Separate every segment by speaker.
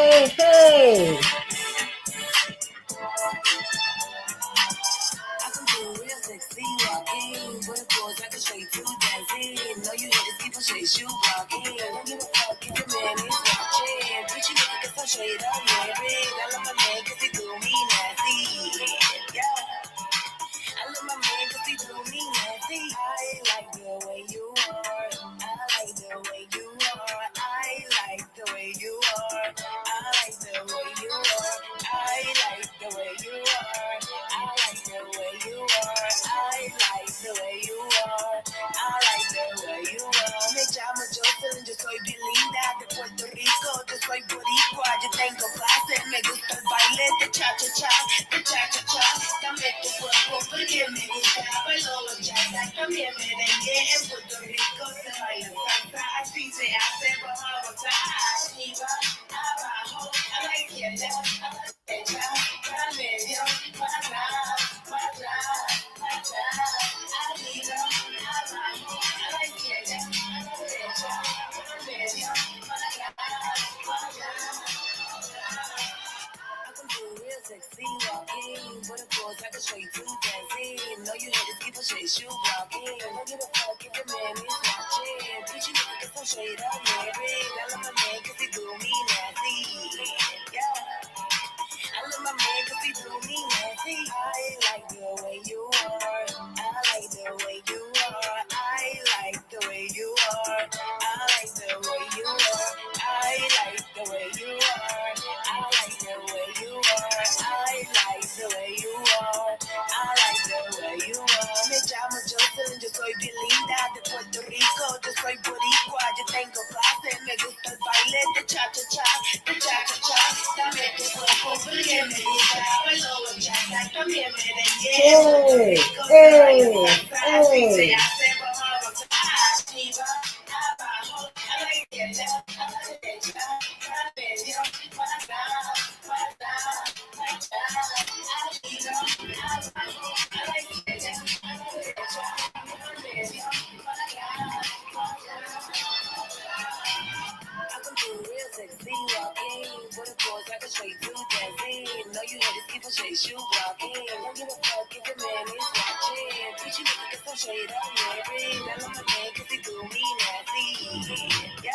Speaker 1: Hey.
Speaker 2: I can do real sexy walking, but of course I can show you to dancing. Know you haters keep on chase you walking. Don't give a fuck if your man is watching. Bitch, you looking good, so straight up married. I love my man 'cause he do me nasty. Yeah. I love my man 'cause he do me nasty. I like the way you are. I like the way you are. I like the way you are. I like the way you are. I like the way you are. I like the way you are. I like the way you are. I like the way you are. Me llamo Jocelyn, yo soy bien linda de Puerto Rico, yo soy boricua, yo tengo clase, me gusta el baile de cha-cha-cha, de cha-cha-cha. Dame tu cuerpo porque me gusta, bailo bachata, también merengue. En Puerto Rico se baila salsa, así se hace, vamos a gozar. Arriba, abajo, a la izquierda, a la derecha, para el medio, para atrás, para atrás, para atrás. Arriba, abajo, a la izquierda, a la derecha, para el medio, para atrás, para atrás. I can do real sexy walking, but of course I can show you to dancing. Know you haters keep on chase you walking. Don't give a fuck if your man is watching. Bitch, you looking good, so straight up married. I love my man 'cause he do me nasty. Yeah. I love my man 'cause he do me nasty. I like the way you are. I like the way you are. I like the way you are. I like the way you are. I like the way you are. I like the way you are. I like the way you are. I like the way you are. Me llamo Jocelyn, yo soy bien linda de Puerto Rico, yo soy boricua, yo tengo clase, me gusta el baile de cha-cha-cha, de cha-cha-cha. Dame tu cuerpo porque me gusta, bailo bachata, también merengue. En Puerto Rico se baila salsa, así se hace, vamos a gozar. Arriba, abajo, a la izquierda, a la derecha, para el medio, para atrás, para atrás, para atrás. Arriba, abajo, a la izquierda, a la derecha, para el medio, para atrás, para atrás. I can do real sexy walking, but of course I can show you to dancing. Know you haters keep on chase you walking. Don't give a fuck if your man is watching. Bitch, you looking good, so straight up married. I love my man 'cause he do me nasty. Yeah.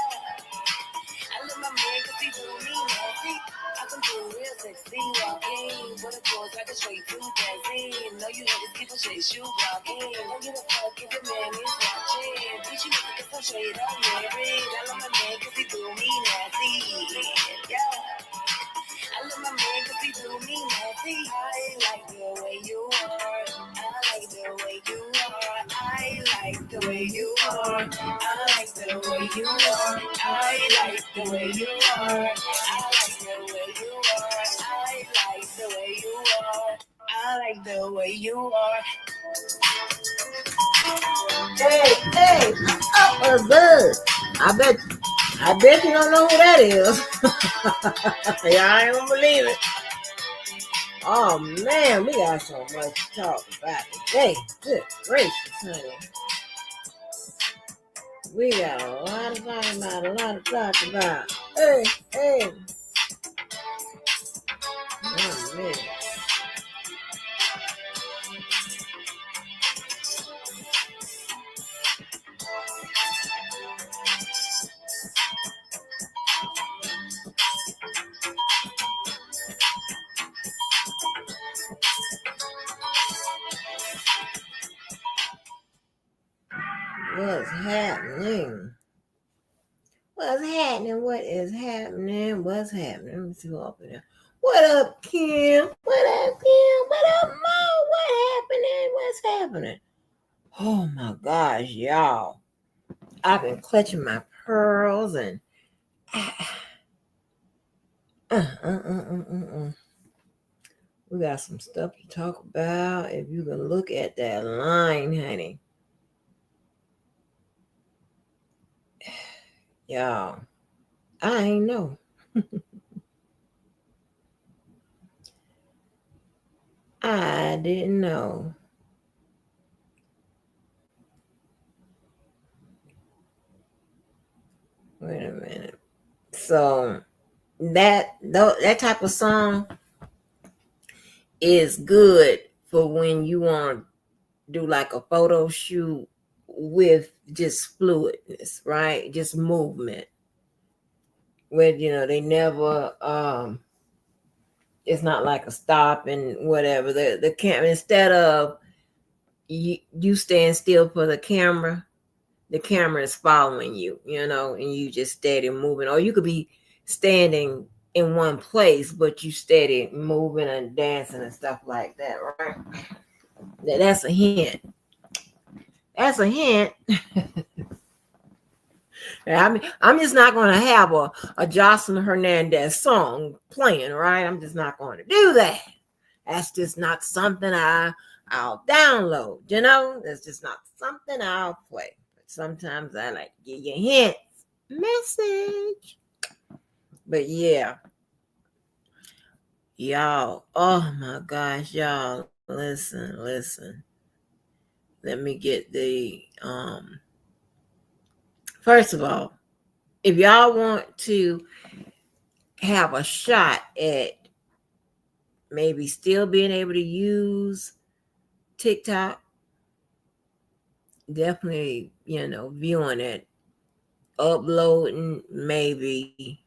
Speaker 2: I love my man 'cause he do me nasty. I can do real sexy walking, but of course I can show you to dancing. Know you haters keep on chase you walking. Don't give a fuck if your man is watching. Bitch, you looking good, so straight up married. I love my man 'cause he do me nasty. Yeah. I love my man 'cause he do me nasty. I like the way you are. I like the way you are. I like the way you are. I like the way you are. I like the way you are. I like the way you are. I like the way you are. I like the way you are.
Speaker 1: Hey. Oh, good. I bet you don't know who that is. Y'all ain't gonna believe it. Oh man, we got so much to talk about today. Good gracious, honey. We got a lot to talk about, a lot to talk about. Hey. Oh man. What's happening? What's happening? What is happening? What's happening? Let me see who up in there. What up, Kim? What up, Kim? What up, Mo? What happening? What's happening? Oh my gosh, y'all. I've been clutching my pearls and we got some stuff to talk about. If you can look at that line, honey. Y'all, I ain't know. I didn't know. Wait a minute. So that type of song is good for when you want to do like a photo shoot with just fluidness, right? Just movement. Where they never it's not like a stop and whatever. The camera, instead of you staying still for the camera is following you, and you just steady moving. Or you could be standing in one place, but you steady moving and dancing and stuff like that, right? That's a hint. That's a hint. I mean, I'm just not going to have a Jocelyn Hernandez song playing, right? I'm just not going to do that. That's just not something I'll download, That's just not something I'll play. But sometimes I like to give you hints, message. But yeah, y'all, oh my gosh, y'all, listen. Let me get the first of all, if y'all want to have a shot at maybe still being able to use TikTok, definitely, viewing it, uploading maybe.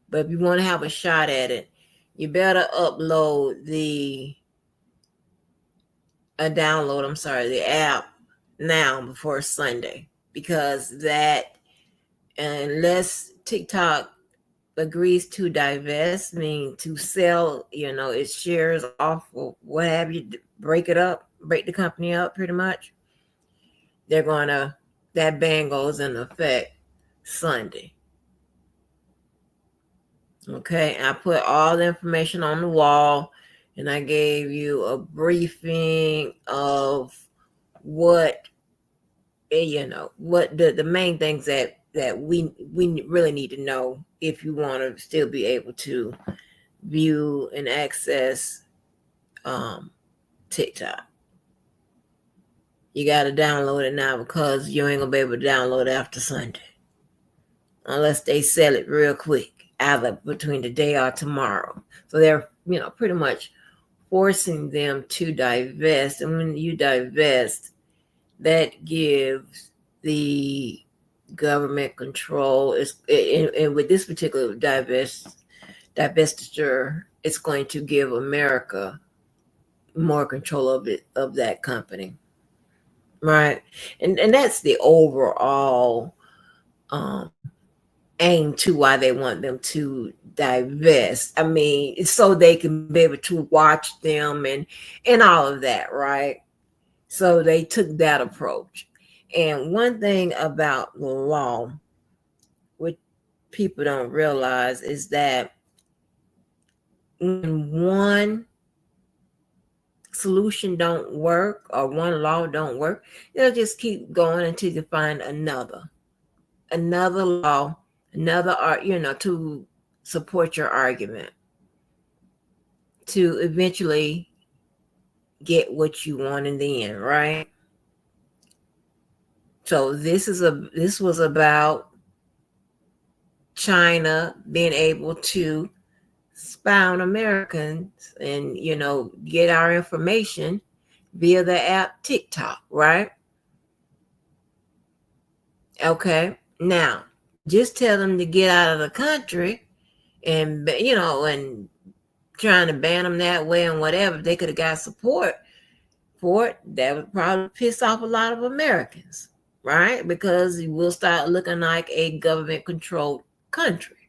Speaker 1: But if you want to have a shot at it, you better upload the app now before Sunday, because that, unless TikTok agrees to divest, mean to sell, its shares off or what have you, break the company up pretty much, that ban goes into effect Sunday. Okay, I put all the information on the wall, and I gave you a briefing of what what the main things that we really need to know if you want to still be able to view and access TikTok. You got to download it now, because you ain't gonna be able to download it after Sunday unless they sell it real quick, either between today or tomorrow. So they're pretty much forcing them to divest, and when you divest, that gives the government control. And with this particular divestiture, it's going to give America more control of that company, right? And that's the overall aim to why they want them to divest. I mean, it's so they can be able to watch them and all of that, right? So they took that approach. And one thing about the law, which people don't realize, is that when one solution don't work or one law don't work, they'll just keep going until you find another law, another art, to support your argument, to eventually get what you want in the end, right? So this was about China being able to spy on Americans and get our information via the app TikTok, right? Okay, now just tell them to get out of the country, and and trying to ban them that way and whatever. If they could have got support for it, that would probably piss off a lot of Americans, right? Because we'll start looking like a government-controlled country.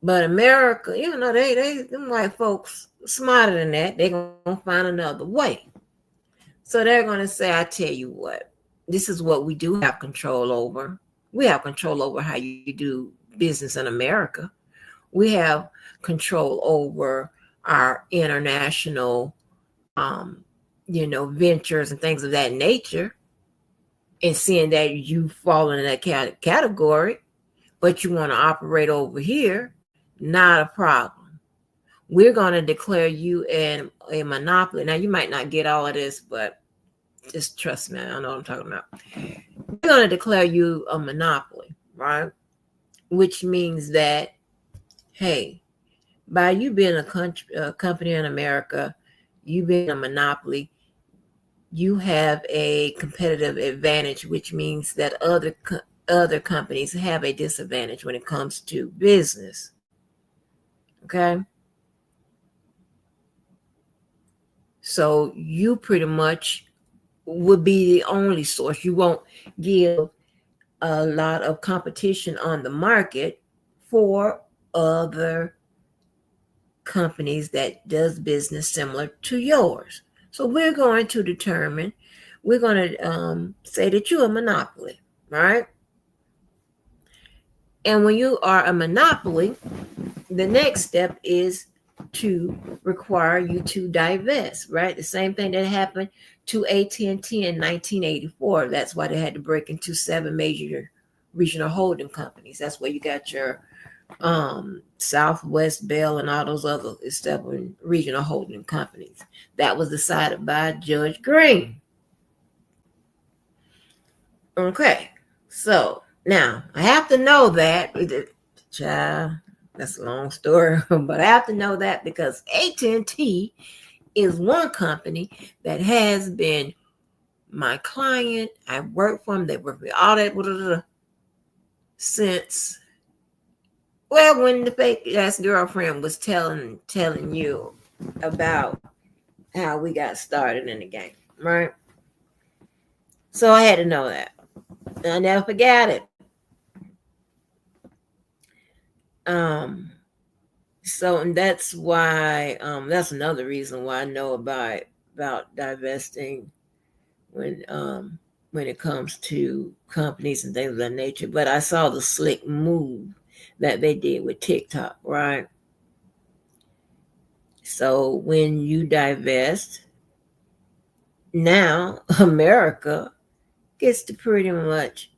Speaker 1: But America, them white folks smarter than that. They're gonna find another way. So they're gonna say, I tell you what, this is what we do have control over. We have control over how you do business in America. We have control over our international ventures and things of that nature. And seeing that you fall in that category, but you want to operate over here, not a problem. We're going to declare you a monopoly. Now, you might not get all of this, but just trust me. I know what I'm talking about. We're going to declare you a monopoly, right? which means that, hey, by you being a company in America, you being a monopoly, you have a competitive advantage, which means that other companies have a disadvantage when it comes to business. Okay? So you pretty much would be the only source. You won't give a lot of competition on the market for other companies that does business similar to yours. So we're going to say that you're a monopoly, right? And when you are a monopoly, the next step is to require you to divest, right? The same thing that happened to AT&T in 1984. That's why they had to break into 7 major regional holding companies. That's where you got your Southwest Bell and all those other established regional holding companies. That was decided by Judge Green. Okay, so now I have to know that, child. That's a long story, but I have to know that because AT&T is one company that has been my client. I work for them. They work with all that since, well, when the fake ass girlfriend was telling you about how we got started in the game, right? So I had to know that. I never forgot it. So and that's why that's another reason why I know about divesting when it comes to companies and things of that nature. But I saw the slick move that they did with TikTok, right? So when you divest, now America gets to pretty much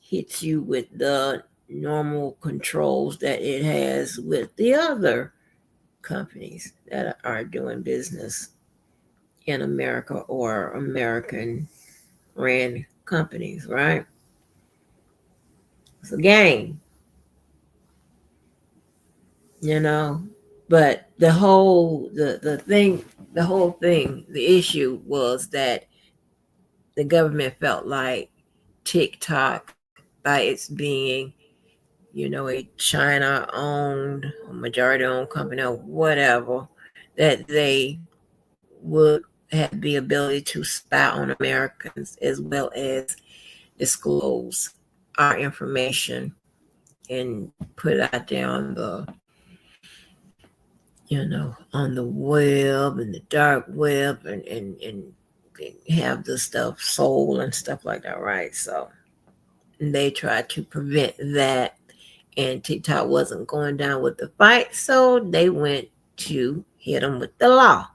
Speaker 1: hit you with the normal controls that it has with the other companies that are doing business in America or American ran companies, right? It's a game, you know. But the whole thing, the issue was that the government felt like TikTok, by its being, a China owned, majority owned company or whatever, that they would have the ability to spy on Americans as well as disclose our information and put it out there on the web and the dark web and have the stuff sold and stuff like that, right? So they tried to prevent that, and TikTok wasn't going down with the fight, so they went to hit them with the law.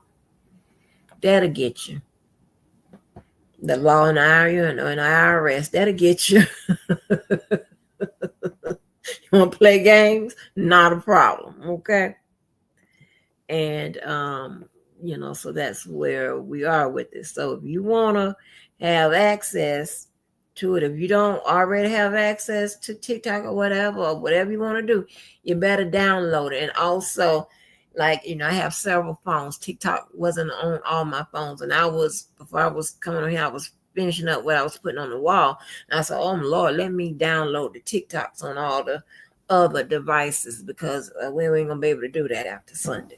Speaker 1: That'll get you. The law in IRS, that'll get you. You want to play games? Not a problem, okay? And so that's where we are with this. So if you want to have access to it, if you don't already have access to TikTok or whatever you want to do, you better download it. And also, I have several phones. TikTok wasn't on all my phones, and before I was coming on here, I was finishing up what I was putting on the wall. And I said, oh my Lord, let me download the TikToks on all the other devices, because we ain't gonna be able to do that after Sunday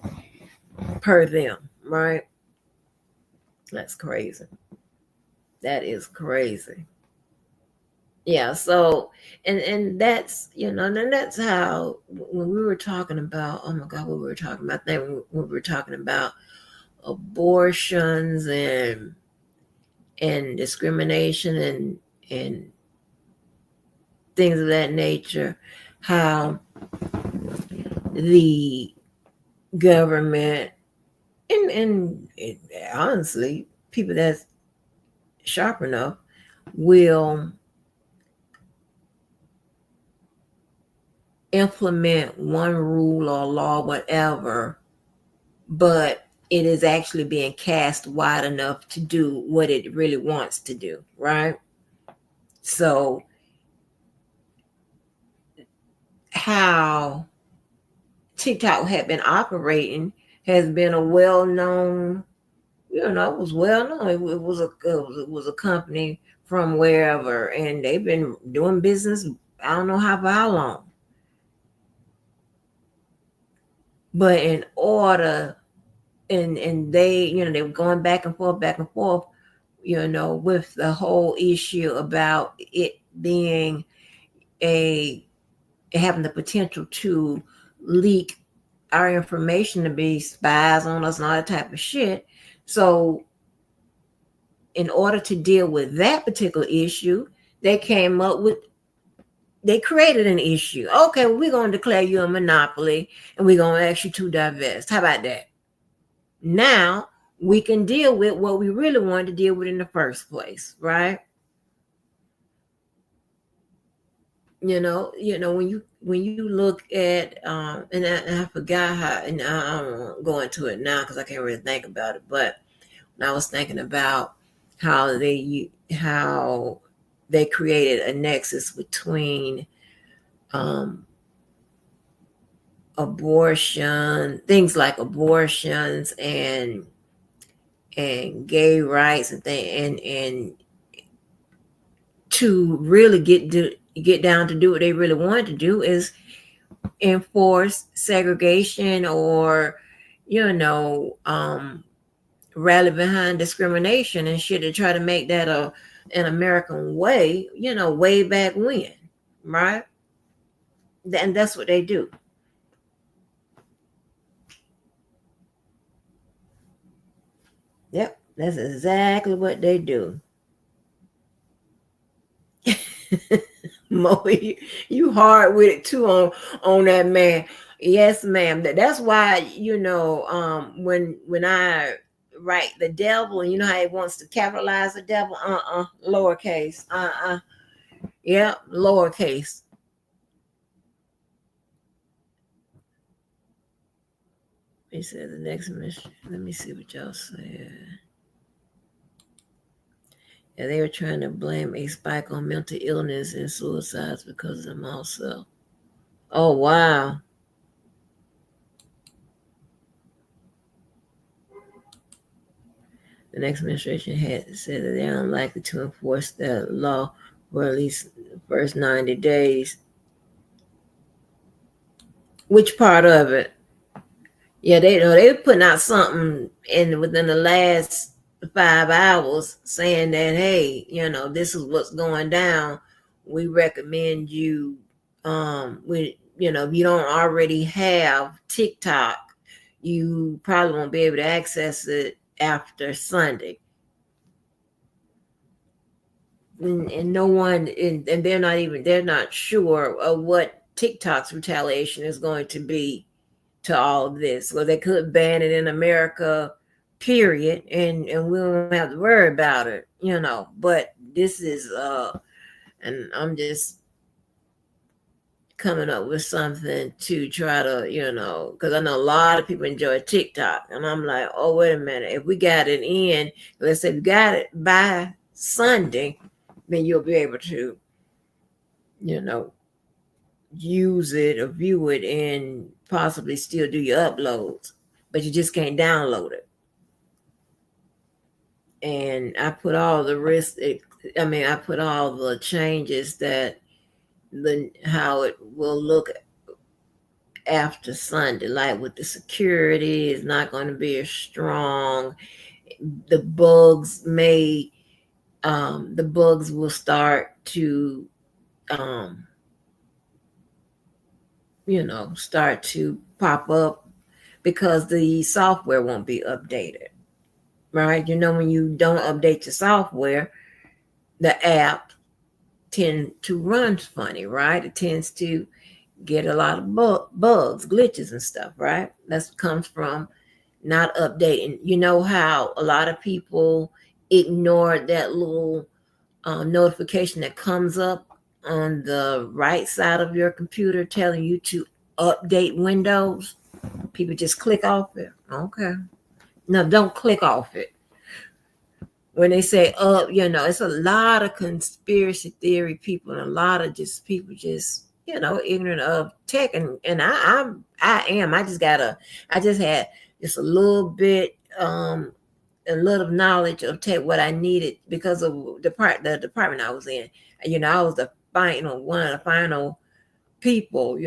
Speaker 1: per them, right? That's crazy. That is crazy. Yeah. So and that's and that's how, when we were talking about, oh my God, what we were talking about, then we were talking about abortions and discrimination and things of that nature, how the government and honestly, people that's sharp enough will implement one rule or law, whatever, but it is actually being cast wide enough to do what it really wants to do, right? So how TikTok had been operating has been a well-known, it was well known. It was a company from wherever, and they've been doing business. I don't know how for how long, but in order, and they were going back and forth, with the whole issue about it being a having the potential to leak our information, to be spies on us and all that type of shit. So in order to deal with that particular issue, they created an issue. Okay, well, we're going to declare you a monopoly and we're going to ask you to divest. How about that? Now we can deal with what we really wanted to deal with in the first place, right? When you look at and I forgot how, and I don't go into it now because I can't really think about it, but when I was thinking about how they created a nexus between abortion, things like abortions and gay rights and and to really get down to do what they really wanted to do is enforce segregation, or rally behind discrimination and shit, to try to make that an American way, way back when, right? And that's what they do. Yep, that's exactly what they do. Mo, you hard with it too on that, man. Yes, ma'am. That's why when I write the devil, and how he wants to capitalize the devil, lowercase, yeah, lowercase. He said the next mission. Let me see what y'all said. Yeah, they were trying to blame a spike on mental illness and suicides because of them also. Oh, wow. The next administration had said that they're unlikely to enforce that law for at least the first 90 days. Which part of it? Yeah, they were putting out something within the last 5 hours saying that, hey, this is what's going down. We recommend you, if you don't already have TikTok, you probably won't be able to access it after Sunday. And no one, and they're not sure of what TikTok's retaliation is going to be to all of this. So they could ban it in America, period, and we don't have to worry about it, but this is and I'm just coming up with something to try to, because I know a lot of people enjoy TikTok, and I'm like, oh, wait a minute, if we got it in, let's say we got it by Sunday, then you'll be able to, use it or view it and possibly still do your uploads, but you just can't download it. And I put all the I put all the changes that how it will look after Sunday, like with the security is not going to be as strong. The bugs will start to start to pop up because the software won't be updated, right? When you don't update your software, the app tend to run funny, right? It tends to get a lot of bugs, glitches and stuff, right? That comes from not updating. You know how a lot of people ignore that little notification that comes up on the right side of your computer telling you to update Windows? People just click off it. Okay. No, don't click off it. When they say it's a lot of conspiracy theory people, and a lot of just people just, ignorant of tech, and I am. I just had just a little bit, a little knowledge of tech, what I needed because of the department I was in. I was one of the final people,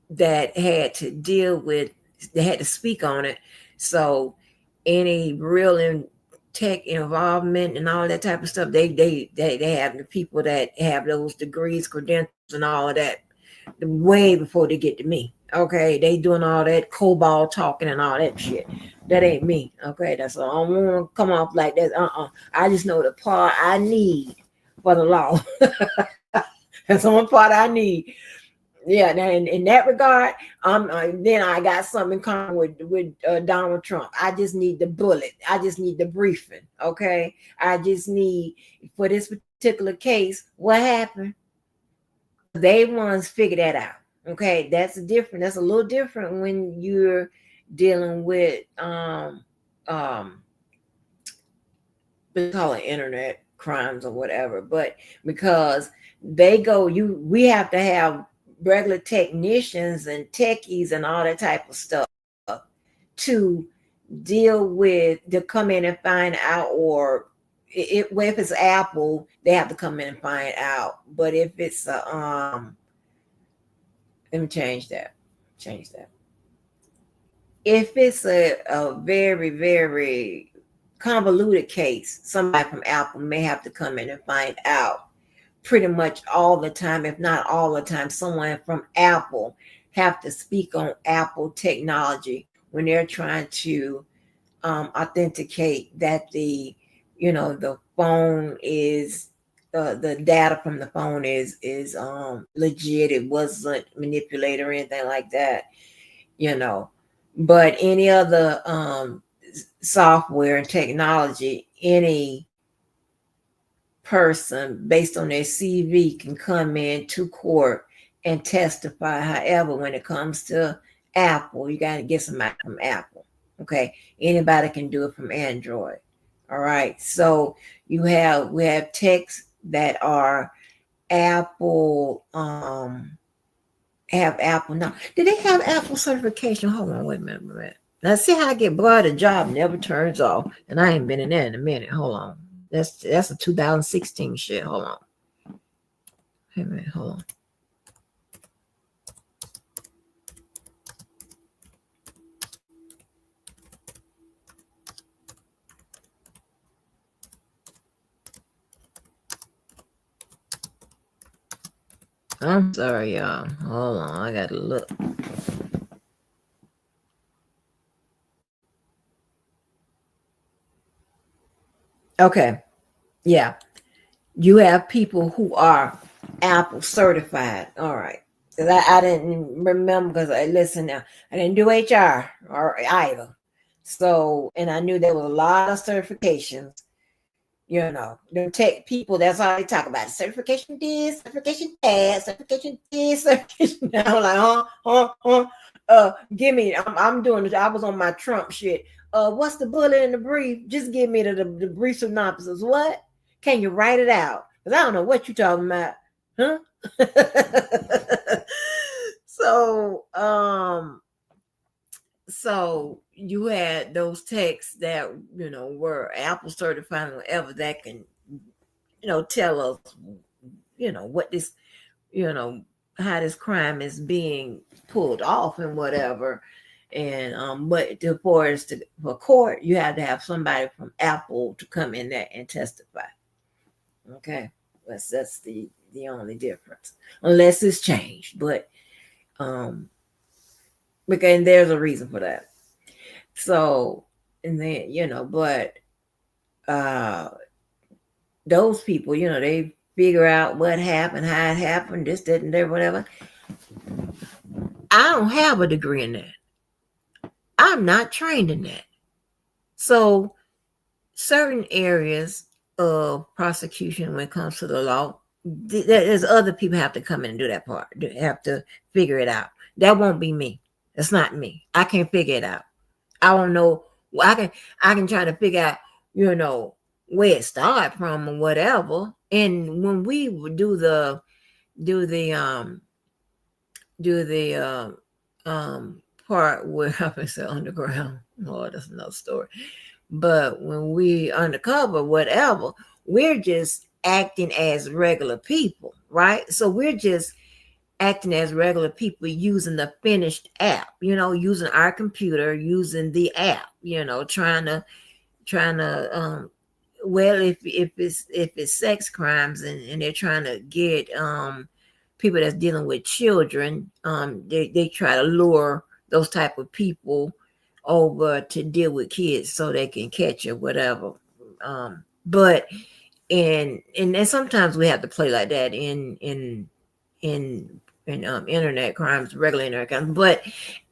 Speaker 1: that had to deal with, they had to speak on it. So any real tech involvement and all that type of stuff, they have the people that have those degrees, credentials, and all of that way before they get to me. Okay, they doing all that COBOL talking and all that shit. That ain't me. Okay, that's all. I don't want to come off like that. I just know the part I need for the law. That's the only part I need. Yeah, now in that regard, then I got something in common with Donald Trump. I just need the bullet. I just need the briefing. Okay, I just need, for this particular case, what happened. They ones figure that out. Okay, that's different. That's a little different when you're dealing with we call it internet crimes or whatever. But because we have to have regular technicians and techies and all that type of stuff to deal with, to come in and find out, or if it's Apple, they have to come in and find out. But if it's let me change that. If it's a very, very convoluted case, somebody from Apple may have to come in and find out pretty much all the time. If not all the time, someone from Apple have to speak on Apple technology when they're trying to authenticate that the phone is the data from the phone is legit. It wasn't manipulated or anything like that. But any other software and technology, any person based on their CV can come in to court and testify. However, when it comes to Apple, you got to get somebody from Apple. Okay, anybody can do it from Android. All right, so we have techs that are Apple, have Apple now. Do they have Apple certification? Hold on, wait a minute. Now see how I get blood, the job never turns off, and I ain't been in there in a minute. Hold on. That's a 2016 shit. Hold on. Hey man, hold on. I'm sorry, y'all. Hold on, I gotta look. Okay, yeah. You have people who are Apple certified. All right. Because I didn't remember, because I didn't do HR or either. So, and I knew there was a lot of certifications. The tech people, that's all they talk about. Certification this, certification that, certification this, certification that. I'm like, give me, I'm doing it. I was on my Trump shit. What's the bullet in the brief? Just give me the brief synopsis. What? Can you write it out? Because I don't know what you're talking about. Huh? So you had those techs that were Apple certified or whatever, that can tell us what this how this crime is being pulled off and whatever. And but for court, you have to have somebody from Apple to come in there and testify. Okay, that's the only difference, unless it's changed. But because there's a reason for that. So, and then but those people, they figure out what happened, how it happened, this, that, and that, whatever. I don't have a degree in that. I'm not trained in that. So certain areas of prosecution, when it comes to the law, there's other people have to come in and do that part. They have to figure it out. That won't be me. That's not me. I can't figure it out. I don't know. I can try to figure out, where it started from or whatever. And when we would do the do the part where I was underground. Oh, that's another story. But when we undercover, whatever, we're just acting as regular people, right? So we're just acting as regular people using the finished app, using our computer, using the app, trying to well, if it's sex crimes, and they're trying to get people that's dealing with children, they try to lure those type of people over to deal with kids so they can catch or whatever. But and then sometimes we have to play like that in internet crimes, regular internet crimes, but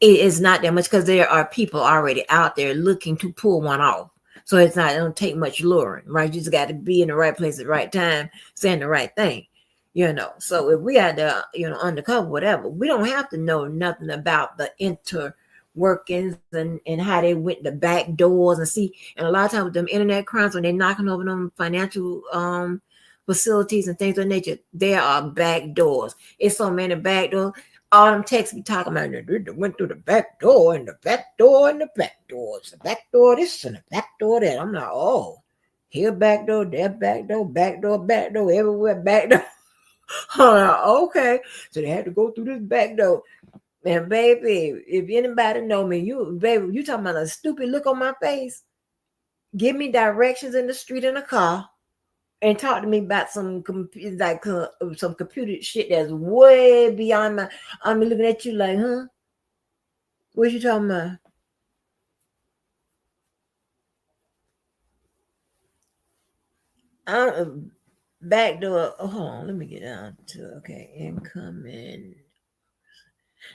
Speaker 1: it is not that much because there are people already out there looking to pull one off. So it don't take much luring, right? You just got to be in the right place at the right time, saying the right thing, So if we had to, undercover, whatever, we don't have to know nothing about the workings and how they went the back doors and see. And a lot of times with them internet crimes, when they're knocking over them financial facilities and things of nature, there are back doors. It's so many back doors. All them texts be talking about, they went through the back door and the back door and the back doors, the back door this and the back door that. I'm like, oh, here back door, there back door, everywhere back door. I'm like, okay, so they had to go through this back door. And baby, if anybody know me, you talking about a stupid look on my face. Give me directions in the street in a car, and talk to me about some some computer shit that's way beyond my. I'm looking at you like, huh? What you talking about? Back door. Oh, hold on, let me get down to incoming.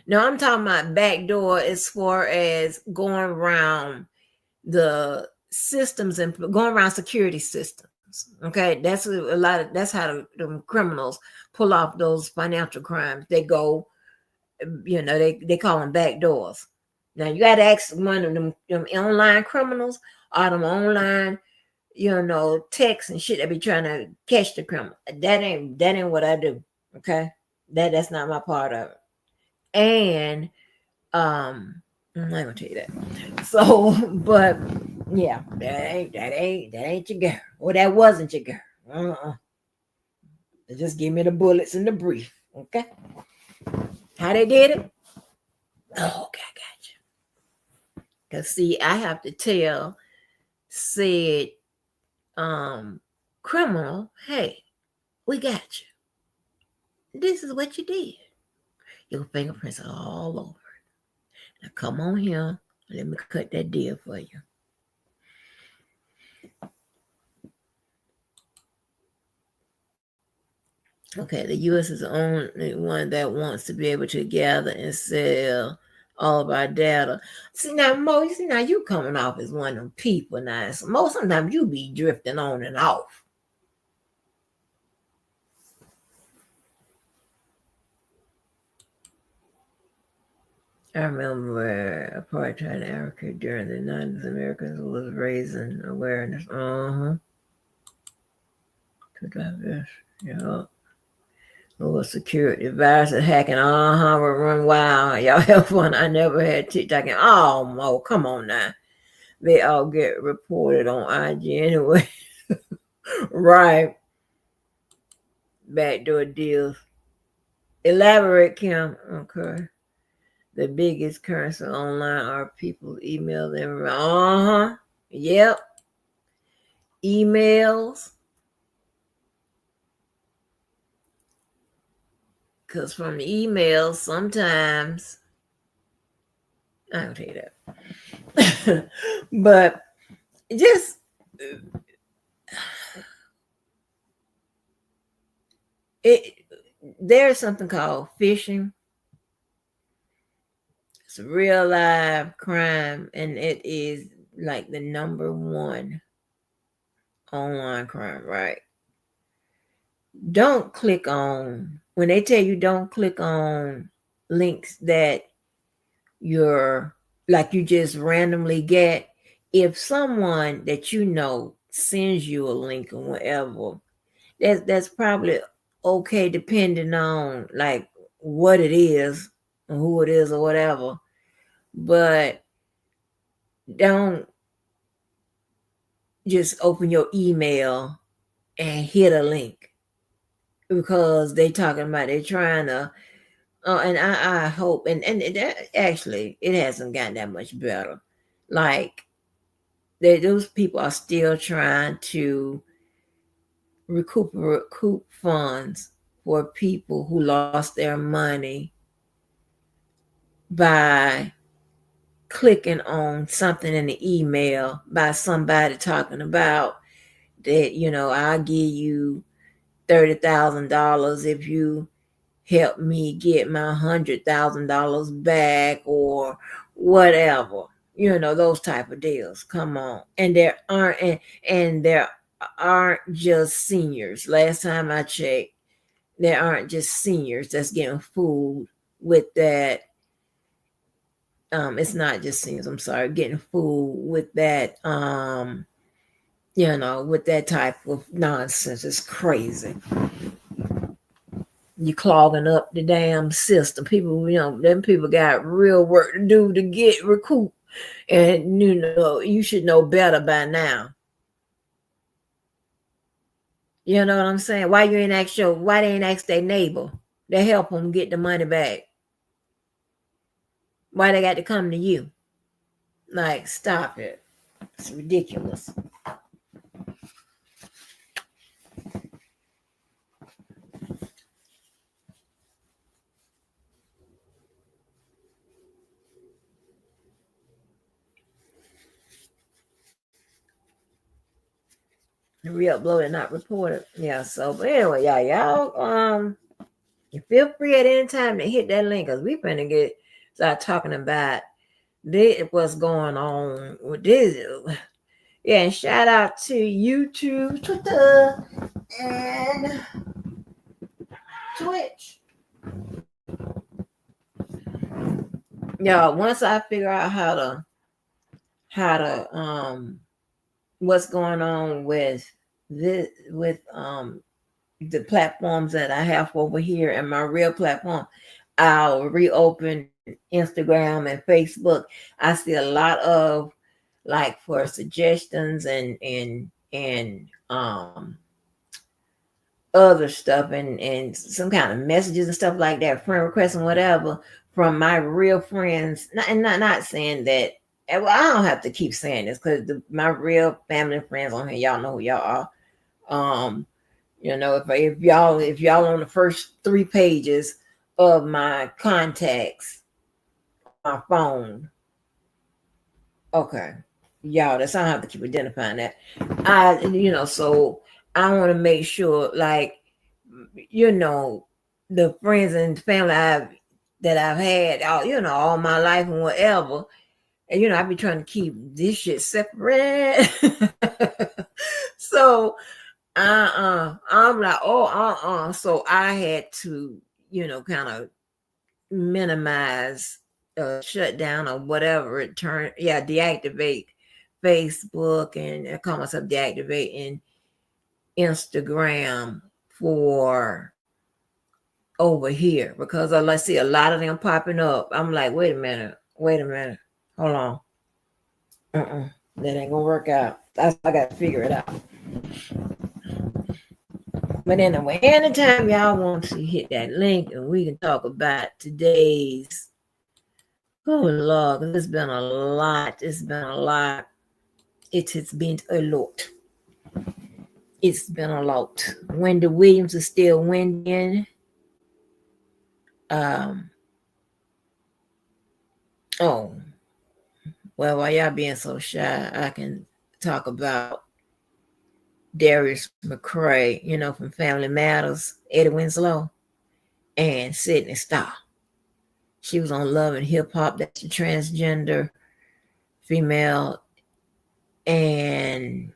Speaker 1: No, I'm talking about back door as far as going around the systems and going around security systems. Okay, that's how the criminals pull off those financial crimes. They go, they call them back doors. Now you got to ask one of them online criminals or them online, texts and shit that be trying to catch the criminal. That ain't what I do. Okay, that's not my part of it. And I'm not gonna tell you that. So, but yeah, that ain't your girl. Or that wasn't your girl. Just give me the bullets and the brief. Okay. How they did it? Oh, okay, I got you. Cause see, I have to tell said criminal, hey, we got you. This is what you did. Your fingerprints are all over. Now come on here. Let me cut that deal for you. Okay, the U.S. is the only one that wants to be able to gather and sell all of our data. See now, Mo, you coming off as one of them people now. So, Mo, sometimes you be drifting on and off. I remember apartheid in Africa during the 90s, Americans was raising awareness. To diverse, yeah. Over security, virus and hacking. We're run wild. Y'all have fun. I never had TikTok. Oh, Mo, come on now. They all get reported on IG anyway. Right. Backdoor deals. Elaborate, Kim. Okay. The biggest currency online are people's emails. Yep. Emails. Because from the emails, sometimes I don't tell you that. But just there's something called phishing. It's a real live crime, and it is like the number one online crime, right? Don't click on, when they tell you don't click on links that you just randomly get. If someone that sends you a link or whatever, that's probably okay, depending on like what it is. who it is or whatever. But don't just open your email and hit a link because they talking about they're trying to. And I hope, and actually, it hasn't gotten that much better. Like, those people are still trying to recoup funds for people who lost their money by clicking on something in the email by somebody talking about that, I'll give you $30,000 if you help me get my $100,000 back or whatever. Those type of deals. Come on. And there aren't just seniors. Last time I checked, there aren't just seniors that's getting fooled with that. It's not just seniors, I'm sorry, getting fooled with that, with that type of nonsense. It's crazy. You clogging up the damn system. People, them people got real work to do to get recoup. And you should know better by now. You know what I'm saying? Why they ain't ask their neighbor to help them get the money back? Why they got to come to you? Like, stop it. It's ridiculous. Re-uploaded, not reported. Yeah, so but anyway, y'all you feel free at any time to hit that link because we finna start talking about what's going on with this. Yeah, and shout out to YouTube, Twitter, and Twitch. Y'all, once I figure out how to what's going on with this with the platforms that I have over here and my real platform, I'll reopen Instagram and Facebook. I see a lot of like for suggestions and other stuff and some kind of messages and stuff like that, friend requests and whatever from my real friends. Not saying that. Well, I don't have to keep saying this because my real family and friends on here, y'all know who y'all are. If y'all on the first 3 pages of my contacts on my phone, okay, y'all, that's I don't have to keep identifying that. So I want to make sure, like, the friends and family that I've had all my life and whatever. And I be trying to keep this shit separate. So I'm like, so I had to, kind of minimize, shut down or whatever it turned. Yeah, deactivate Facebook and I call myself deactivating Instagram for over here because I see a lot of them popping up. I'm like, wait a minute, hold on. That ain't gonna work out. I got to figure it out. But anyway, anytime y'all want to hit that link and we can talk about today's, oh Lord, because it's been a lot. It has been a lot. It's been a lot. Wendy Williams is still winning. Oh, well, while y'all being so shy, I can talk about Darius Mccrary, from Family Matters, Eddie Winslow, and Sydney Starr. She was on Love and Hip Hop. That's a transgender female. And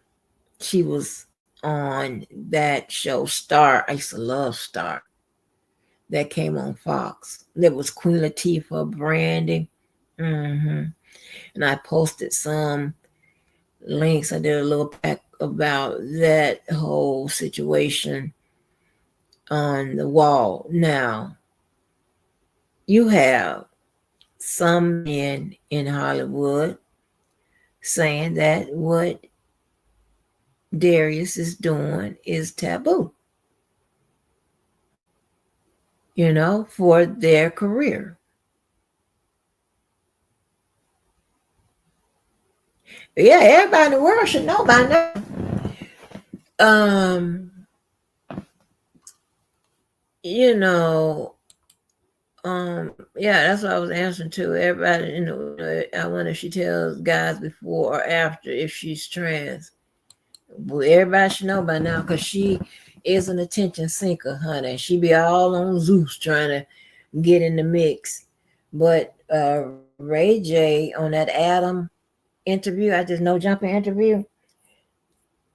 Speaker 1: she was on that show, Star. I used to love Star. That came on Fox. There was Queen Latifah, Brandy. And I posted some links. I did a little pack about that whole situation on the wall. Now, you have some men in Hollywood saying that what Darius is doing is taboo, for their career. Yeah, everybody in the world should know by now. Um, you know, yeah, that's what I was answering to everybody. I wonder if she tells guys before or after if she's trans. Well, everybody should know by now because she is an attention seeker, honey. She be all on Zeus trying to get in the mix. But Ray J on that Adam interview, I just no jumping interview.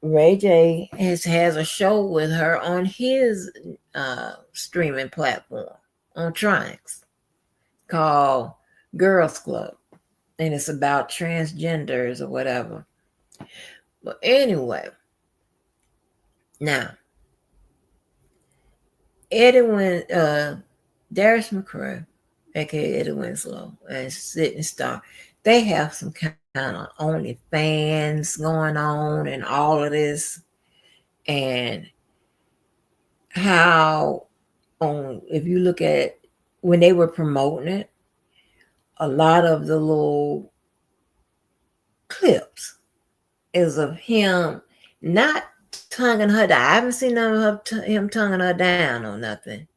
Speaker 1: Ray J has a show with her on his streaming platform on Tronix called Girls Club, and it's about transgenders or whatever. But anyway, now Darius Mccrary, aka Eddie Winslow, and Sydney Star, they have some kind of OnlyFans going on and all of this, and how if you look at when they were promoting it, a lot of the little clips is of him not tonguing her down. I haven't seen none of him tonguing her down or nothing,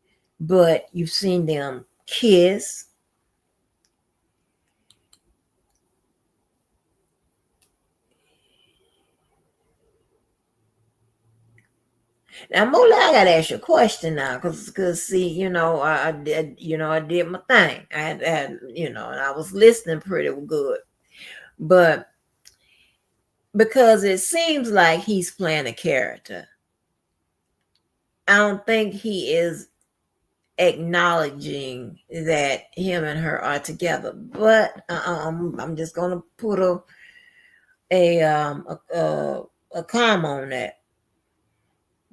Speaker 1: but you've seen them kiss. Now, Mola, I gotta ask you a question now, cause see, I did, I did my thing. I had, and I was listening pretty good, but because it seems like he's playing a character, I don't think he is acknowledging that him and her are together. But I'm just gonna put a comma on that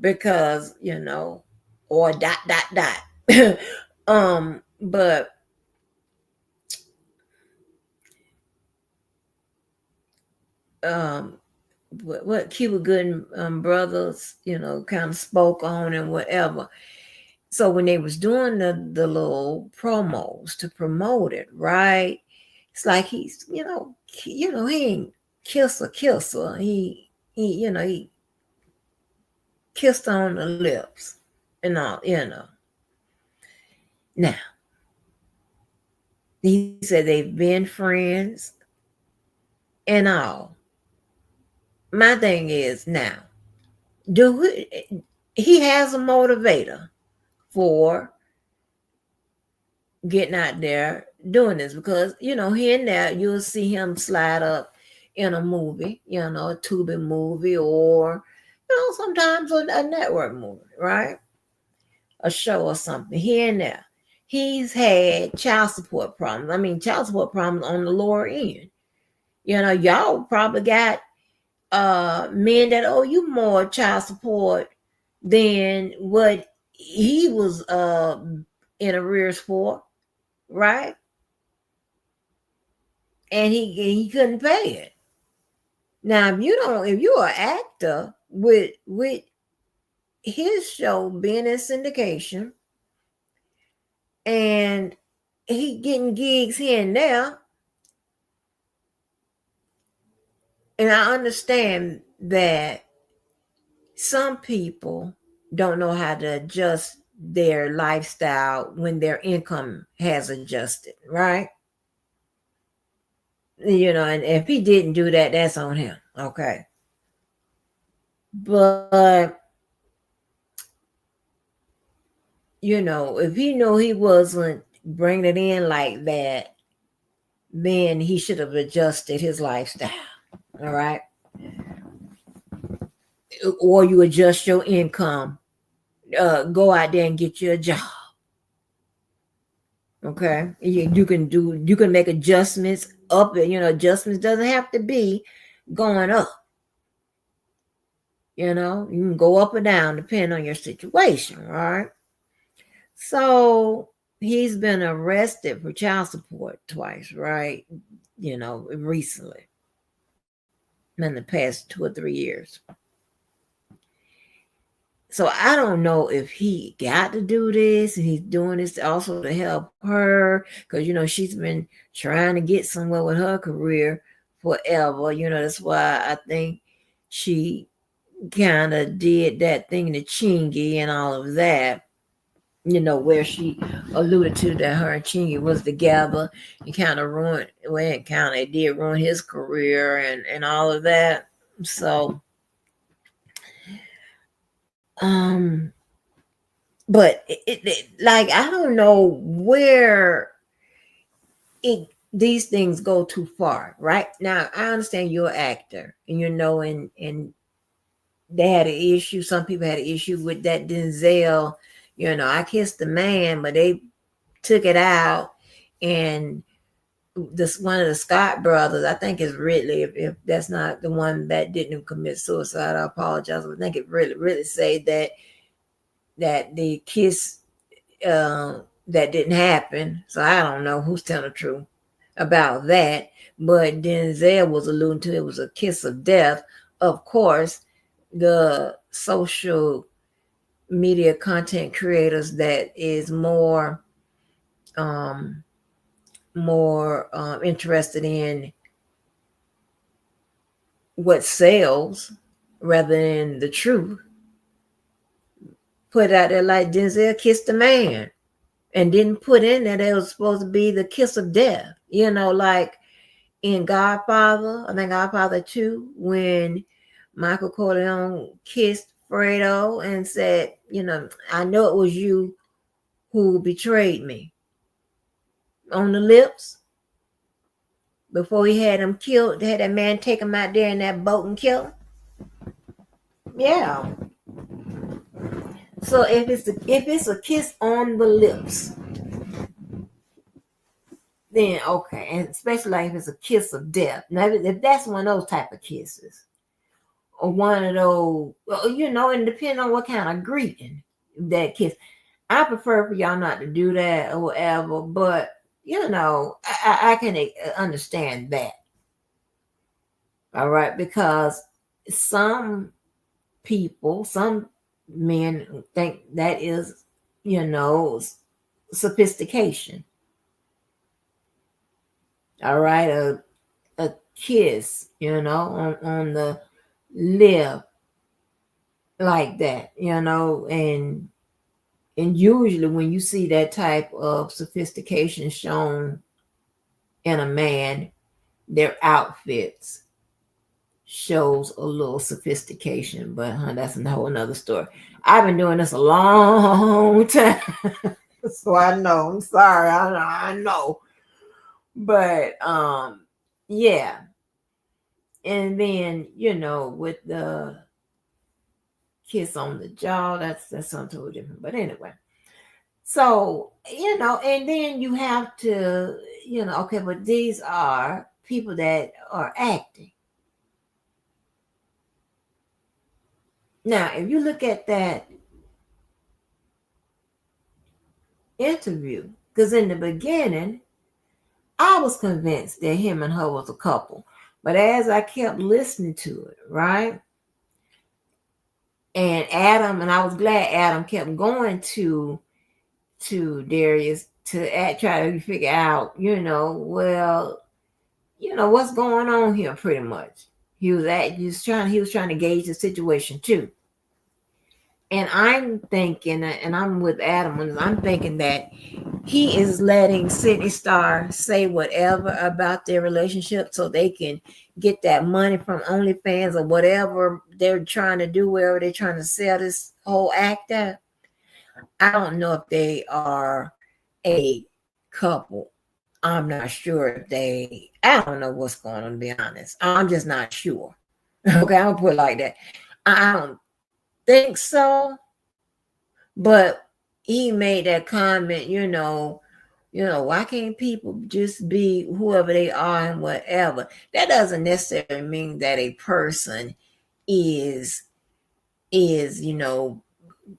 Speaker 1: because or dot dot dot. But um, what Cuba Gooden brothers, kind of spoke on and whatever. So when they was doing the little promos to promote it, right? It's like he's, he ain't kisser. He kissed on the lips and all. Now, he said they've been friends and all. My thing is now, he has a motivator for getting out there doing this because here and there you'll see him slide up in a movie, a Tubi movie or sometimes a network movie, right? A show or something here and there. He's had child support problems. I mean, child support problems on the lower end. Y'all probably got men that owe you more child support than what he was in arrears for, right? And he couldn't pay it. Now, if you're an actor with his show being in syndication and he getting gigs here and there, and I understand that some people don't know how to adjust their lifestyle when their income has adjusted, right? And if he didn't do that, that's on him. Okay. But, if he knew he wasn't bringing it in like that, then he should have adjusted his lifestyle. All right. Or you adjust your income, go out there and get you a job. Okay. You can make adjustments up. Adjustments doesn't have to be going up. You can go up or down depending on your situation. All right. So he's been arrested for child support twice, right? Recently, in the past 2 or 3 years. So I don't know if he got to do this and he's doing this also to help her because she's been trying to get somewhere with her career forever. That's why I think she kind of did that thing to Chingy and all of that. Where she alluded to that her and Chingy was together and kind of ruined, well, it kind of did ruin his career and all of that. So, um, but like I don't know where these things go too far. Right now, I understand you're an actor, and and they had an issue. Some people had an issue with that Denzel. I kissed the man, but they took it out, and this one of the Scott brothers, I think it's Ridley. If that's not the one that didn't commit suicide, I apologize. I think it really say that the kiss that didn't happen. So I don't know who's telling the truth about that. But Denzel was alluding to it was a kiss of death. Of course, the social media content creators that is more interested in what sells rather than the truth put out there like Denzel kissed a man and didn't put in that it was supposed to be the kiss of death. Like in Godfather, I think Godfather 2, when Michael Corleone kissed Fredo and said, I know it was you who betrayed me on the lips before he had him killed. They had that man take him out there in that boat and kill him. Yeah. So if it's a kiss on the lips, then okay, and especially like if it's a kiss of death. Now, if that's one of those type of kisses, or one of those, and depending on what kind of greeting that kiss, I prefer for y'all not to do that or whatever. But I can understand that. All right, because some people, some men think that is, sophistication. All right, a kiss, on the lip like that, and usually when you see that type of sophistication shown in a man, their outfits shows a little sophistication, but that's a whole another story. I've been doing this a long time, so I know. I'm sorry, I know, but yeah. And then with the kiss on the jaw, that's something totally different. But anyway, so and then you have to okay, but these are people that are acting. Now, if you look at that interview, because in the beginning, I was convinced that him and her was a couple. But as I kept listening to it, right? And I was glad Adam kept going to Darius to try to figure out, what's going on here pretty much. He was trying to gauge the situation too. And I'm thinking, and I'm with Adam, I'm thinking that he is letting Sydney Star say whatever about their relationship so they can get that money from OnlyFans or whatever they're trying to do, wherever they're trying to sell this whole act at. I don't know if they are a couple. I'm not sure if I don't know what's going on, to be honest. I'm just not sure. Okay, I'll put it like that. I don't think so, but he made that comment, why can't people just be whoever they are and whatever? That doesn't necessarily mean that a person is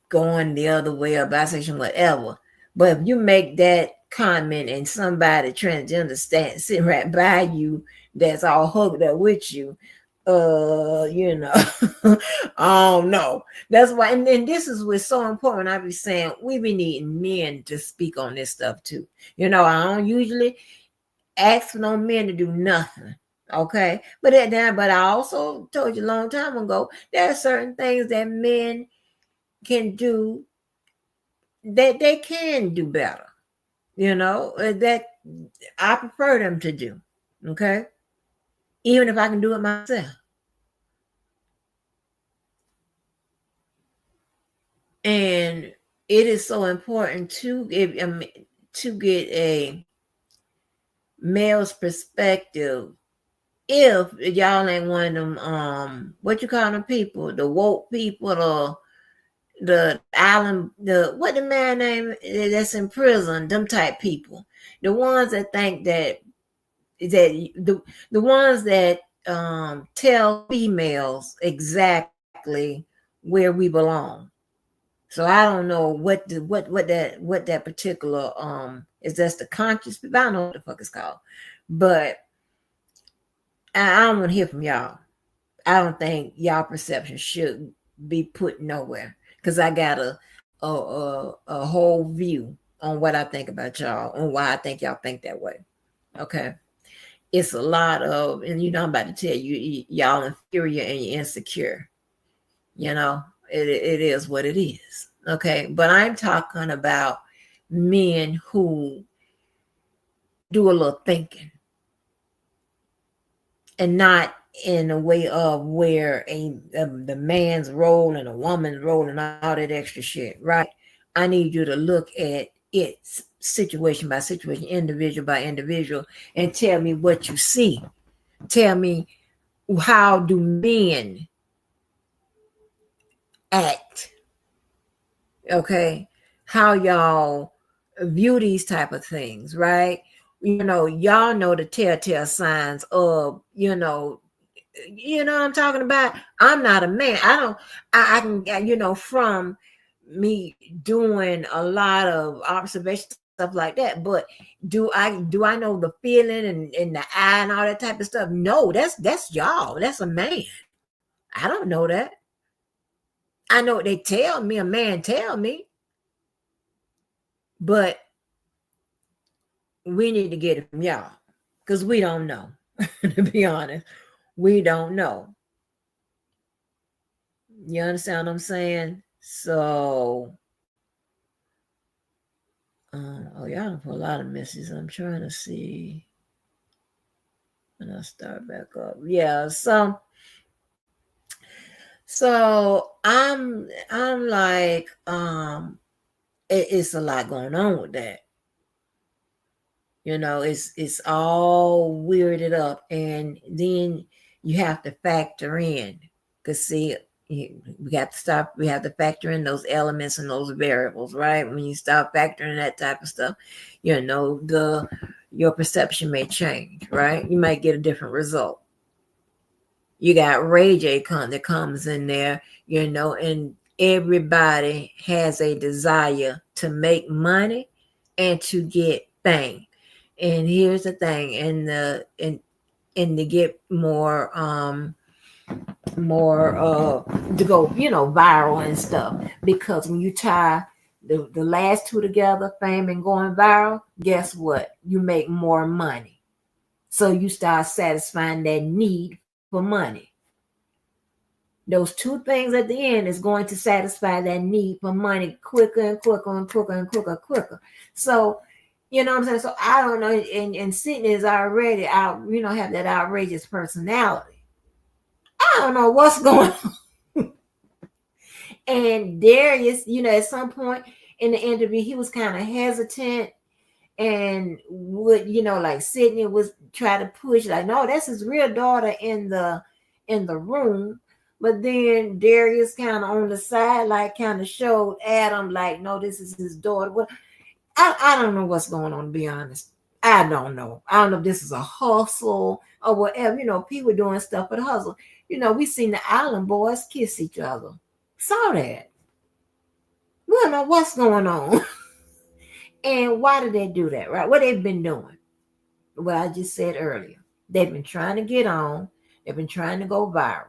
Speaker 1: going the other way or bisexual, whatever. But if you make that comment and somebody transgender stand sitting right by you that's all hugged up with you, you know, I don't know. That's why, and then this is what's so important. I be saying we be needing men to speak on this stuff too. You know, I don't usually ask for no men to do nothing. Okay. But I also told you a long time ago, there are certain things that men can do that they can do better. You know, that I prefer them to do. Okay. Even if I can do it myself. And it is so important to get a male's perspective if y'all ain't one of them what you call them people, the woke people, the island, the what the man name that's in prison, them type people, the ones that think that the ones that tell females exactly where we belong. So I don't know what that particular is. That's the conscious people. I don't know what the fuck it's called, but I don't want to hear from y'all. I don't think y'all perception should be put nowhere because I got a whole view on what I think about y'all and why I think y'all think that way. Okay, it's a lot of, and you know, I'm about to tell you, y'all inferior and you're insecure. You know, it is what it is. Okay, but I'm talking about men who do a little thinking and not in a way of where the man's role and a woman's role and all that extra shit, right? I need you to look at it situation by situation, individual by individual, and tell me what you see. Tell me, how do men act? Okay, how y'all view these type of things, right? You know, y'all know the telltale signs of, you know what I'm talking about. I'm not a man. I can, from me doing a lot of observation stuff like that. But do I know the feeling and the eye and all that type of stuff? No, that's y'all. That's a man. I don't know that. I know what they tell me, a man tell me, but we need to get it from y'all because we don't know. To be honest, we don't know. You understand what I'm saying? So, oh, y'all put a lot of messages. I'm trying to see when I start back up. Yeah, so I'm like, it's a lot going on with that. You know, it's all weirded up, and then you have to factor in, because see, we have to factor in those elements and those variables, right? When you start factoring that type of stuff, your perception may change, right? You might get a different result. You got Ray J that comes in there, and everybody has a desire to make money and to get fame. And here's the thing, and to get more to go, viral and stuff. Because when you tie the last two together, fame and going viral, guess what? You make more money. So you start satisfying that need for money. Those two things at the end is going to satisfy that need for money quicker and quicker and quicker and quicker. So, you know what I'm saying? So I don't know. And Sydney is already out, have that outrageous personality. I don't know what's going on. And Darius, at some point in the interview, he was kind of hesitant and would, like Sydney was try to push, like, no, that's his real daughter in the room. But then Darius kind of on the side, like, kind of showed Adam, like, no, this is his daughter. Well, I don't know what's going on, to be honest. I don't know. I don't know if this is a hustle or whatever. People doing stuff for the hustle. We seen the Island Boys kiss each other. Saw that. We don't know what's going on. And why did they do that, right? What they've been doing, what I just said earlier. They've been trying to get on. They've been trying to go viral.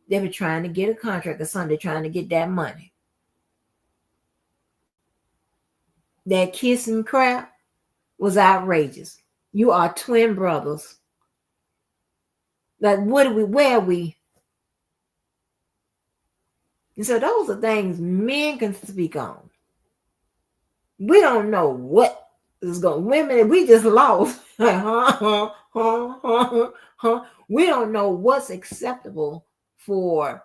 Speaker 1: They've been trying to get a contract or something. They're trying to get that money. That kissing crap was outrageous. You are twin brothers. Like, where are we? And so those are things men can speak on. We don't know what is going. Women, we just lost. Like, we don't know what's acceptable for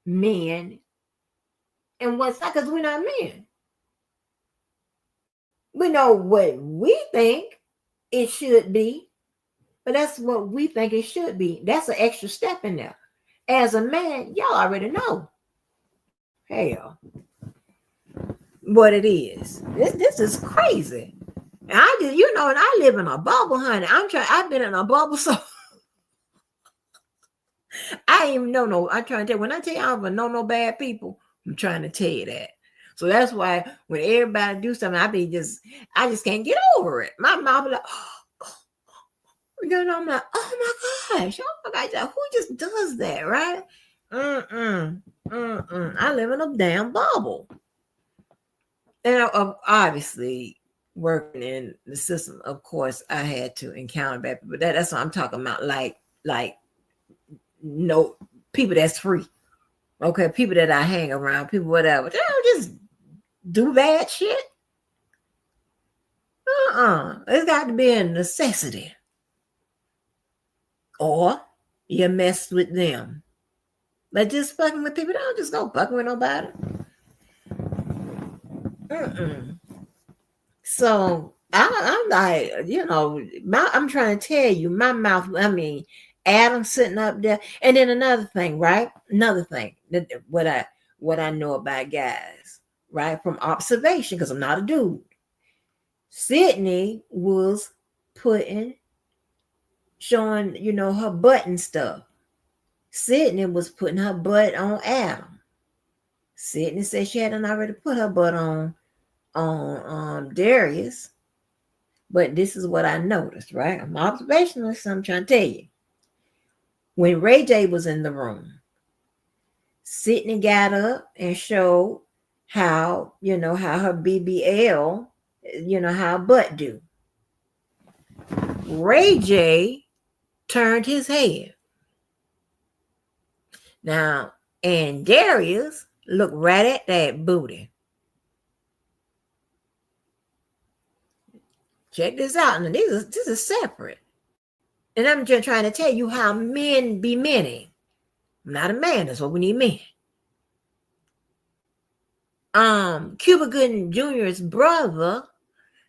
Speaker 1: men and what's not, because we're not men. We know what we think it should be, but that's what we think it should be. That's an extra step in there. As a man, y'all already know. Hell, what it is. This is crazy. And I just, and I live in a bubble, honey. I've been in a bubble, so I ain't even know no. I'm trying to tell you, when I tell you I don't even know no bad people, I'm trying to tell you that. So that's why when everybody do something, I just can't get over it. My mom be like, I'm like, oh my gosh, who just does that, right? I live in a damn bubble. And obviously working in the system, of course, I had to encounter bad people. That's what I'm talking about. Like no people that's free. Okay, people that I hang around, people whatever. They don't just do bad shit. It's got to be a necessity. Or you mess with them. But just fucking with people, don't just go fucking with nobody. So I'm like, I'm trying to tell you, my mouth, Adam sitting up there. And then another thing, right? Another thing, what I know about guys, right? From observation, because I'm not a dude. Sydney was showing, her butt and stuff. Sydney was putting her butt on Adam. Sydney said she hadn't already put her butt on Darius. But this is what I noticed, right? I'm observationalist, so I'm trying to tell you. When Ray J was in the room, Sydney got up and showed how her BBL, how butt do. Ray J turned his head. Now, and Darius looked right at that booty. Check this out. Now, this is separate. And I'm just trying to tell you how men be menning. I'm not a man. That's what we need men. Cuba Gooding Jr.'s brother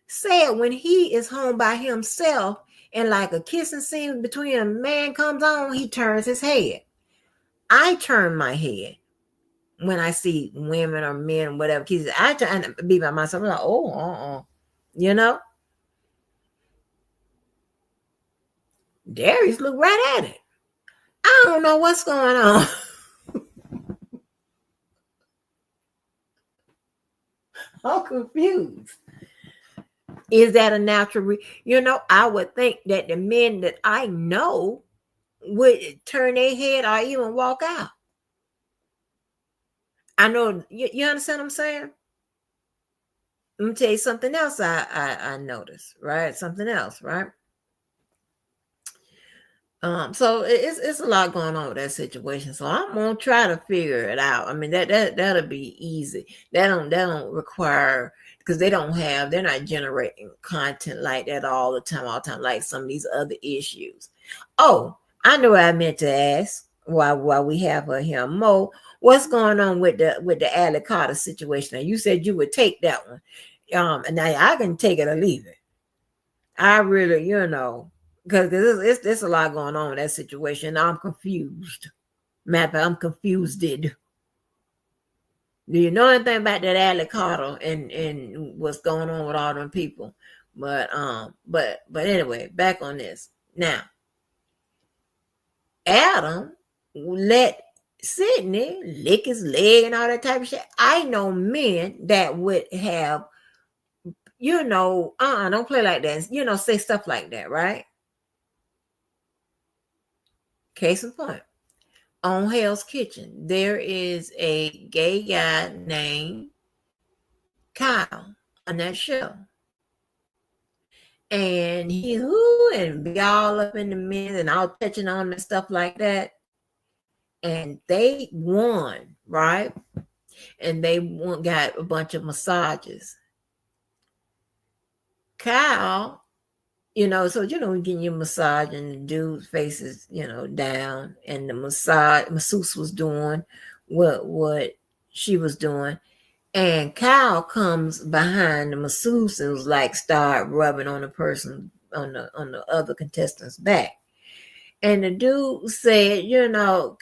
Speaker 1: said when he is home by himself and like a kissing scene between a man comes on, he turns his head. I turn my head when I see women or men, whatever. I try to be by myself. I'm like, Darius looked right at it. I don't know what's going on. I'm confused. Is that a natural? I would think that the men that I know would turn their head or even walk out. I know you understand what I'm saying? Let me tell you something else I noticed, right? Something else, right? So it's a lot going on with that situation. So I'm gonna try to figure it out. I mean that'll be easy. That don't require, because they're not generating content like that all the time, like some of these other issues. Oh, I know what I meant to ask while we have her here. Mo, what's going on with the Ali Carter situation? Now, you said you would take that one. And now I can take it or leave it. I really, because there's a lot going on in that situation. I'm confused. Matter of fact, I'm confused. Do you know anything about that Ali Carter and what's going on with all them people? But anyway, back on this. Now, Adam let Sydney lick his leg and all that type of shit. I know men that would have don't play like that. Say stuff like that, right? Case in point, on Hell's Kitchen, there is a gay guy named Kyle on that show. And and be all up in the men and all touching on and stuff like that. And they won, right? And they got a bunch of massages. Kyle, so getting your massage and the dude's face is, down, and the masseuse was doing what she was doing. And Kyle comes behind the masseuse and was like start rubbing on the person on the other contestant's back. And the dude said,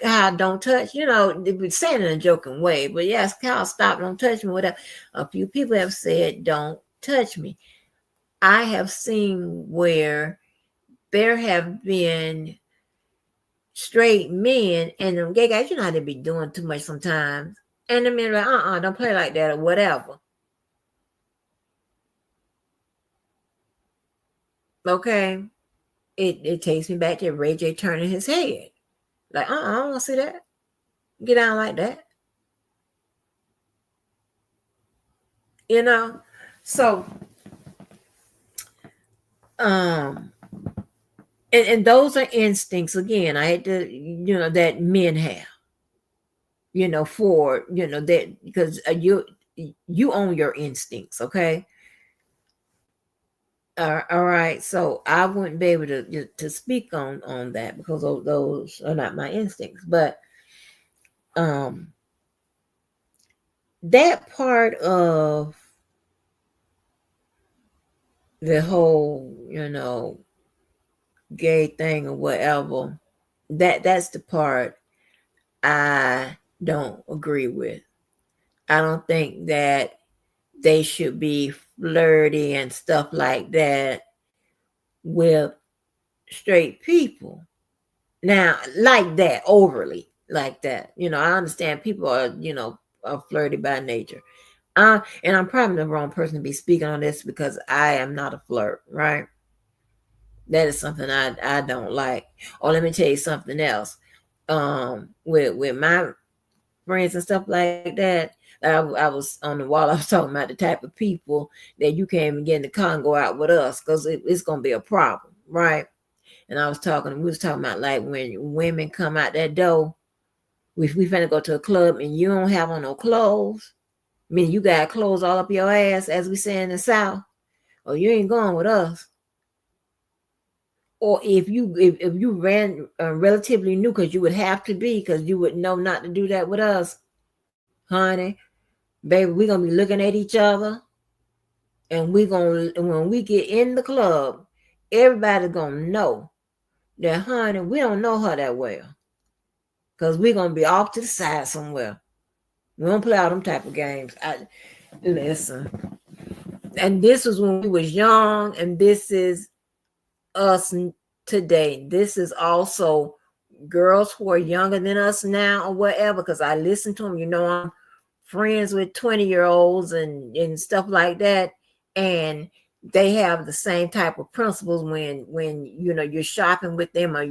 Speaker 1: Kyle, don't touch, they were saying in a joking way, but yes, Kyle, stop, don't touch me, whatever. A few people have said, don't touch me. I have seen where there have been straight men and them gay guys, how they be doing too much sometimes. And the men are like, don't play like that or whatever. Okay. It takes me back to Ray J turning his head. Like, I don't want to see that. Get down like that. So and those are instincts again. I had to, that men have. For that, because you own your instincts, okay? All right, so I wouldn't be able to speak on that because those are not my instincts, but that part of the whole gay thing or whatever, that's the part I don't agree with. I don't think that they should be flirty and stuff like that with straight people. Now, like that, overly like that. I understand people are flirty by nature. And I'm probably the wrong person to be speaking on this because I am not a flirt, right? That is something I don't like. Or let me tell you something else. With my friends and stuff like that, I was on the wall. I was talking about the type of people that you can't even get in the car and go out with us because it's gonna be a problem, right? And we was talking about like when women come out that door, we finna go to a club and you don't have on no clothes. I mean, you got clothes all up your ass, as we say in the South, or you ain't going with us. Or if you ran relatively new, because you would have to be, because you would know not to do that with us, honey, baby, we're gonna be looking at each other, and when we get in the club, everybody's gonna know that, honey, we don't know her that well, because we're gonna be off to the side somewhere. We don't play all them type of games. Listen, and this was when we was young, and this is us today. This is also girls who are younger than us now or whatever, because I listen to them. I'm friends with 20-year-olds and stuff like that, and they have the same type of principles when you're shopping with them, or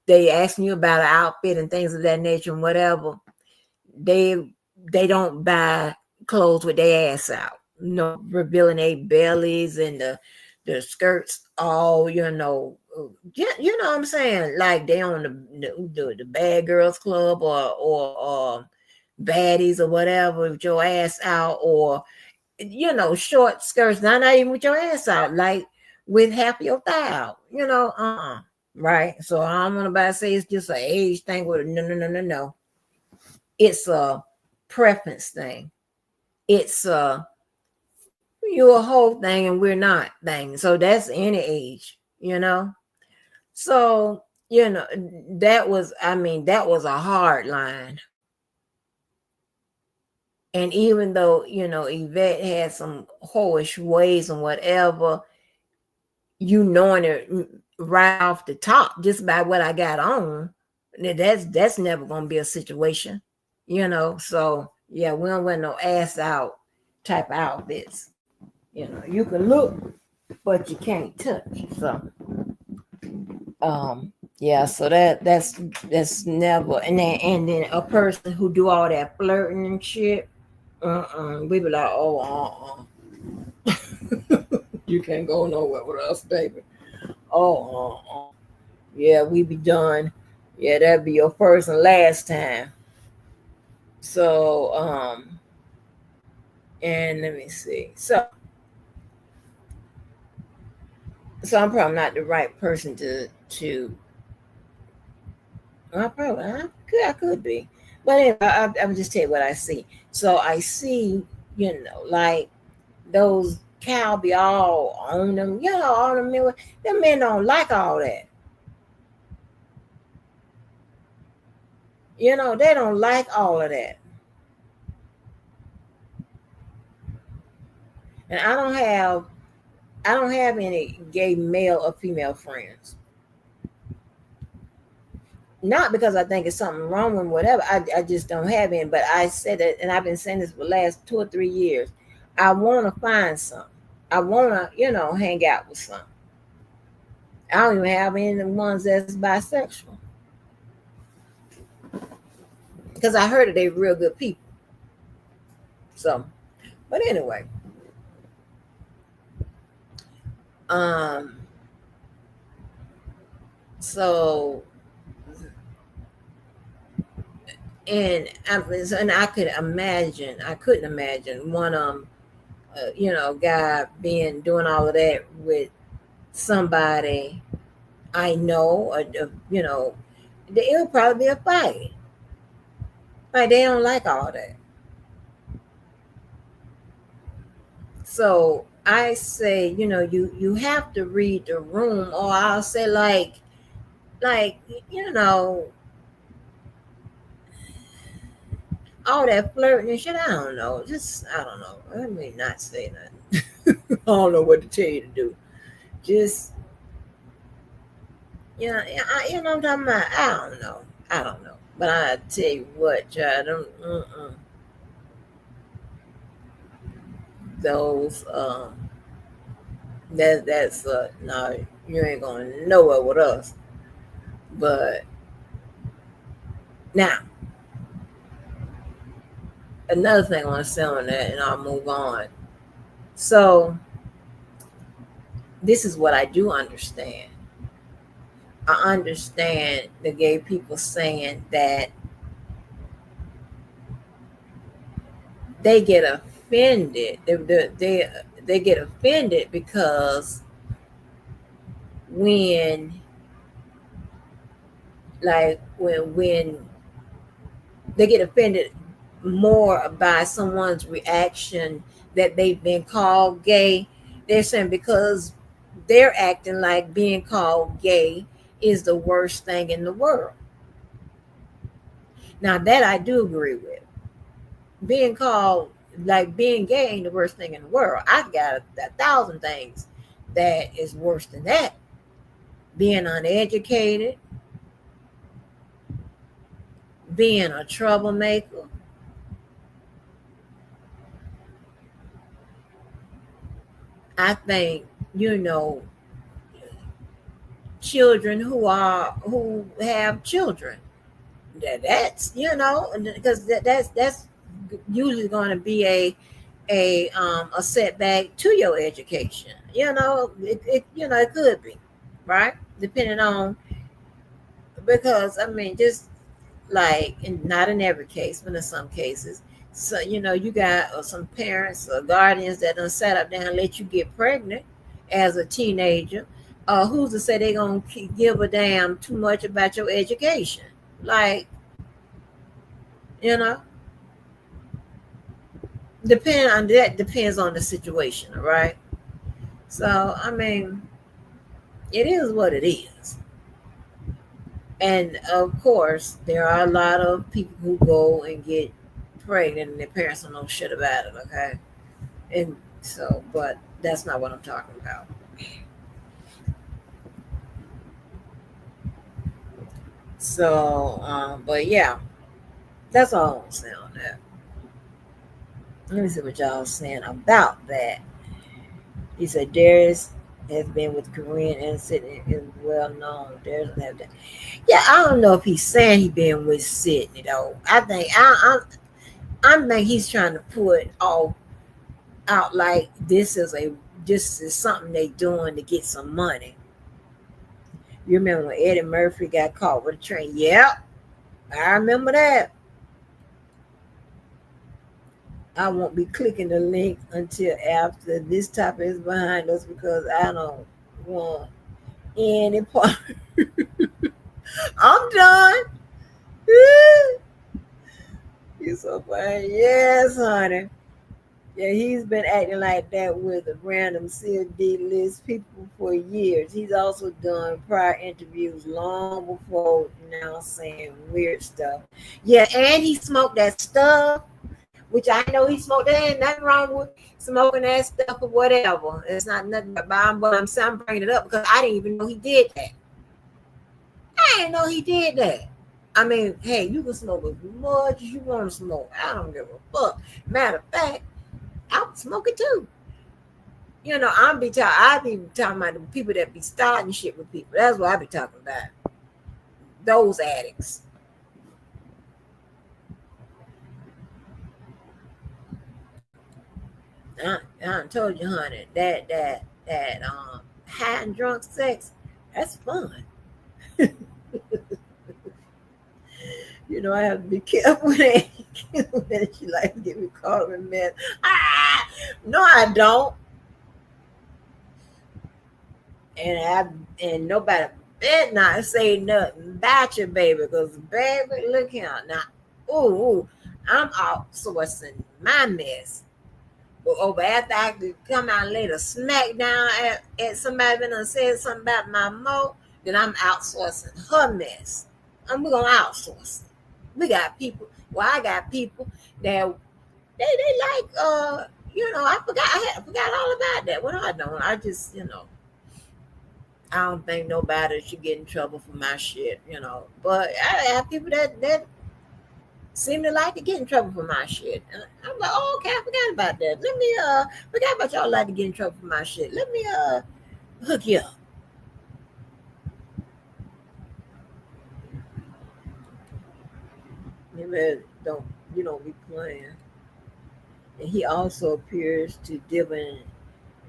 Speaker 1: they asking you about an outfit and things of that nature and whatever. They don't buy clothes with their ass out, revealing their bellies and the skirts all, what I'm saying? Like they on the bad girls club or baddies or whatever with your ass out, or short skirts, not even with your ass out, like with half your thigh out, right? So I don't want nobody to say it's just an age thing. With no. It's a preference thing. It's you're a whole thing and we're not thing. So that's any age, So, that was a hard line. And even though, Yvette had some whorish ways and whatever, knowing it right off the top, just by what I got on, that's never going to be a situation, So, yeah, we don't wear no ass out type of outfits. You can look, but you can't touch. So, yeah. So that's never. And then a person who do all that flirting and shit. We be like, oh, you can't go nowhere with us, baby. Oh. Yeah, we be done. Yeah, that'd be your first and last time. So, and let me see. So I'm probably not the right person to. Well, I could be, but anyway, I'm just tell you what I see. So I see, like those cow be all on them, all them men. Them men don't like all that. They don't like all of that. And I don't have any gay male or female friends. Not because I think it's something wrong with whatever. I just don't have any. But I said it, and I've been saying this for the last 2 or 3 years. I want to find some. I want to, hang out with some. I don't even have any of the ones that's bisexual because I heard that they're real good people. So, but anyway, um, so and I couldn't imagine one guy doing all of that with somebody I know, it'll probably be a fight. Like they don't like all that. So I say, you have to read the room, or I'll say like you know, all that flirting and shit. I don't know. Just I don't know. Let me not say nothing. I don't know what to tell you to do. Just you know what I'm talking about. I don't know. I don't know. But I tell you what, child, those that's no, you ain't going nowhere with us. But now another thing I want to say on that, and I'll move on. So this is what I do understand. I understand the gay people saying that they get offended. They get offended because when when they get offended more by someone's reaction that they've been called gay. They're saying because they're acting like being called gay is the worst thing in the world. Now that I do agree with. Being called like being gay ain't the worst thing in the world. I got a thousand things that is worse than that. Being uneducated, being a troublemaker, I think, you know, children who have children. That's because that's usually going to be a setback to your education. It could be right depending on because I mean just like not in every case, but in some cases. So you got some parents or guardians that done sat up there and let you get pregnant as a teenager. Who's to say they gonna give a damn too much about your education? Like you know, depends on the situation, right? So I mean, it is what it is. And of course, there are a lot of people who go and get pregnant and their parents don't know shit about it, okay? And so, but that's not what I'm talking about. So, but yeah, that's all I'm saying on that. Let me see what y'all saying about that. He said Darius has been with Korean and Sydney is well known. Darius don't have that. Yeah, I don't know if he's saying he been with Sydney though. I think he's trying to put all out like this is something they doing to get some money. You remember when Eddie Murphy got caught with a train? Yep, I remember that. I won't be clicking the link until after this topic is behind us because I don't want any part. I'm done. You're so funny. Yes, honey. Yeah, he's been acting like that with a random CFD list people for years. He's also done prior interviews long before now saying weird stuff. Yeah, and he smoked that stuff, which I know he smoked that. Ain't nothing wrong with smoking that stuff or whatever. It's not nothing but I'm bringing it up because I didn't even know he did that. I didn't know he did that. I mean, hey, you can smoke as much as you want to smoke. I don't give a fuck. Matter of fact, I would smoke it too. You know, I be talking about the people that be starting shit with people. That's what I be talking about. Those addicts. I told you, honey, that high and drunk sex, that's fun. You know, I have to be careful when she like to get me caught up in mess. Ah, no, I don't. And nobody better not say nothing about your baby, because baby, look here now. Ooh, I'm outsourcing my mess. But over after I could come out and lay the smack down at somebody been and said something about my mo, then I'm outsourcing her mess. And we're gonna outsource it. We got people. Well, I got people that they like I forgot all about that. What I don't. I just I don't think nobody should get in trouble for my shit. But I have people that seem to like to get in trouble for my shit. And I'm like, oh, okay, I forgot about that. Let me forgot about y'all like to get in trouble for my shit. Let me hook you up. Maybe don't be playing. And he also appears to dip in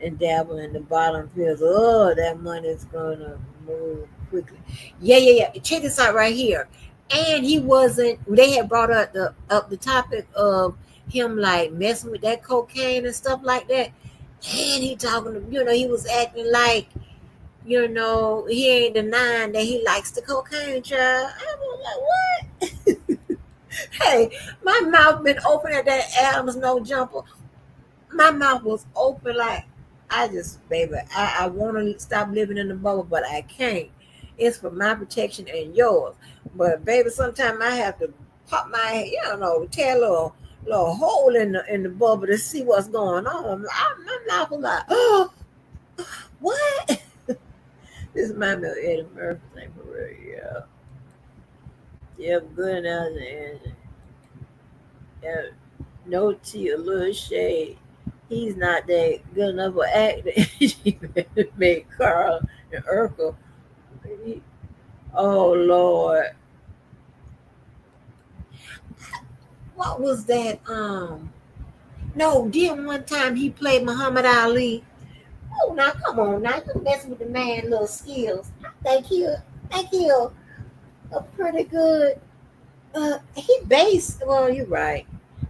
Speaker 1: and dabble in the bottom feels. Oh, that money is gonna move quickly. Yeah. Check this out right here. And he wasn't. They had brought up the topic of him like messing with that cocaine and stuff like that. And he talking to he was acting like he ain't denying that he likes the cocaine, child. I was like, what? Hey, my mouth been open at that Adams no jumper. My mouth was open like baby, I want to stop living in the bubble, but I can't. It's for my protection and yours. But baby, sometimes I have to pop my head, tear a little hole in the bubble to see what's going on. My mouth was like, oh, what? This reminds me of Eddie Murphy thing for real. Yeah, yeah, good now and yeah, no tea, a little shade. He's not that good enough for acting. She made Carl and Urkel. Oh Lord, what was that? No, didn't one time he played Muhammad Ali? Oh, now come on, now you messing with the man little skills. I think he a pretty good. He based. Well, you're right,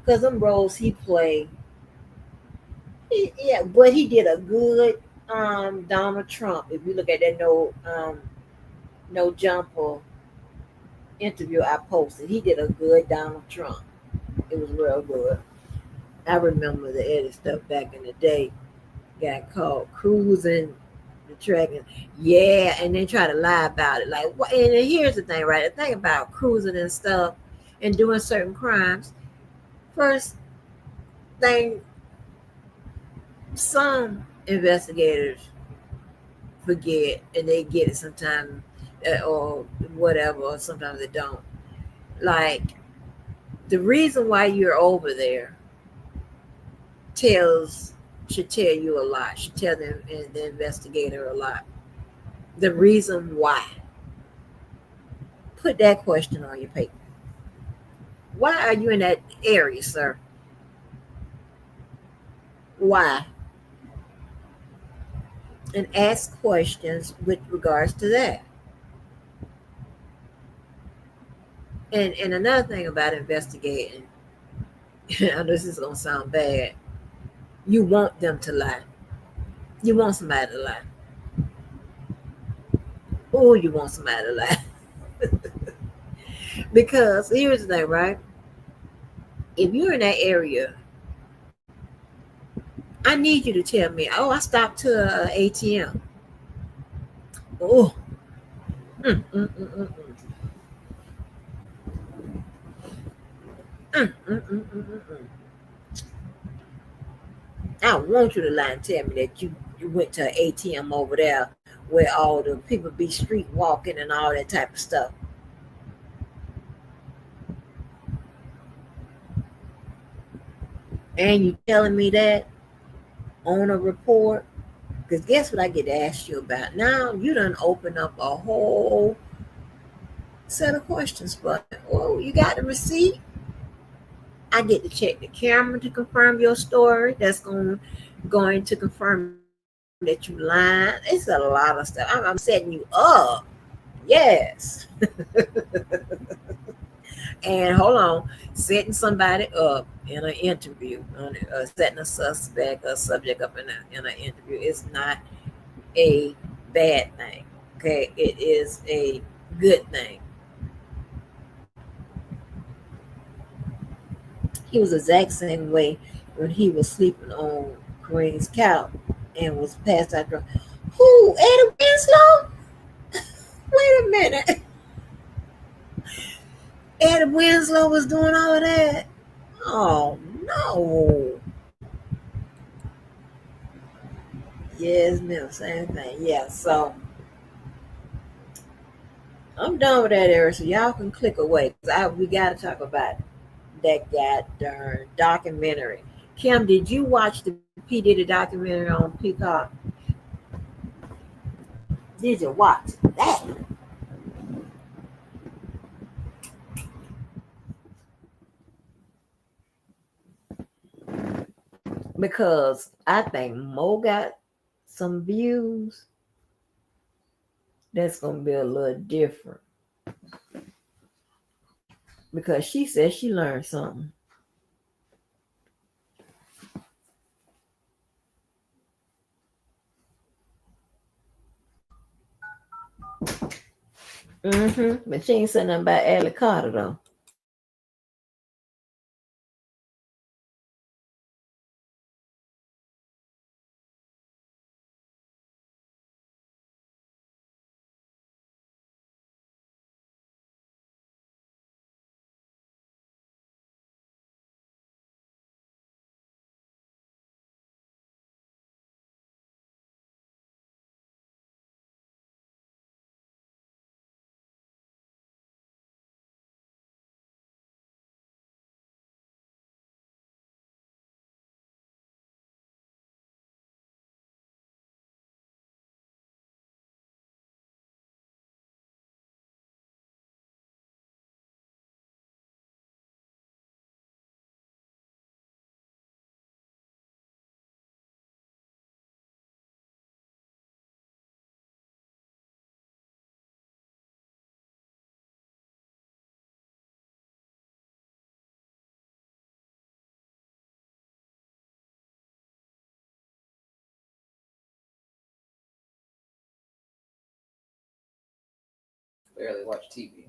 Speaker 1: cause them roles he played. Yeah, but he did a good Donald Trump. If you look at that no jumper interview I posted, he did a good Donald Trump. It was real good. I remember the Eddie stuff back in the day. Got caught cruising the track and yeah, and then try to lie about it. Like, what? And here's the thing, right? The thing about cruising and stuff and doing certain crimes. First thing, some investigators forget and they get it sometimes or whatever, or sometimes they don't. Like, the reason why you're over there tells should tell you a lot. Should tell them the investigator a lot. The reason why. Put that question on your paper. Why are you in that area, sir? Why? And ask questions with regards to that. And another thing about investigating, I know this is gonna sound bad. You want them to lie. You want somebody to lie. Oh, you want somebody to lie. Because here's the thing, right? If you're in that area, I need you to tell me, oh, I stopped to an ATM. Oh, mm, mm, mm, mm, mm. Mm, mm, mm, mm, mm, mm. I want you to lie and tell me that you went to an ATM over there where all the people be street walking and all that type of stuff. And you telling me that on a report? Because guess what I get to ask you about? Now you done open up a whole set of questions. But oh, you got the receipt. I get to check the camera to confirm your story. That's going to confirm that you lying. It's a lot of stuff. I'm setting you up. Yes. And hold on, setting somebody up in an interview, setting a suspect or subject up in an interview is not a bad thing. Okay, it is a good thing. He was the exact same way when he was sleeping on Kareem's couch and was passed out drunk. Who, Eddie Winslow? Wait a minute. Eddie Winslow was doing all of that? Oh, no. Yes, ma'am. Same thing. Yeah, so I'm done with that area, so y'all can click away. We got to talk about that goddamn documentary. Kim, did you watch the P. Diddy documentary on Peacock? Did you watch that? Because I think Mo got some views that's going to be a little different. Because she said she learned something. But she ain't said nothing about Allie Carter, though.
Speaker 2: Barely watch TV.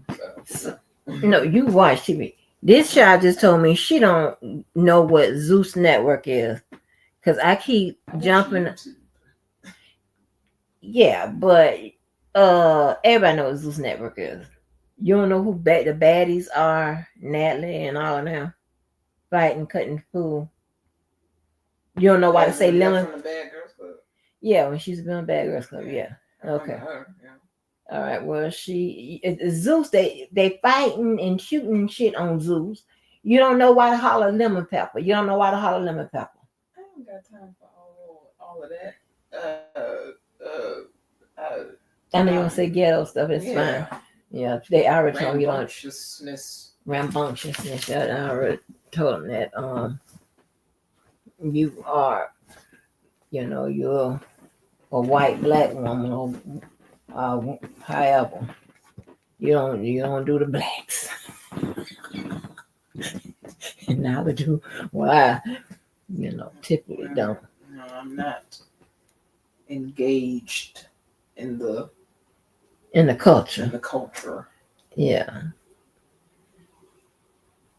Speaker 2: So.
Speaker 1: No, you watch TV. This child just told me she don't know what Zeus Network is. Because I keep jumping. Yeah, but everybody knows what Zeus Network is. You don't know who the baddies are, Natalie and all of them fighting, cutting fool. You don't know why to say Lemon.
Speaker 2: From the Bad Girls Club.
Speaker 1: Yeah, when she's been on Bad Girls Club. Yeah. Okay. All right. Well, Zeus. They fighting and shooting shit on Zeus. You don't know why to holler lemon pepper. You don't know why to holler lemon pepper.
Speaker 2: don't got time for all of that.
Speaker 1: I know you
Speaker 2: Nah.
Speaker 1: want to say ghetto stuff. It's
Speaker 2: Yeah.
Speaker 1: fine. Yeah, they already told me you don't
Speaker 2: Rambunctiousness.
Speaker 1: rambunctiousness. I already told them that you are, you're a white black woman or however. You don't do the blacks. And neither do well I, typically don't.
Speaker 2: No, I'm not engaged in the
Speaker 1: In the culture.
Speaker 2: culture.
Speaker 1: Yeah.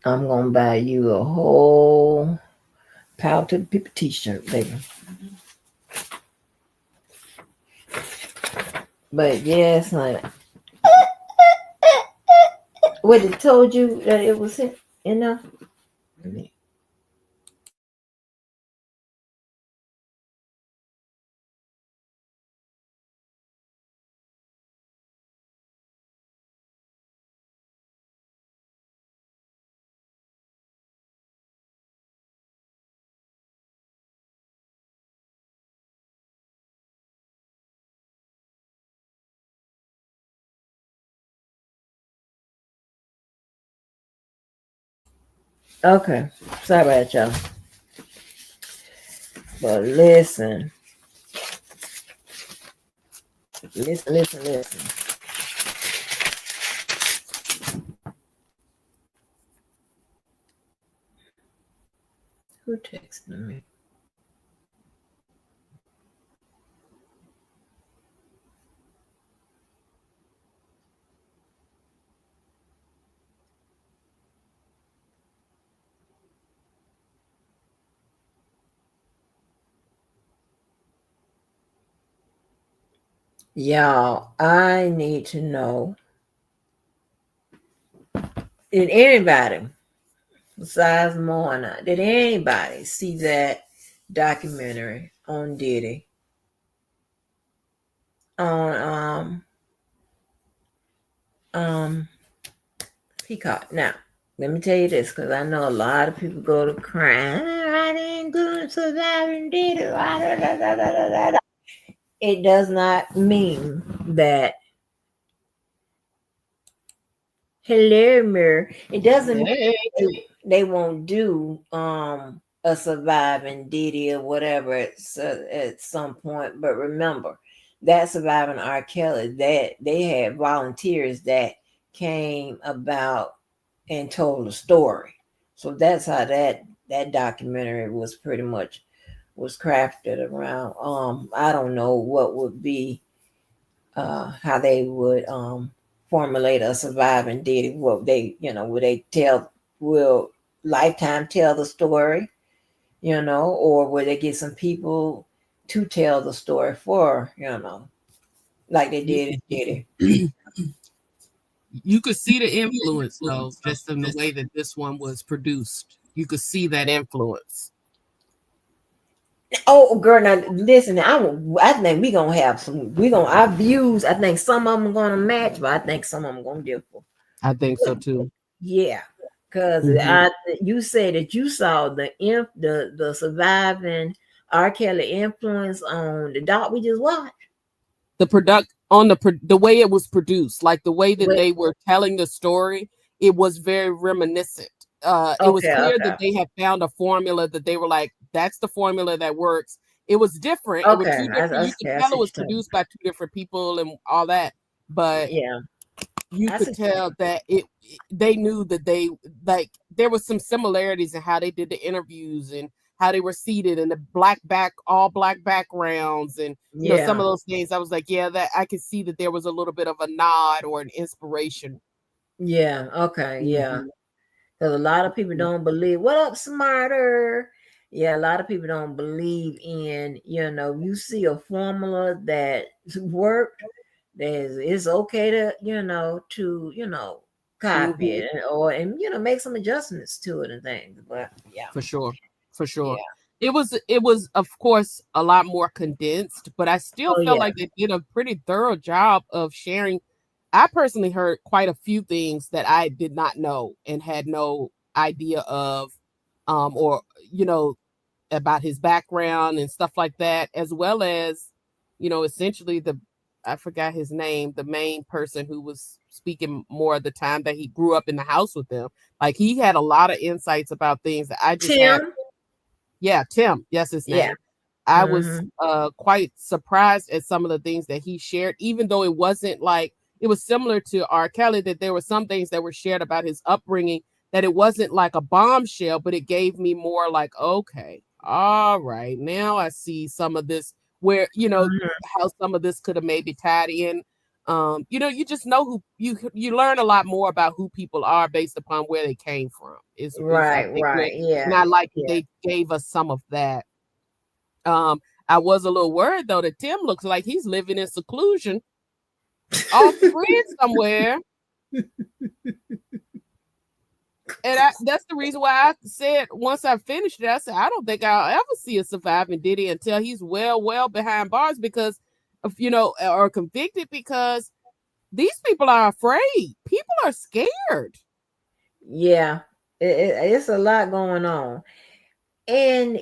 Speaker 1: I'm gonna buy you a whole Power to the People t-shirt, baby. But yes, like what it told you that it was enough. Okay, sorry about that, y'all. But listen. Who texted me? Y'all, I need to know, did anybody besides Moana, did anybody see that documentary on Diddy on um Peacock? Now, let me tell you this, because I know a lot of people go to crying. I didn't do surviving Diddy. It does not mean that hello mirror. It doesn't mean they won't do a surviving Diddy or whatever at some point. But remember, that surviving R. Kelly, that they had volunteers that came about and told the story. So that's how that documentary was pretty much was crafted around. I don't know what would be how they would formulate a surviving Diddy. What they, would they tell, will Lifetime tell the story, or will they get some people to tell the story for, like they did in Diddy?
Speaker 3: You could see the influence though, just in the way that this one was produced. You could see that influence.
Speaker 1: Oh, girl, now listen. I think we gonna have some. We gonna our views. I think some of them gonna match, but I think some of them gonna differ.
Speaker 3: I think so too.
Speaker 1: Yeah, because
Speaker 3: Mhm.
Speaker 1: you say that you saw the surviving R. Kelly influence on the doc we just watched.
Speaker 3: The product on the way it was produced, like the way that
Speaker 1: Wait,
Speaker 3: they were telling the story, it was very reminiscent. It was
Speaker 1: okay,
Speaker 3: clear
Speaker 1: okay,
Speaker 3: that they had found a formula that they were like, that's the formula that works. It was different. It was
Speaker 1: okay.
Speaker 3: two different. You could
Speaker 1: Okay, I
Speaker 3: tell
Speaker 1: see
Speaker 3: it was
Speaker 1: what you're
Speaker 3: produced by two different people and all that, but
Speaker 1: yeah,
Speaker 3: you
Speaker 1: I see.
Speaker 3: could tell that they knew that they like there was some similarities in how they did the interviews and how they were seated and the all black backgrounds and some
Speaker 1: Yeah,
Speaker 3: of those things. I was like, yeah, that I could see that there was a little bit of a nod or an inspiration.
Speaker 1: yeah, okay, yeah.
Speaker 3: Mhm.
Speaker 1: Because a lot of people don't believe. What up, smarter? Yeah, a lot of people don't believe in. You see a formula that worked. It's okay to copy
Speaker 3: Mhm.
Speaker 1: it and make some adjustments to it and things. But yeah,
Speaker 3: For sure. For sure.
Speaker 1: yeah,
Speaker 3: It was of course a lot more condensed, but I still
Speaker 1: oh
Speaker 3: felt
Speaker 1: yeah,
Speaker 3: like they did a pretty thorough job of sharing. I personally heard quite a few things that I did not know and had no idea of, or you know about his background and stuff like that, as well as, essentially I forgot his name, the main person who was speaking more of the time that he grew up in the house with them. Like he had a lot of insights about things that I just had.
Speaker 1: Tim.
Speaker 3: Yeah, Tim. Yes, his
Speaker 1: Yeah.
Speaker 3: name. I was
Speaker 1: Mm-hmm.
Speaker 3: quite surprised at some of the things that he shared, even though it wasn't like it was similar to R. Kelly, that there were some things that were shared about his upbringing that it wasn't like a bombshell, but it gave me more like, okay, all right, now I see some of this where, how some of this could have maybe tied in. You just know who you learn a lot more about who people are based upon where they came from. Is I
Speaker 1: Right.
Speaker 3: think
Speaker 1: Right.
Speaker 3: where, and
Speaker 1: Yeah.
Speaker 3: I like that
Speaker 1: Yeah.
Speaker 3: they gave us some of that. I was a little worried though that Tim looks like he's living in seclusion off the grid somewhere. And that's the reason why I said once I finished it, I said, I don't think I'll ever see a surviving Diddy until he's well behind bars because of, or convicted, because these people are afraid. People are scared.
Speaker 1: Yeah. It's a lot going on. And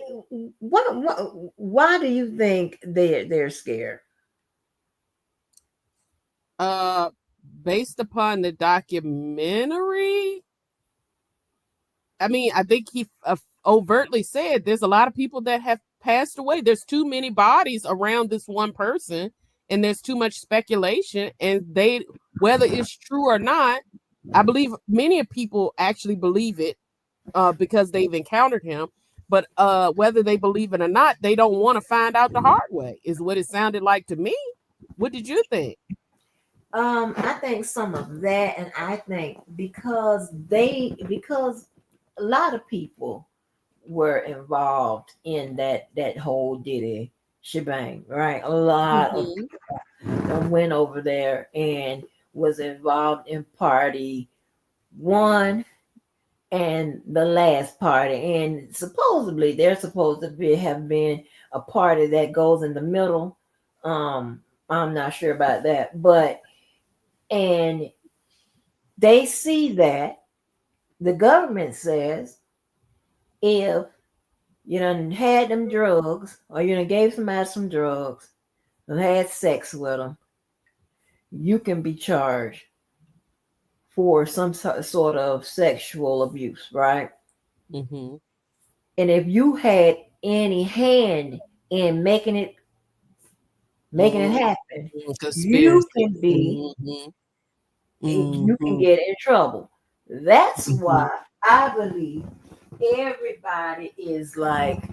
Speaker 1: why do you think they're scared?
Speaker 3: Uh, Based upon the documentary, I mean, I think he overtly said there's a lot of people that have passed away. There's too many bodies around this one person, and there's too much speculation. And whether it's true or not, I believe many of people actually believe it because they've encountered him. But whether they believe it or not, they don't want to find out the hard way, is what it sounded like to me. What did you think?
Speaker 1: I think some of that, and I think because a lot of people were involved in that whole Diddy shebang, right? A lot of
Speaker 3: Mm-hmm.
Speaker 1: people went over there and was involved in party one and the last party, and supposedly they're supposed to have been a party that goes in the middle. I'm not sure about that, but and they see that the government says if you done had them drugs or you done gave somebody some drugs and had sex with them, you can be charged for some sort of sexual abuse, right?
Speaker 3: Mm-hmm.
Speaker 1: And if you had any hand in making it happen, you
Speaker 3: Conspiracy.
Speaker 1: can be
Speaker 3: Mm-hmm.
Speaker 1: you can
Speaker 3: Mm-hmm.
Speaker 1: get in trouble. That's
Speaker 3: Mm-hmm.
Speaker 1: why I believe everybody is like,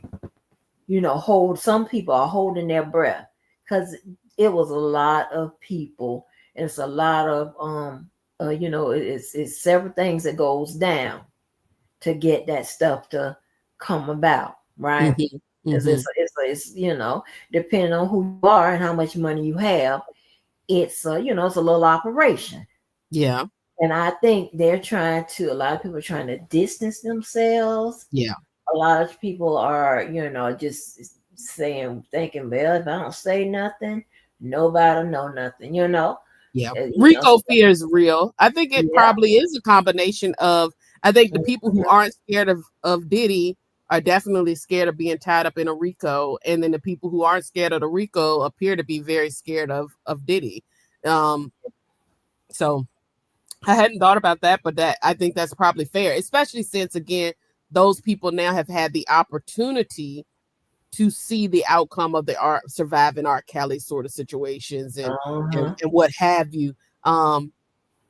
Speaker 1: some people are holding their breath because it was a lot of people. And it's a lot of it's several things that goes down to get that stuff to come about, right?
Speaker 3: Mm-hmm.
Speaker 1: Because
Speaker 3: Mm-hmm.
Speaker 1: it's depending on who you are and how much money you have, it's a little operation.
Speaker 3: Yeah.
Speaker 1: And I think a lot of people are trying to distance themselves.
Speaker 3: Yeah.
Speaker 1: A lot of people are, just thinking, well, if I don't say nothing, nobody know nothing.
Speaker 3: Yeah.
Speaker 1: So,
Speaker 3: Rico fear is real. I think it
Speaker 1: yeah.
Speaker 3: probably is a combination of, I think the people who
Speaker 1: Mhm.
Speaker 3: aren't scared of Diddy are definitely scared of being tied up in a Rico. And then the people who aren't scared of the Rico appear to be very scared of Diddy. Um, so I hadn't thought about that, but that I think that's probably fair, especially since again, those people now have had the opportunity to see the outcome of the surviving R. Kelly sort of situations and, and
Speaker 1: Uh-huh.
Speaker 3: and what have you. Um,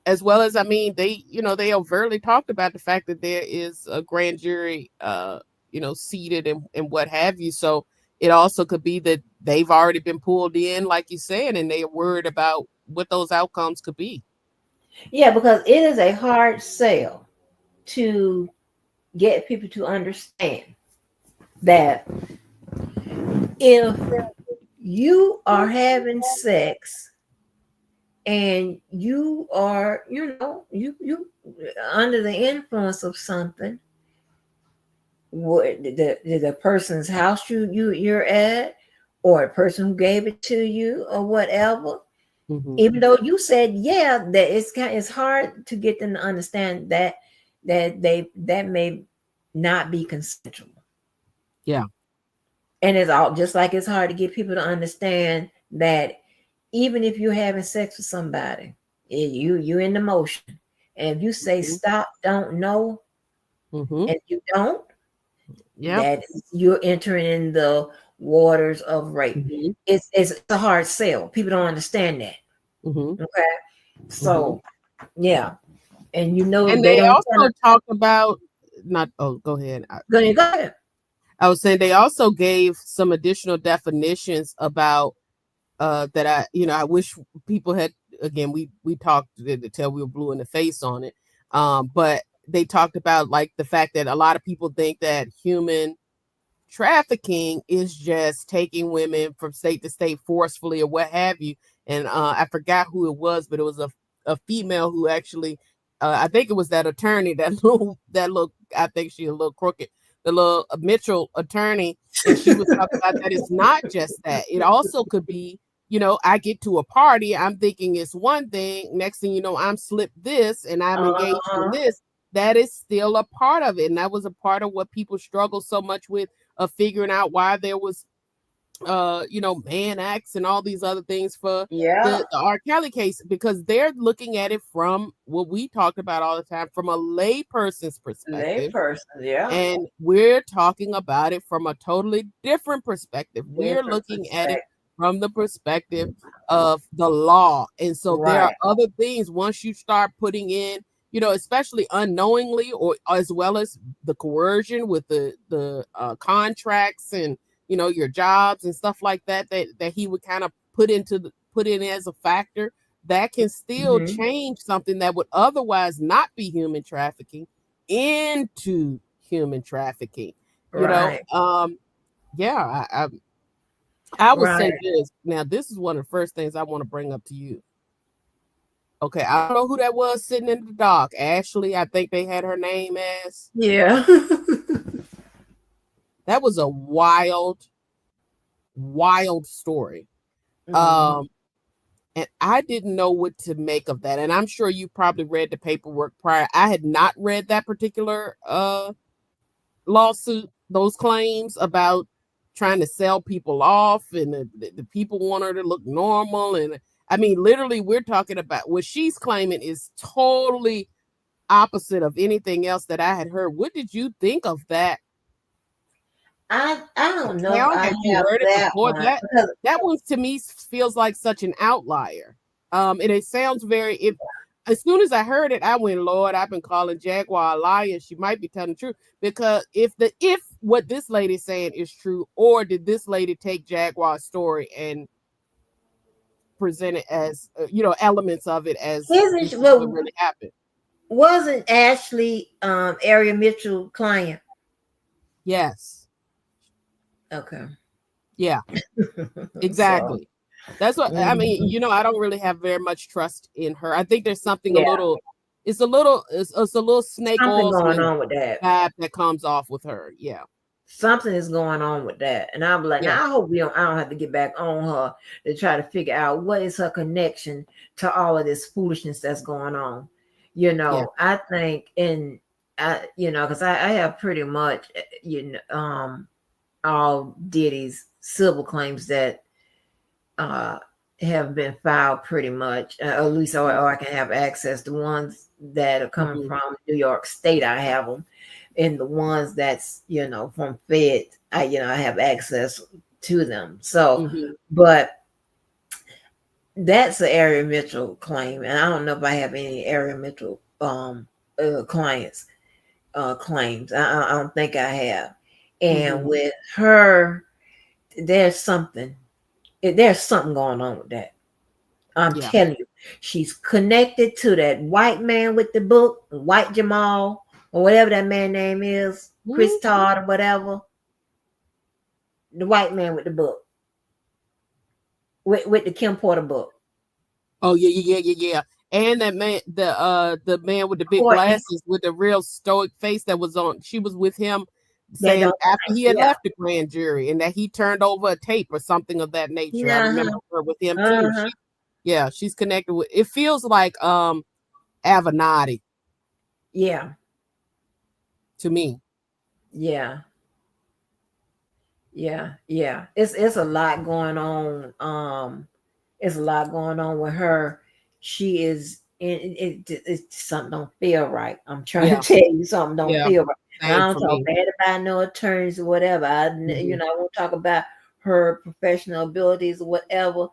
Speaker 3: as well as, I mean, they overtly talked about the fact that there is a grand jury seated and what have you. So it also could be that they've already been pulled in, like you said, and they are worried about what those outcomes could be.
Speaker 1: Yeah, because it is a hard sell to get people to understand that if you are having sex and you are, you under the influence of something, what the person's house you're at, or a person who gave it to you, or whatever.
Speaker 3: Mm-hmm.
Speaker 1: Even though you said that it's hard to get them to understand that that may not be consensual.
Speaker 3: Yeah.
Speaker 1: And it's all just like it's hard to get people to understand that even if you're having sex with somebody, you in the motion, and if you say
Speaker 3: Mm-hmm.
Speaker 1: stop, don't know,
Speaker 3: Mm-hmm.
Speaker 1: and you don't,
Speaker 3: Yep.
Speaker 1: that you're entering in the waters of rape.
Speaker 3: Mm-hmm.
Speaker 1: It's a hard sell. People don't understand that.
Speaker 3: Mm-hmm.
Speaker 1: Okay,
Speaker 3: Mm-hmm.
Speaker 1: so yeah, and you know
Speaker 3: And
Speaker 1: they
Speaker 3: they
Speaker 1: don't.
Speaker 3: also talk about not. Oh, go ahead.
Speaker 1: Go ahead, go ahead.
Speaker 3: I was saying they also gave some additional definitions about that I wish people had again we talked till we were blue in the face on it. But they talked about like the fact that a lot of people think that human trafficking is just taking women from state to state forcefully or what have you. And I forgot who it was, but it was a female who actually, I think it was that attorney, that little, I think she a little crooked, the little Mitchell attorney, and she was talking about that it's not just that. It also could be, I get to a party, I'm thinking it's one thing. Next thing you know, I'm slipped this and I'm engaged in
Speaker 1: Uh-huh.
Speaker 3: this. That is still a part of it. And that was a part of what people struggle so much with of figuring out why there was man acts and all these other things for
Speaker 1: Yeah,
Speaker 3: the R. Kelly case, because they're looking at it from what we talked about all the time, from a lay person's
Speaker 1: lay
Speaker 3: perspective.
Speaker 1: person. Yeah,
Speaker 3: And we're talking about it from a totally different perspective. We're
Speaker 1: different
Speaker 3: looking at it
Speaker 1: perspective.
Speaker 3: from the perspective of the law. And so there are
Speaker 1: Right.
Speaker 3: other things once you start putting in, especially unknowingly or as well as the coercion with the contracts and your jobs and stuff like that he would kind of put in as a factor that can still
Speaker 1: Hmm.
Speaker 3: change something that would otherwise not be human trafficking into human trafficking. You know,
Speaker 1: Right.
Speaker 3: yeah, I would
Speaker 1: Right.
Speaker 3: say this. Now, this is one of the first things I want to bring up to you. Okay, I don't know who that was sitting in the dock. Ashley, I think they had her name as.
Speaker 1: Yeah.
Speaker 3: That was a wild, wild story.
Speaker 1: Hmm.
Speaker 3: Um, and I didn't know what to make of that. And I'm sure you probably read the paperwork prior. I had not read that particular lawsuit, those claims about trying to sell people off, and the people want her to look normal. And I mean, literally, we're talking about what she's claiming is totally opposite of anything else that I had heard. What did you think of that
Speaker 1: I don't know if
Speaker 3: account?
Speaker 1: I
Speaker 3: Had you
Speaker 1: have
Speaker 3: heard it
Speaker 1: that
Speaker 3: before?
Speaker 1: one
Speaker 3: That
Speaker 1: because
Speaker 3: that one to me feels like such an outlier. And it sounds very. As soon as I heard it, I went, Lord, I've been calling Jaguar a liar. She might be telling the truth, because if what this lady's saying is true, or did this lady take Jaguar's story and present it as elements of it as this
Speaker 1: isn't
Speaker 3: is what
Speaker 1: well
Speaker 3: really happened?
Speaker 1: wasn't Ashley Area Mitchell client?
Speaker 3: Yes,
Speaker 1: Okay.
Speaker 3: yeah,
Speaker 1: So
Speaker 3: exactly. That's what I mean.
Speaker 1: mhm.
Speaker 3: I don't really have very much trust in her. I think there's something a
Speaker 1: Yeah,
Speaker 3: little. It's a little snake
Speaker 1: something going
Speaker 3: oilsman
Speaker 1: on with that.
Speaker 3: vibe that comes off with her. Yeah,
Speaker 1: Something is going on with that. And I'm like,
Speaker 3: yeah,
Speaker 1: now I hope I don't have to get back on her to try to figure out what is her connection to all of this foolishness that's going on.
Speaker 3: yeah.
Speaker 1: I think because I have pretty much all Diddy's civil claims that uh have been filed pretty much, at least, or I can have access to ones that are coming
Speaker 3: Mm-hmm.
Speaker 1: from New York State. I have them, and the ones that's from Fed, I have access to them. So,
Speaker 3: Mm-hmm.
Speaker 1: but that's the Area Mitchell claim, and I don't know if I have any Area Mitchell clients claims. I don't think I have. And
Speaker 3: Mm-hmm.
Speaker 1: with her, there's something. There's something going on with that. I'm
Speaker 3: Yeah.
Speaker 1: telling you, she's connected to that white man with the book, White Jamal, or whatever that man name is, Chris
Speaker 3: Mhm.
Speaker 1: Todd or whatever. The white man with the book, with the Kim Porter book.
Speaker 3: Oh yeah, yeah, yeah, yeah, yeah. And that man, the man with the big
Speaker 1: Courtney,
Speaker 3: glasses with the real stoic face that was on. She was with him,
Speaker 1: they
Speaker 3: saying
Speaker 1: don't.
Speaker 3: after he had
Speaker 1: Yeah.
Speaker 3: left the grand jury, and that he turned over a tape or something of that nature. I remember
Speaker 1: Uh-huh.
Speaker 3: her with him too.
Speaker 1: Uh-huh.
Speaker 3: Yeah, she's connected with. It feels like Avenatti
Speaker 1: Yeah.
Speaker 3: to me.
Speaker 1: Yeah. Yeah. It's a lot going on. It's a lot going on with her. She is it something don't feel right. I'm trying
Speaker 3: Yeah,
Speaker 1: to tell you something don't
Speaker 3: yeah.
Speaker 1: feel right. And I
Speaker 3: Same
Speaker 1: don't
Speaker 3: for
Speaker 1: talk
Speaker 3: me.
Speaker 1: bad about no attorneys or whatever.
Speaker 3: Hmm.
Speaker 1: I won't talk about her professional abilities or whatever.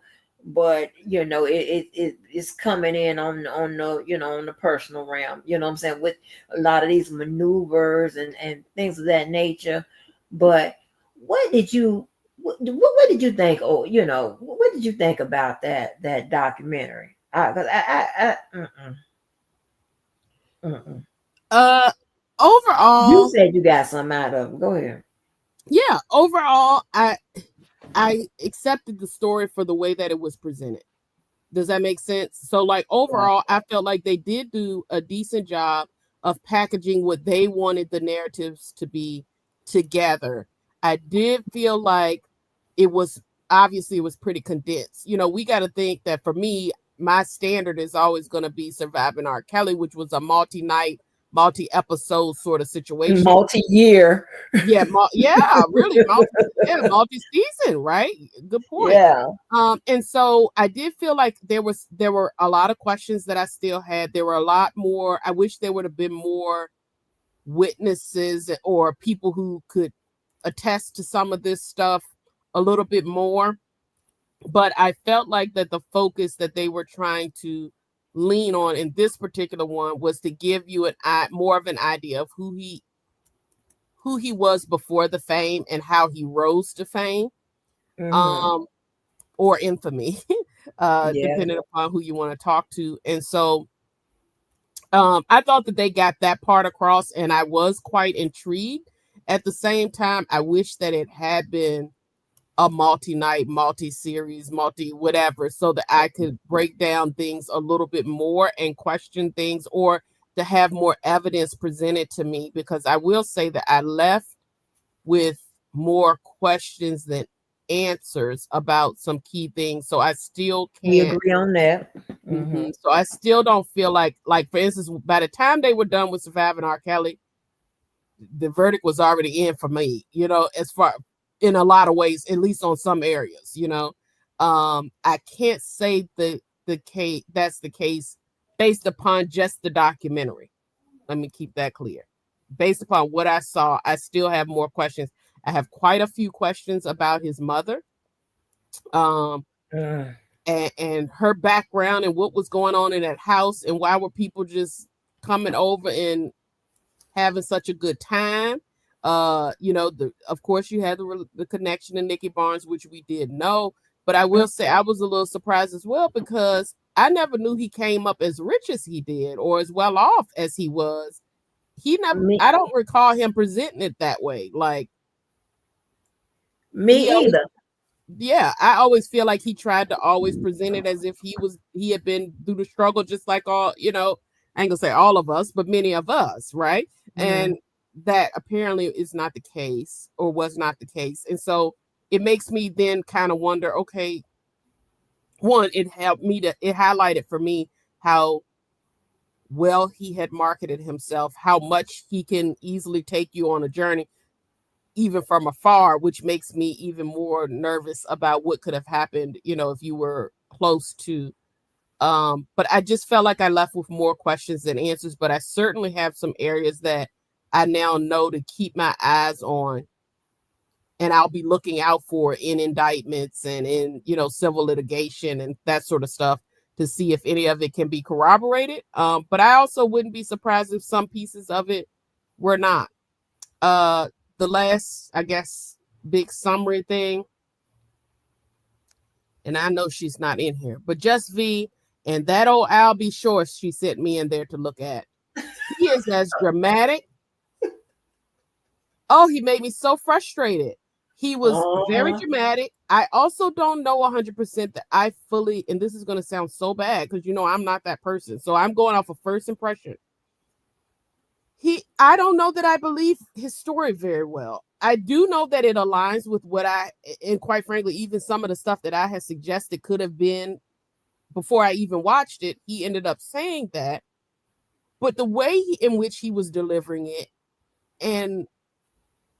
Speaker 1: But it's coming in on the on the personal realm. You know what I'm saying, with a lot of these maneuvers and things of that nature. But what did you what did you think? Oh, what did you think about that documentary? Because mm-mm.
Speaker 3: Uh,
Speaker 1: You
Speaker 3: overall,
Speaker 1: said you got something out of it. Go ahead.
Speaker 3: yeah, overall, I accepted the story for the way that it was presented. Does that make sense? So, like,
Speaker 1: Right.
Speaker 3: overall, I felt like they did do a decent job of packaging what they wanted the narratives to be together. I did feel like it was obviously it was pretty condensed. We got to think that for me, my standard is always going to be Surviving R. Kelly, which was a multi-night, multi-episode sort of situation.
Speaker 1: Multi-year.
Speaker 3: Yeah, yeah, really, multi-season, right? Good point.
Speaker 1: Yeah.
Speaker 3: And so I did feel like there were a lot of questions that I still had. There were a lot more. I wish there would have been more witnesses or people who could attest to some of this stuff a little bit more. But I felt like that the focus that they were trying to lean on in this particular one was to give you more of an idea of who he was before the fame and how he rose to fame.
Speaker 1: Mm-hmm.
Speaker 3: Um, or infamy,
Speaker 1: Yeah.
Speaker 3: depending upon who you want to talk to. And so I thought that they got that part across, and I was quite intrigued. At the same time, I wish that it had been a multi-night, multi-series, multi-whatever, so that I could break down things a little bit more and question things, or to have more evidence presented to me, because I will say that I left with more questions than answers about some key things. So I still
Speaker 1: We
Speaker 3: can't.
Speaker 1: agree on that. Mm-hmm.
Speaker 3: So I still don't feel like for instance, by the time they were done with Surviving R. Kelly, the verdict was already in for me. As far in a lot of ways, at least on some areas. I can't say the case that's the case based upon just the documentary. Let me keep that clear. Based upon what I saw, I still have more questions. I have quite a few questions about his mother, um,
Speaker 1: Mm.
Speaker 3: and her background and what was going on in that house, and why were people just coming over and having such a good time. Of course, you had the connection to Nikki Barnes, which we did know, but I will say I was a little surprised as well, because I never knew he came up as rich as he did or as well off as he was.
Speaker 1: Me,
Speaker 3: I don't recall him presenting it that way. Like,
Speaker 1: me
Speaker 3: he always
Speaker 1: either.
Speaker 3: yeah, I always feel like he tried to always present it as if he had been through the struggle, just like I ain't gonna say all of us, but many of us, right?
Speaker 1: Mm-hmm.
Speaker 3: And that apparently is not the case, or was not the case. And so it makes me then kind of wonder, okay, one, it highlighted for me how well he had marketed himself, how much he can easily take you on a journey even from afar, which makes me even more nervous about what could have happened, if you were close to. But I just felt like I left with more questions than answers, but I certainly have some areas that I now know to keep my eyes on, and I'll be looking out for in indictments and in, civil litigation and that sort of stuff, to see if any of it can be corroborated. But I also wouldn't be surprised if some pieces of it were not. Uh, the last, I guess, big summary thing, and I know she's not in here, but Just V and that old Albie Short she sent me in there to look at. He is as dramatic. Oh, he made me so frustrated. He was very
Speaker 1: Uh-huh.
Speaker 3: dramatic. I also don't know 100% that I fully, and this is going to sound so bad because I'm not that person. So I'm going off of first impression. I don't know that I believe his story very well. I do know that it aligns with and quite frankly, even some of the stuff that I had suggested could have been before I even watched it. He ended up saying that, but the way in which he was delivering it, and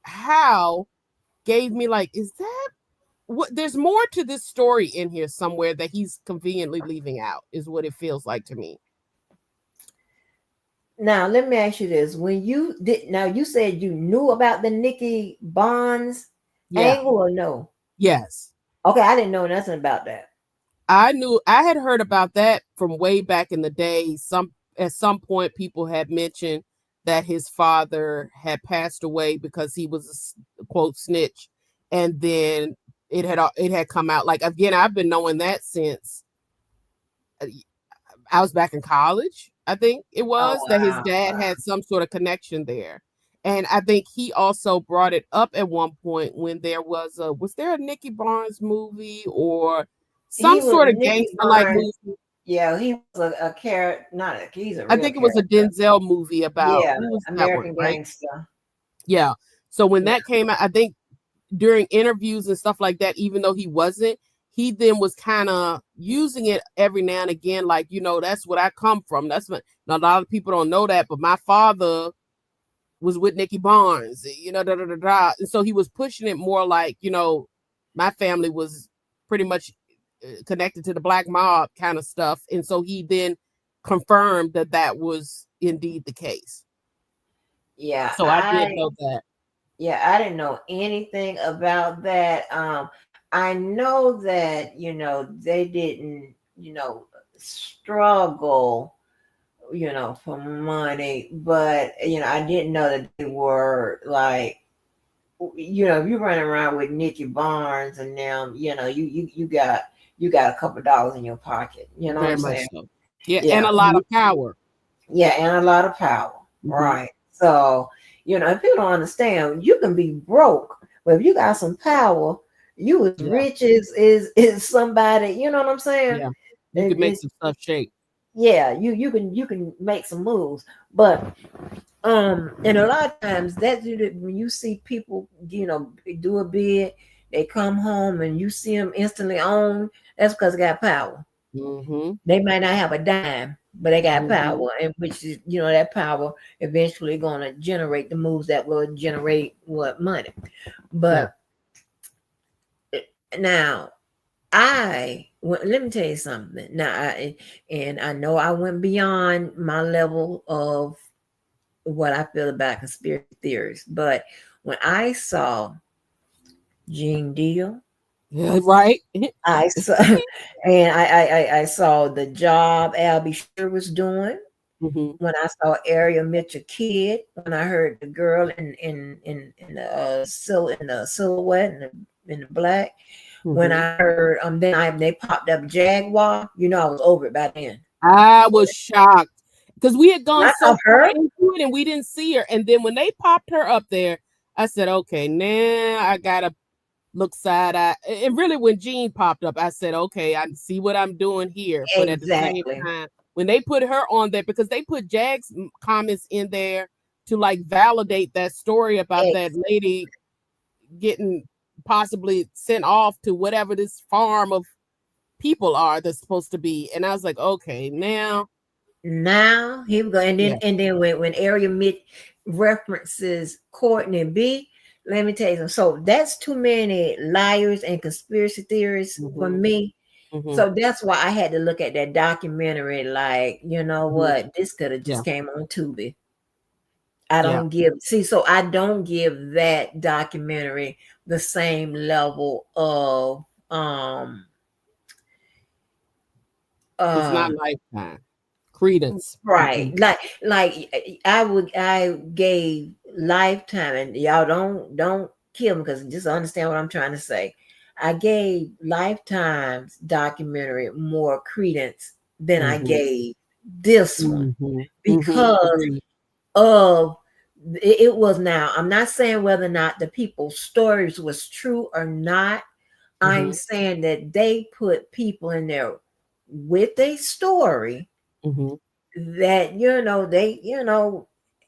Speaker 3: how gave me like, is that what? There's more to this story in here somewhere that he's conveniently leaving out, is what it feels like to me.
Speaker 1: Now, let me ask you this. When you did, now you said you knew about the Nikki Bonds
Speaker 3: Yeah.
Speaker 1: angle or no?
Speaker 3: Yes.
Speaker 1: Okay, I didn't know nothing about that.
Speaker 3: I had heard about that from way back in the day. At some point people had mentioned that his father had passed away because he was a quote snitch, and then it had come out. Like, again, I've been knowing that since I was back in college. I think it
Speaker 1: Oh
Speaker 3: was that his
Speaker 1: wow.
Speaker 3: dad had some sort of connection there. And I think he also brought it up at one point when there was there a Nicky Barnes movie or some
Speaker 1: He was
Speaker 3: sort of
Speaker 1: Nikki
Speaker 3: gangster like
Speaker 1: Bonds.
Speaker 3: movie?
Speaker 1: Yeah, he was a character, not a, he's a
Speaker 3: I
Speaker 1: real
Speaker 3: think it was a
Speaker 1: character.
Speaker 3: Denzel movie about,
Speaker 1: Yeah,
Speaker 3: what was that one,
Speaker 1: American
Speaker 3: right?
Speaker 1: Gangster.
Speaker 3: Yeah. So when
Speaker 1: Yeah.
Speaker 3: that came out, I think during interviews and stuff like that, even though he wasn't, he then was kind of using it every now and again, like, that's what I come from. That's what, now, a lot of people don't know that, but my father was with Nicky Barnes, da da da da. And so he was pushing it more like, my family was pretty much connected to the black mob kind of stuff. And so he then confirmed that that was indeed the case.
Speaker 1: Yeah,
Speaker 3: So I did know that.
Speaker 1: I didn't know anything about that. I know that, they didn't, struggle, for money, but I didn't know that they were like, if you're running around with Nicky Barnes and them, you got a couple dollars in your pocket. You know what
Speaker 3: Very
Speaker 1: I'm
Speaker 3: much
Speaker 1: saying?
Speaker 3: so. Yeah,
Speaker 1: Yeah.
Speaker 3: and a lot of power.
Speaker 1: Yeah, and a lot of power. Right. So, if people don't understand, you can be broke, but if you got some power, you as
Speaker 3: Yeah.
Speaker 1: rich as somebody, you know what I'm saying?
Speaker 3: Yeah. You can make some stuff shake.
Speaker 1: Yeah, you can make some moves. But and a lot of times that's when you see people, do a bid, they come home and you see them instantly own, that's because they got power.
Speaker 3: Mm-hmm.
Speaker 1: They might not have a dime, but they got
Speaker 3: Mm-hmm.
Speaker 1: power, and which is, that power eventually going to generate the moves that will generate what money. But now, let me tell you something. Now, I know I went beyond my level of what I feel about conspiracy theories, but when I saw Gene Deal,
Speaker 3: Yeah, right.
Speaker 1: I saw, and I saw the job Albie Sure was doing.
Speaker 3: Mm-hmm.
Speaker 1: When I saw Ariel Mitchell Kid, when I heard the girl in the silhouette in the black, when
Speaker 3: Mm-hmm.
Speaker 1: I heard they popped up Jaguar, I was over it by then.
Speaker 3: I was shocked because we had gone
Speaker 1: I
Speaker 3: so
Speaker 1: saw
Speaker 3: far
Speaker 1: her.
Speaker 3: into it and we didn't see her. And then when they popped her up there, I said, okay, now I gotta look side eye. And really, when Jean popped up, I said, okay, I see what I'm doing here. But at the same
Speaker 1: Exactly.
Speaker 3: time, when they put her on there, because they put Jag's comments in there to like validate that story about that lady getting possibly sent off to whatever this farm of people are that's supposed to be. And I was like, okay, now
Speaker 1: Here we go. And then when Ariel Mitch references Courtney B, let me tell you something. So that's too many liars and conspiracy theories for me.
Speaker 3: Mm-hmm.
Speaker 1: So that's why I had to look at that documentary. Like, what? This could have just came on Tubi. I don't give that documentary the same level of
Speaker 3: It's not Lifetime credence.
Speaker 1: right. Like I gave Lifetime, and y'all don't kill me because just understand what I'm trying to say. I gave Lifetime's documentary more credence than I gave this one because of it was. Now, I'm not saying whether or not the people's stories was true or not. I'm saying that they put people in there with a story that they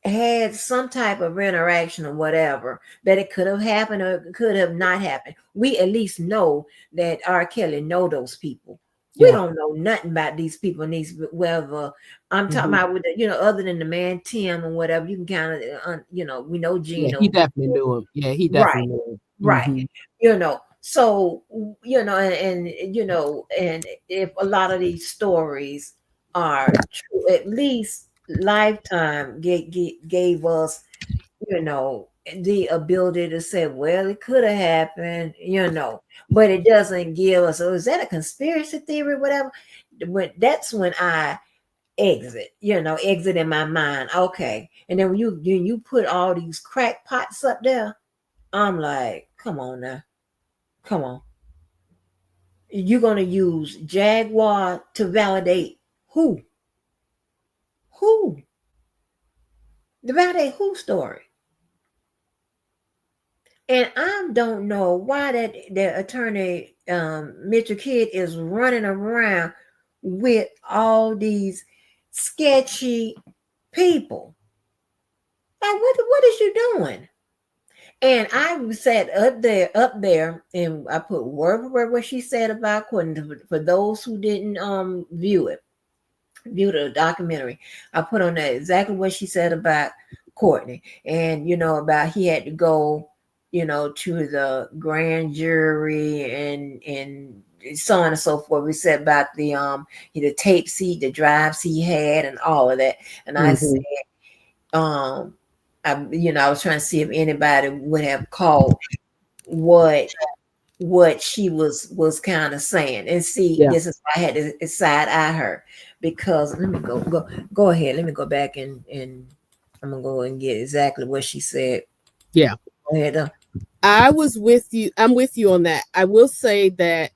Speaker 1: had some type of interaction or whatever, that it could have happened or it could have not happened. We at least know that R. Kelly know those people. We don't know nothing about these people and these whether I'm talking about with other than the man Tim and whatever. You can kind of we know Gino.
Speaker 3: Yeah, he definitely knew him. Yeah, he definitely
Speaker 1: Right.
Speaker 3: knew him.
Speaker 1: Right.
Speaker 3: Mhm.
Speaker 1: So, and if a lot of these stories are true, at least Lifetime gave us, the ability to say, well, it could have happened, but it doesn't give us, oh, is that a conspiracy theory, whatever? That's when I exit in my mind. Okay. And then when you put all these crackpots up there, I'm like, come on now. Come on. You're going to use Jaguar to validate who? Who? To validate whose story? And I don't know why that attorney, Mitchell Kidd, is running around with all these sketchy people. Like, what is you doing? And I sat up there, and I put word for word what she said about Courtney. For those who didn't view the documentary, I put on there exactly what she said about Courtney, and about he had to go, to the grand jury and so on and so forth. We said about the tape seat, the drives he had, and all of that. And I said,
Speaker 3: Mhm.
Speaker 1: I was trying to see if anybody would have caught what she was kind of saying. And see,
Speaker 3: Yeah.
Speaker 1: this is why I had to side eye her, because let me go ahead. Let me go back and I'm gonna go and get exactly what she said.
Speaker 3: Yeah.
Speaker 1: Go ahead.
Speaker 3: I was with you. I'm with you on that. I will say that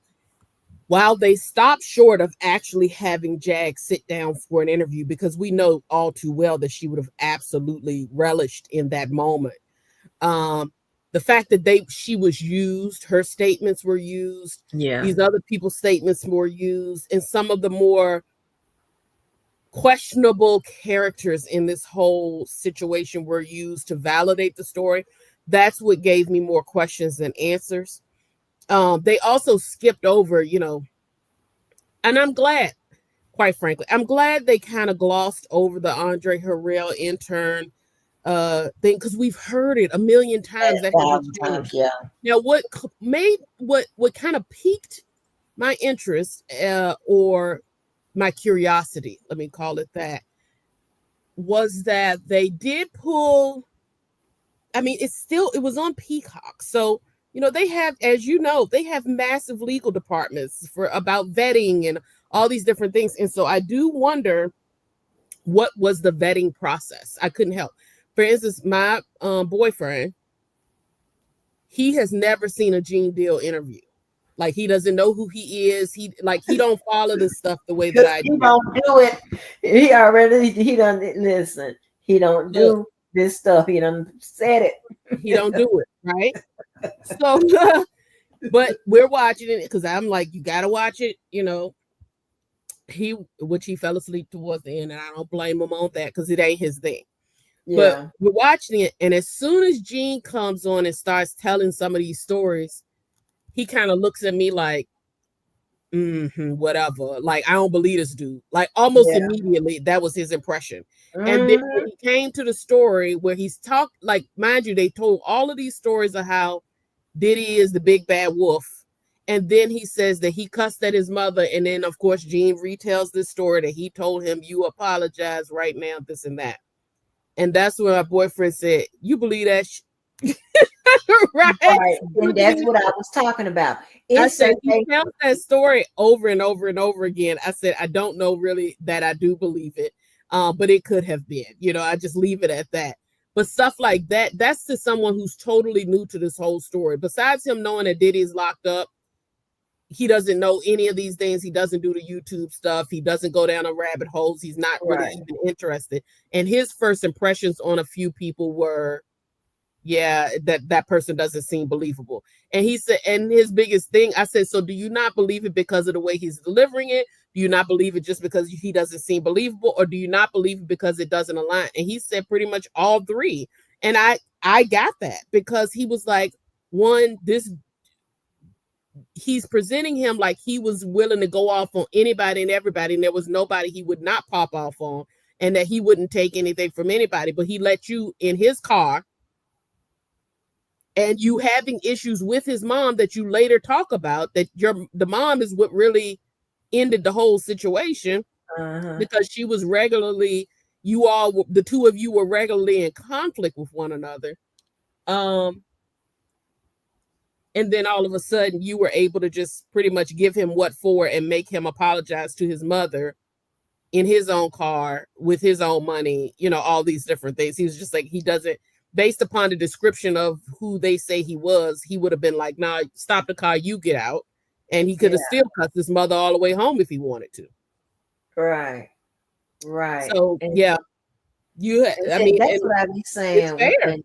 Speaker 3: while they stopped short of actually having Jag sit down for an interview, because we know all too well that she would have absolutely relished in that moment. Um, the fact that she was used, her statements were used,
Speaker 1: Yeah.
Speaker 3: these other people's statements were used, and some of the more questionable characters in this whole situation were used to validate the story. That's what gave me more questions than answers. They also skipped over, and I'm glad, quite frankly, I'm glad they kind of glossed over the Andre Harrell intern thing, because we've heard it a million times. That hasn't
Speaker 1: 1,000 times.
Speaker 3: changed.
Speaker 1: Yeah.
Speaker 3: Now, what kind of piqued my interest, or my curiosity, let me call it that, was that they did pull. I mean, it was on Peacock, so they have, as they have massive legal departments for about vetting and all these different things, and so I do wonder what was the vetting process. I couldn't help. For instance, my boyfriend, he has never seen a Gene Deal interview. Like, he doesn't know who he is. He don't follow this stuff the way that
Speaker 1: Because
Speaker 3: I
Speaker 1: he
Speaker 3: do.
Speaker 1: don't do it. He don't listen. He don't
Speaker 3: Look,
Speaker 1: do this stuff. He done said
Speaker 3: he
Speaker 1: it.
Speaker 3: don't do it, right? So, but we're watching it because I'm like, you gotta watch it. He fell asleep towards the end, and I don't blame him on that because it ain't his thing. But
Speaker 1: Yeah.
Speaker 3: we're watching it, and as soon as Gene comes on and starts telling some of these stories, he kind of looks at me like, whatever. Like, I don't believe this dude. Like, almost
Speaker 1: Yeah.
Speaker 3: immediately, that was his impression. And then when
Speaker 1: Hmm.
Speaker 3: he came to the story where he's talked, like, mind you, they told all of these stories of how Diddy is the big bad wolf. And then he says that he cussed at his mother. And then, of course, Gene retells this story that he told him, you apologize right now, this and that. And that's when my boyfriend said, you believe that? Right?
Speaker 1: Right. And that's what I was talking about.
Speaker 3: I
Speaker 1: It's
Speaker 3: said,
Speaker 1: that
Speaker 3: he tells that story over and over and over again. I said, I don't know really that I do believe it, but it could have been. I just leave it at that. But stuff like that, that's to someone who's totally new to this whole story. Besides him knowing that Diddy is locked up, he doesn't know any of these things. He doesn't do the YouTube stuff. He doesn't go down a rabbit holes. He's not really
Speaker 1: right.
Speaker 3: even interested. And his first impressions on a few people were, yeah, that person doesn't seem believable. And he said, and his biggest thing, I said, so do you not believe it because of the way he's delivering it? Do you not believe it just because he doesn't seem believable? Or do you not believe it because it doesn't align? And he said pretty much all three. And I got that, because he was like, one, he's presenting him like he was willing to go off on anybody and everybody, and there was nobody he would not pop off on, and that he wouldn't take anything from anybody. But he let you in his car and you having issues with his mom that you later talk about, that the mom is what really ended the whole situation, because she was regularly, the two of you were regularly in conflict with one another. And then all of a sudden you were able to just pretty much give him what for and make him apologize to his mother in his own car with his own money, all these different things. He was just like, he doesn't, based upon the description of who they say he was, he would have been like, nah, stop the car, you get out. And he could have still cussed his mother all the way home if he wanted to.
Speaker 1: Right.
Speaker 3: So,
Speaker 1: and,
Speaker 3: yeah,
Speaker 1: that's what I be saying.
Speaker 3: It's fair.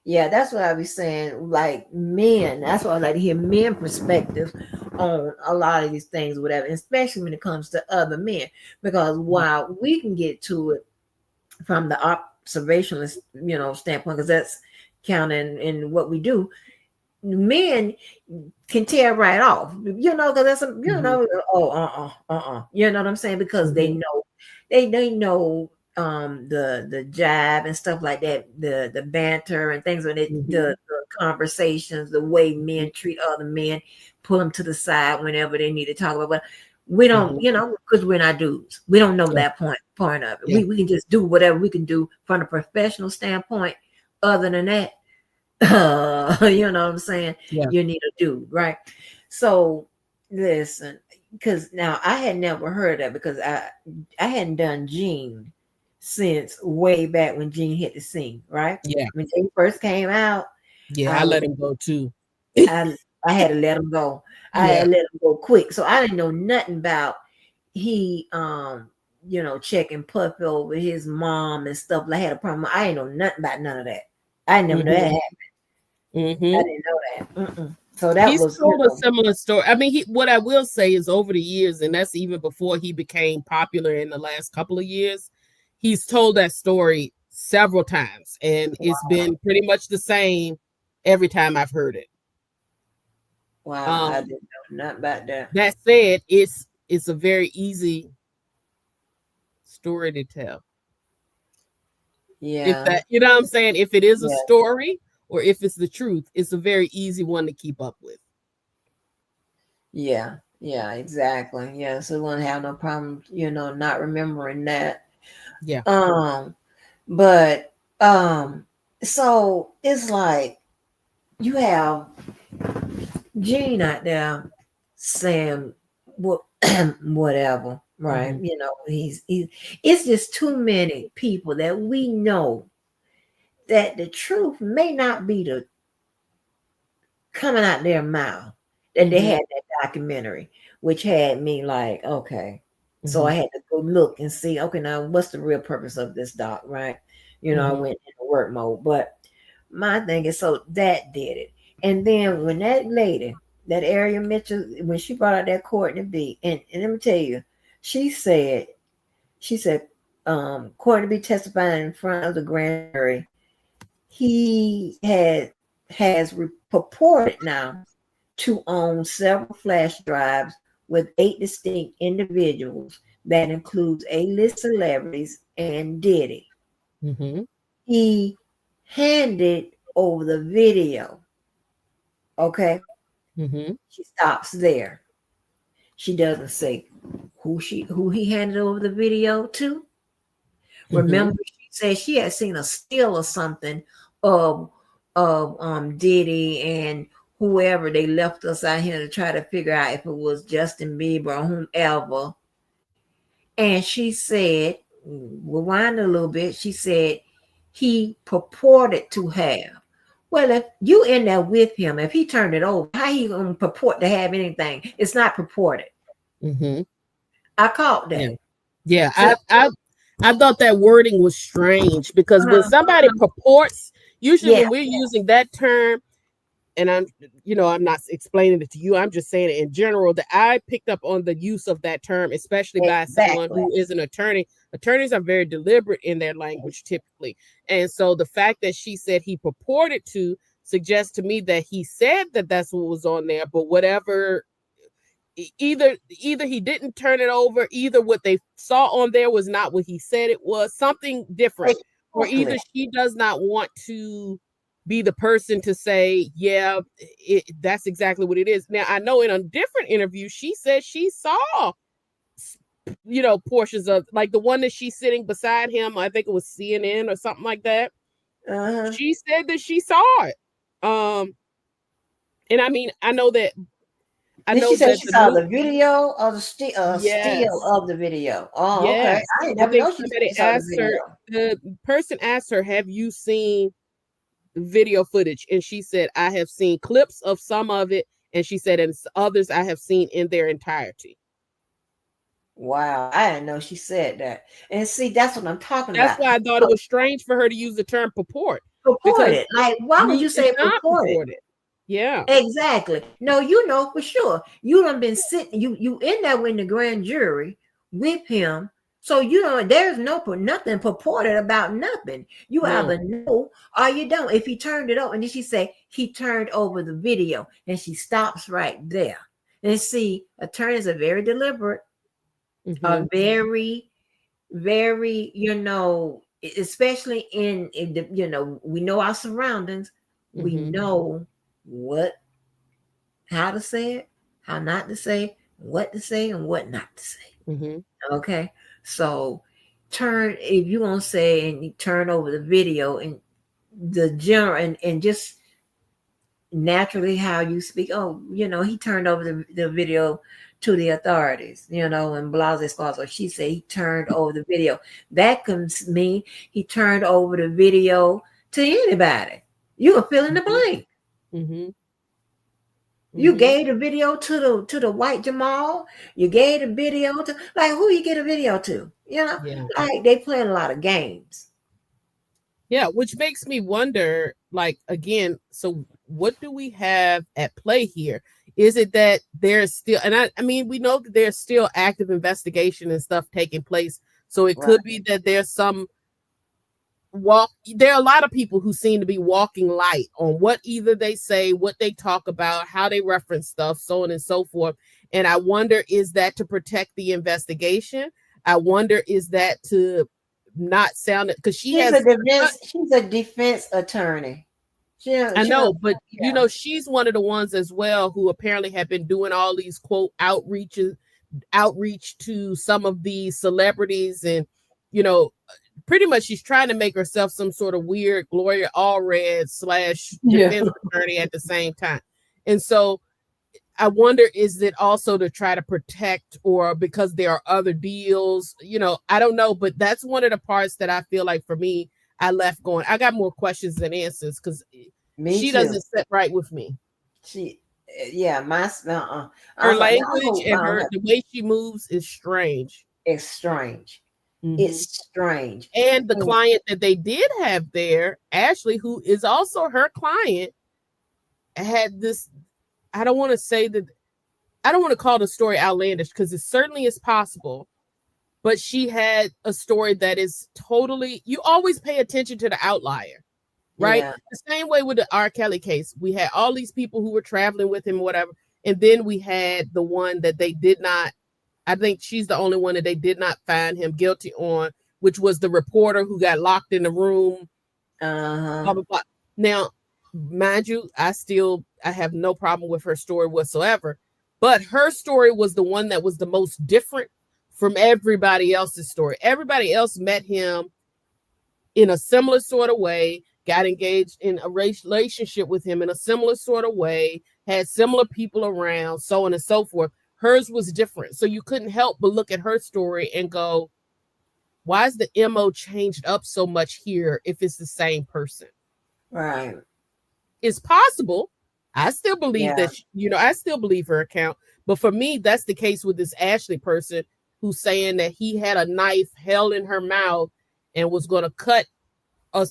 Speaker 1: Yeah, that's what I be saying. Like men, that's why I like to hear men perspectives on a lot of these things, whatever, especially when it comes to other men. Because while we can get to it from the observationalist, standpoint, because that's counting in what we do, men can tear right off, because that's you know what I'm saying, because they know the jab and stuff like that, the banter and things, when the conversations, the way men treat other men, pull them to the side whenever they need to talk about. But we don't, because we're not dudes. We don't know that point of it. Yeah. We can just do whatever we can do from a professional standpoint. Other than that, you know what I'm saying? Yeah. You need a dude, right? So listen, because now I had never heard that, because I hadn't done Gene since way back when Gene hit the scene, right?
Speaker 3: Yeah.
Speaker 1: When Gene first came out.
Speaker 3: Yeah, I let him go too.
Speaker 1: I had to let him go. I had to let him go quick. So I didn't know nothing about he checking Puffy over his mom and stuff. I had a problem. I didn't know nothing about none of that. I never knew that happened. I didn't know that. So that
Speaker 3: he's told a similar story. I mean, what I will say is, over the years, and that's even before he became popular in the last couple of years, he's told that story several times, and it's been pretty much the same every time I've heard it.
Speaker 1: Wow, I didn't know nothing about that.
Speaker 3: That said, it's a very easy story to tell.
Speaker 1: Yeah.
Speaker 3: If that, you know what I'm saying? If it is a story or if it's the truth, it's a very easy one to keep up with.
Speaker 1: Yeah, exactly. Yeah, so we won't have no problem, not remembering that.
Speaker 3: Yeah.
Speaker 1: But so it's like you have Gene out there saying whatever, right? He's it's just too many people that we know that the truth may not be coming out their mouth. That they had that documentary, which had me like, okay. So I had to go look and see, okay, now what's the real purpose of this doc, right? I went into work mode. But my thing is, so that did it. And then when that lady, that Area Mitchell, when she brought out that Courtney B, and let me tell you, she said, Courtney B testifying in front of the grand jury, he has purported now to own several flash drives with 8 distinct individuals that includes A-list celebrities and Diddy. He handed over the video. Okay. She stops there. She doesn't say who he handed over the video to. Remember, she said she had seen a still or something of Diddy and whoever they left us out here to try to figure out if it was Justin Bieber or whomever. And she said, rewind a little bit, she said he purported to have. Well, if you in there with him, if he turned it over, how he gonna purport to have anything? It's not purported. I caught that.
Speaker 3: Yeah, I thought that wording was strange, because when somebody purports, usually when we're using that term, and I'm not explaining it to you, I'm just saying it in general, that I picked up on the use of that term, especially by someone who is an attorney. Attorneys are very deliberate in their language typically. And so the fact that she said he purported to suggests to me that he said that that's what was on there, but whatever, either he didn't turn it over, either what they saw on there was not what he said it was, something different, or either she does not want to be the person to say, yeah, that's exactly what it is. Now, I know in a different interview, she said she saw, portions of, like the one that she's sitting beside him. I think it was CNN or something like that.
Speaker 1: Uh-huh.
Speaker 3: She said that she saw it. And I mean, I know
Speaker 1: Then she said
Speaker 3: that
Speaker 1: she
Speaker 3: the
Speaker 1: saw
Speaker 3: new,
Speaker 1: the video or the still
Speaker 3: yes,
Speaker 1: of the video. Oh, okay.
Speaker 3: yes.
Speaker 1: I didn't
Speaker 3: I
Speaker 1: never
Speaker 3: think
Speaker 1: know she said
Speaker 3: somebody
Speaker 1: she saw the
Speaker 3: asked her,
Speaker 1: video.
Speaker 3: the person asked her, have you seen video footage? And she said, I have seen clips of some of it. And she said, and others I have seen in their entirety.
Speaker 1: Wow, I didn't know she said that. And see, that's what I'm talking
Speaker 3: That's
Speaker 1: about.
Speaker 3: why I thought it was strange for her to use the term purport, because
Speaker 1: Purported. Like, why would you
Speaker 3: it's
Speaker 1: say
Speaker 3: not
Speaker 1: purported?
Speaker 3: purported. Yeah.
Speaker 1: Exactly. No, you know for sure. You done been sitting, you in there with the grand jury with him. So you know there's nothing purported about nothing. You
Speaker 3: No.
Speaker 1: either know or you don't. If he turned it over, and then she say he turned over the video, and she stops right there. And see, attorneys are very deliberate, are very, very, especially in the, we know our surroundings. We know what, how to say it, how not to say, what to say, and what not to say. Okay, so if you want to say, and you turn over the video and the general, and just naturally how you speak. Oh, he turned over the video to the authorities, and Blase Squad. She said he turned over the video. That could mean he turned over the video to anybody. You can fill in the blank. You gave the video to the white Jamal. You gave the video to, like, who you get a video to?
Speaker 3: Yeah.
Speaker 1: Like they playing a lot of games.
Speaker 3: Yeah, which makes me wonder, like, again, so what do we have at play here? Is it that there's still, and I mean, we know that there's still active investigation and stuff taking place. So it could be that there's there are a lot of people who seem to be walking light on what either they say, what they talk about, how they reference stuff, so on and so forth. And I wonder, is that to protect the investigation? I wonder, is that to not sound, because she's
Speaker 1: a defense attorney.
Speaker 3: I know, but she's one of the ones as well who apparently have been doing all these quote outreach to some of these celebrities, and pretty much she's trying to make herself some sort of weird Gloria Allred / defense attorney at the same time. And so I wonder, is it also to try to protect, or because there are other deals? I don't know, but that's one of the parts that I feel like for me, I left going, I got more questions than answers, because she doesn't sit right with me.
Speaker 1: Her
Speaker 3: language and the way she moves is strange.
Speaker 1: It's strange. It's strange.
Speaker 3: And the client that they did have there, Ashley, who is also her client, had this, I don't want to call the story outlandish, because it certainly is possible, but she had a story that is totally, you always pay attention to the outlier, right? Yeah. The same way with the R. Kelly case. We had all these people who were traveling with him, whatever, and then we had the one that they did not, I think she's the only one that they did not find him guilty on, which was the reporter who got locked in the room. Blah, blah, blah. Now, mind you, I have no problem with her story whatsoever, but her story was the one that was the most different from everybody else's story. Everybody else met him in a similar sort of way, got engaged in a relationship with him in a similar sort of way, had similar people around, so on and so forth. Hers was different. So you couldn't help but look at her story and go, why is the MO changed up so much here if it's the same person?
Speaker 1: Right.
Speaker 3: It's possible. I still believe that, I still believe her account. But for me, that's the case with this Ashley person who's saying that he had a knife held in her mouth and was going to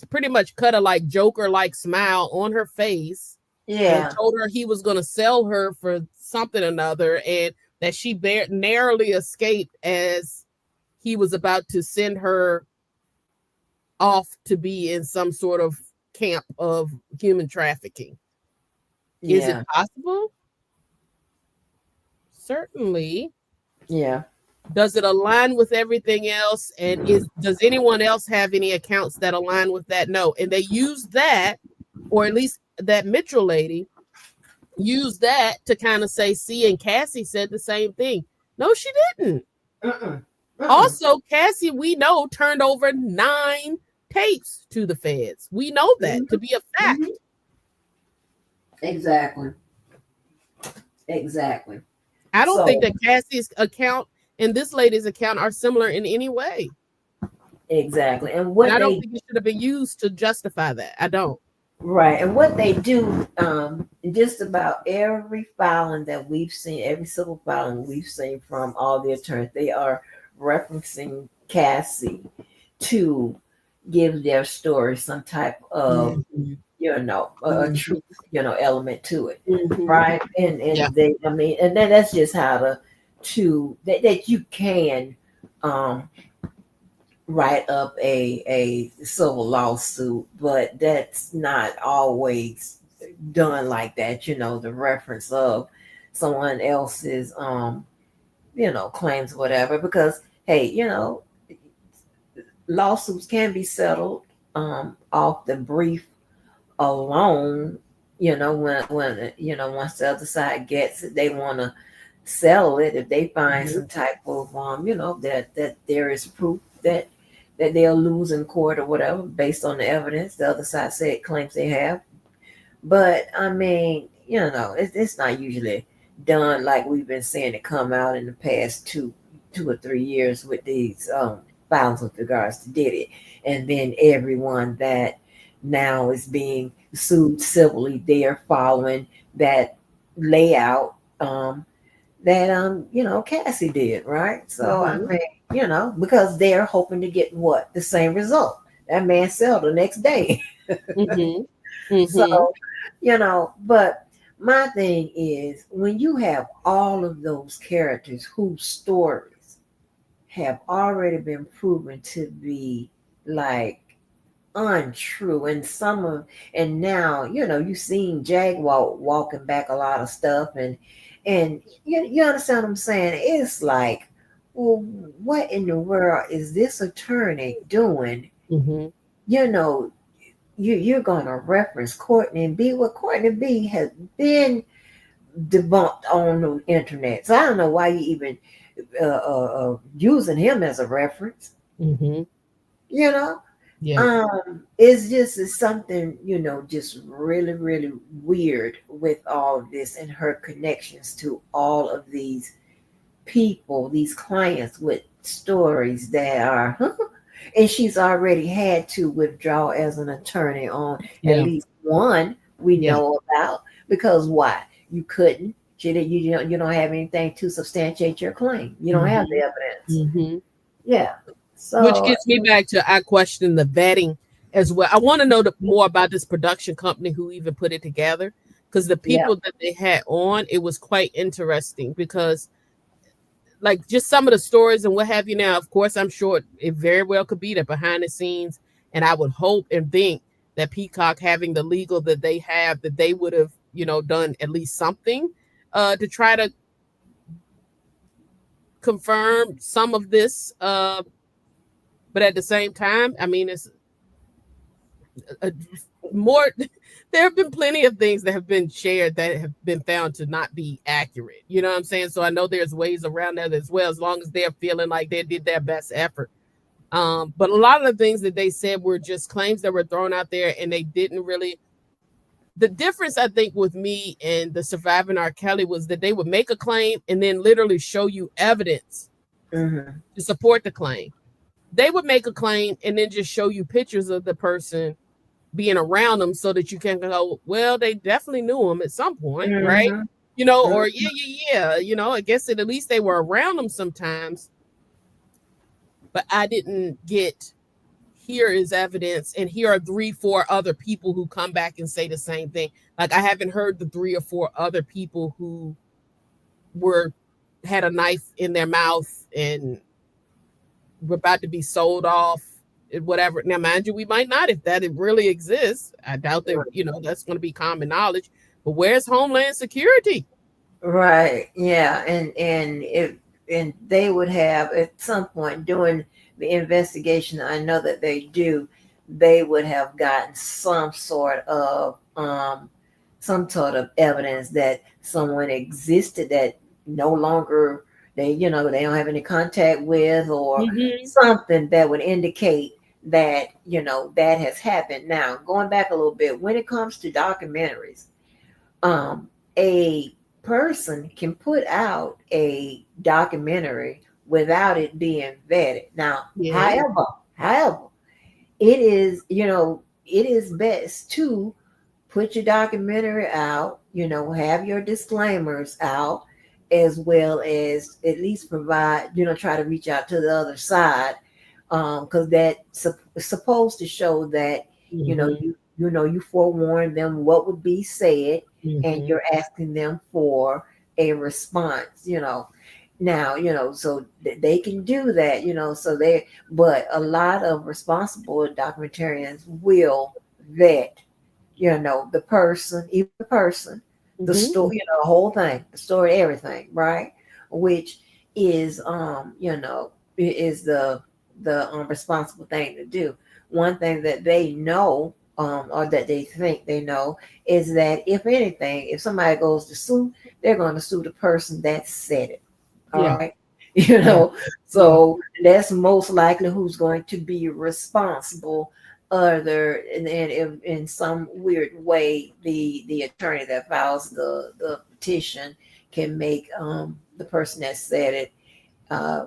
Speaker 3: pretty much cut a like Joker-like smile on her face. Yeah. And told her he was going to sell her for something or another, and that she narrowly escaped as he was about to send her off to be in some sort of camp of human trafficking. Yeah. Is it possible? Certainly. Yeah. Does it align with everything else? And does anyone else have any accounts that align with that? No. And they use that or at least that Mitchell lady, used that to kind of say, see, and Cassie said the same thing. No, she didn't.
Speaker 1: Mm-mm. Mm-mm.
Speaker 3: Also, Cassie, we know, turned over 9 tapes to the feds. We know that to be a fact.
Speaker 1: Mm-hmm. Exactly. Exactly.
Speaker 3: I don't think
Speaker 1: So
Speaker 3: that Cassie's account and this lady's account are similar in any way.
Speaker 1: exactly. And
Speaker 3: And
Speaker 1: what
Speaker 3: I don't
Speaker 1: they
Speaker 3: think it should have been used to justify that. I don't.
Speaker 1: right, and what they do, just about every filing that we've seen, every civil filing we've seen from all the attorneys, they are referencing Cassie to give their story some type of,
Speaker 3: Mhm.
Speaker 1: a
Speaker 3: Mhm.
Speaker 1: truth, element to it,
Speaker 3: Mhm.
Speaker 1: right? And
Speaker 3: Yeah.
Speaker 1: they, I mean, and then that's just how that you can um write up a civil lawsuit, but that's not always done like that. The reference of someone else's claims, whatever. Because hey, lawsuits can be settled off the brief alone. When once the other side gets it, they want to settle it if they find
Speaker 3: Mhm.
Speaker 1: some type of that there is proof that they'll lose in court or whatever based on the evidence the other side said claims they have. But I mean, it's not usually done like we've been seeing it come out in the past 2 or 3 years with these files with regards to Diddy, and then everyone that now is being sued civilly, they are following that layout that Cassie did, right? So I
Speaker 3: Mhm.
Speaker 1: mean, because they're hoping to get what the same result. That man sell the next day.
Speaker 3: Mhm.
Speaker 1: So,
Speaker 3: Mhm.
Speaker 1: but my thing is when you have all of those characters whose stories have already been proven to be like untrue, and now you've seen Jaguar walking back a lot of stuff, and you understand what I'm saying. It's like, well, what in the world is this attorney doing?
Speaker 3: Mhm.
Speaker 1: you know you're gonna reference Courtney B. Well, Courtney B has been debunked on the internet, so I don't know why you even using him as a reference.
Speaker 3: Mhm.
Speaker 1: You know,
Speaker 3: Yeah.
Speaker 1: it's something just really really weird with all of this and her connections to all of these people, these clients with stories that are and she's already had to withdraw as an attorney on at
Speaker 3: Yeah.
Speaker 1: least one we
Speaker 3: Yeah.
Speaker 1: know about. Because why? You couldn't. You don't have anything to substantiate your claim. You don't have the
Speaker 3: Mhm.
Speaker 1: evidence.
Speaker 3: Mhm.
Speaker 1: Yeah.
Speaker 3: Which
Speaker 1: So
Speaker 3: gets me back to I question the vetting as well. I want to know more about this production company who even put it together, because the
Speaker 1: yeah.
Speaker 3: people that they had on, it was quite interesting because like just some of the stories and what have you. Now, of course, I'm sure it very well could be that behind the scenes, and I would hope and think that Peacock having the legal that they have, that they would have, done at least something to try to confirm some of this. But at the same time, I mean, it's a, more there have been plenty of things that have been shared that have been found to not be accurate. You know what I'm saying? So I know there's ways around that as well, as long as they're feeling like they did their best effort. But a lot of the things that they said were just claims that were thrown out there, and they didn't really. The difference, I think, with me and the surviving R. Kelly was that they would make a claim and then literally show you evidence
Speaker 1: Hmm.
Speaker 3: to support the claim. They would make a claim and then just show you pictures of the person being around them so that you can go, well, they definitely knew him at some point, right?
Speaker 1: Hmm.
Speaker 3: Or yeah, I guess at least they were around them sometimes, but I didn't get here is evidence and here are 3 4 other people who come back and say the same thing. Like I haven't heard the 3 or 4 other people who were had a knife in their mouth and were about to be sold off and whatever. Now, mind you, we might not if that it really exists. I doubt that, that's going to be common knowledge. But where's Homeland Security?
Speaker 1: Right. Yeah. And they would have at some point during the investigation. I know that they do. they would have gotten some sort of evidence that someone existed that no longer they don't have any contact with, or
Speaker 3: Mm-hmm.
Speaker 1: something that would indicate that that has happened. Now, going back a little bit, when it comes to documentaries, um, a person can put out a documentary without it being vetted. Now,
Speaker 3: Yeah.
Speaker 1: however, it is best to put your documentary out, have your disclaimers out, as well as at least provide, try to reach out to the other side, because that's supposed to show that,
Speaker 3: Mm-hmm.
Speaker 1: you forewarned them what would be said, and
Speaker 3: Mm-hmm.
Speaker 1: you're asking them for a response, now, so they can do that, but a lot of responsible documentarians will vet, the person, even the person, the
Speaker 3: Mm-hmm.
Speaker 1: story, the whole thing, the story, everything, right? Which is, is the responsible thing to do. One thing that they know, or that they think they know, is that if anything, if somebody goes to sue, they're going to sue the person that said it. All
Speaker 3: Yeah.
Speaker 1: right.
Speaker 3: Yeah. Yeah.
Speaker 1: So that's most likely who's going to be responsible, other and if in some weird way the attorney that files the petition can make the person that said it, uh,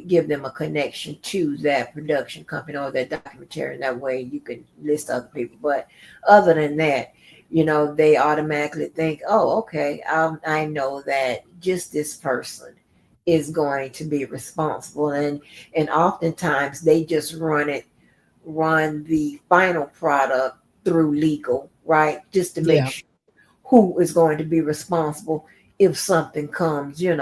Speaker 1: give them a connection to that production company or that documentary. And that way you can list other people. But other than that, they automatically think, oh, okay, I know that just this person is going to be responsible. And oftentimes they just run the final product through legal, right? Just to make
Speaker 3: Yeah.
Speaker 1: sure who is going to be responsible if something comes, if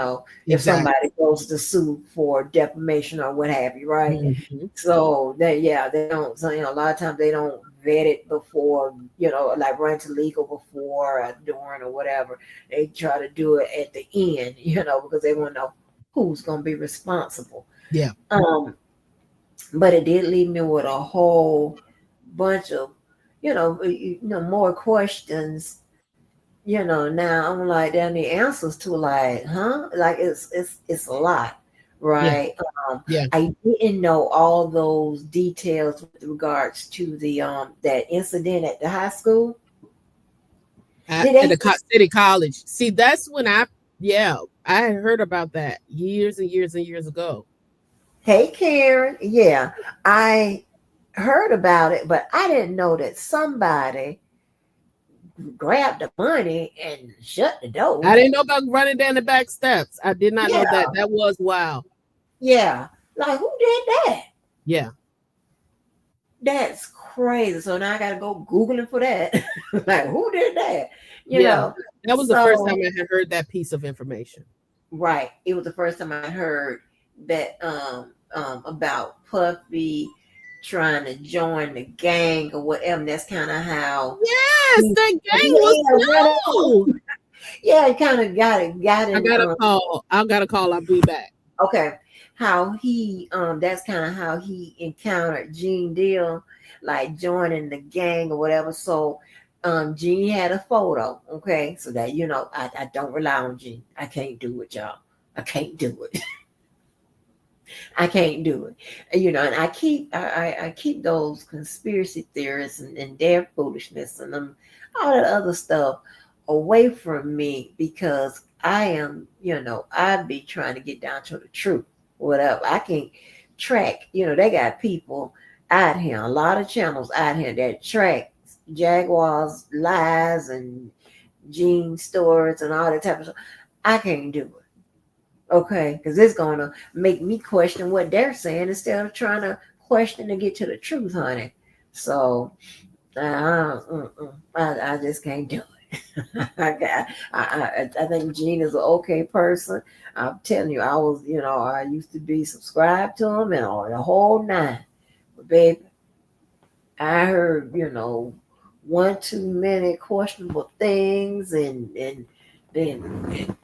Speaker 3: Exactly.
Speaker 1: somebody goes to sue for defamation or what have you, right?
Speaker 3: Mm-hmm.
Speaker 1: So they don't, so, a lot of times they don't vet it before, like run to legal before or during or whatever. They try to do it at the end, because they want to know who's going to be responsible.
Speaker 3: Yeah.
Speaker 1: Um, but it did leave me with a whole bunch of, more questions. Now I'm like, down the answers to, like, huh? Like it's a lot,
Speaker 3: Yeah.
Speaker 1: right? Um,
Speaker 3: Yeah.
Speaker 1: I didn't know all those details with regards to the that incident at the high school. Did
Speaker 3: At
Speaker 1: they?
Speaker 3: the city college. See, that's when yeah, I had heard about that years and years and years ago.
Speaker 1: Hey, Karen. Yeah, I heard about it, but I didn't know that somebody grabbed the money and shut the
Speaker 3: I
Speaker 1: door.
Speaker 3: didn't know about running down the back steps. I did not know
Speaker 1: Yeah,
Speaker 3: that. That was wow.
Speaker 1: yeah. Like, who did that?
Speaker 3: Yeah.
Speaker 1: That's crazy. So now I gotta go Googling for that. Like, who did that? You
Speaker 3: Yeah.
Speaker 1: know.
Speaker 3: That was the first time
Speaker 1: So
Speaker 3: I had heard that piece of information.
Speaker 1: right. It was the first time I heard that about Puffy trying to join the gang or whatever. And that's kind of how
Speaker 3: Yes,
Speaker 1: he,
Speaker 3: that gang was
Speaker 1: yeah, right on.
Speaker 3: slow.
Speaker 1: Yeah, he kind of got
Speaker 3: I
Speaker 1: in
Speaker 3: got a call. I got a call. I'll be back.
Speaker 1: okay, how he that's kind of how he encountered Gene Deal, like joining the gang or whatever. So Gene had a photo, okay, so that I don't rely on Gene. I can't do it, y'all. I can't do it. I can't do it. And I keep those conspiracy theorists and their foolishness and them all that other stuff away from me, because I am, I be trying to get down to the truth. Whatever. I can track, they got people out here, a lot of channels out here that track Jaguars lies and Gene stores and all that type of stuff. I can't do it. Okay, because it's gonna make me question what they're saying instead of trying to question to get to the truth, honey. So I just can't do it. I think Gene is an okay person. I'm telling you, I used to be subscribed to him and all the whole nine. But baby, I heard one too many questionable things, and then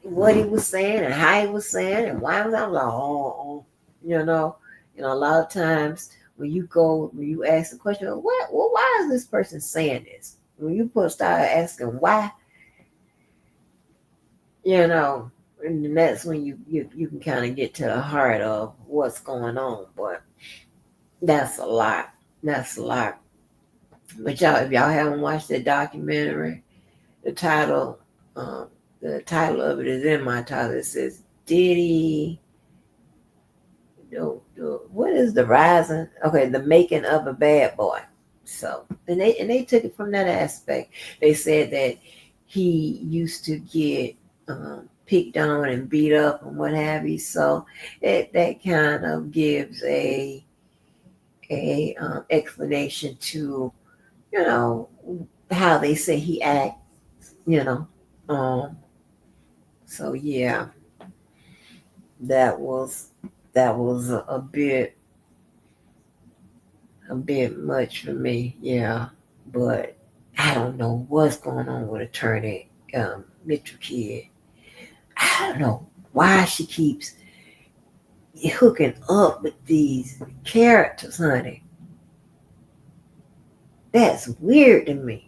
Speaker 1: what he was saying and how he was saying and why was I was like, oh, a lot of times when you ask the question, why is this person saying this? When you start asking why, and that's when you can kind of get to the heart of what's going on. But that's a lot. That's a lot. But y'all, if y'all haven't watched the documentary, the title, um, the title of it is in my title. It says Diddy. What is the rising? Okay, the making of a bad boy. So, and they took it from that aspect. They said that he used to get picked on and beat up and what have you. So that kind of gives a explanation to how they say he acts. You know, um. So yeah, that was a bit much for me. Yeah, but I don't know what's going on with attorney Mccrary. I don't know why she keeps hooking up with these characters, honey. That's weird to me.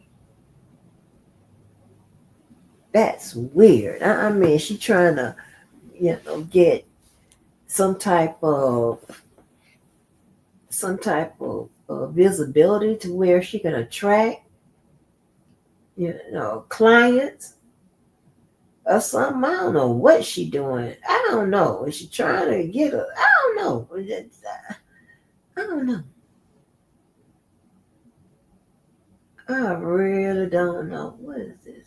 Speaker 1: That's weird. I mean, she trying to, get some type of visibility to where she can attract, clients or something. I don't know what she doing. I don't know. Is she trying to get a? I don't know. I don't know. I really don't know. What is this?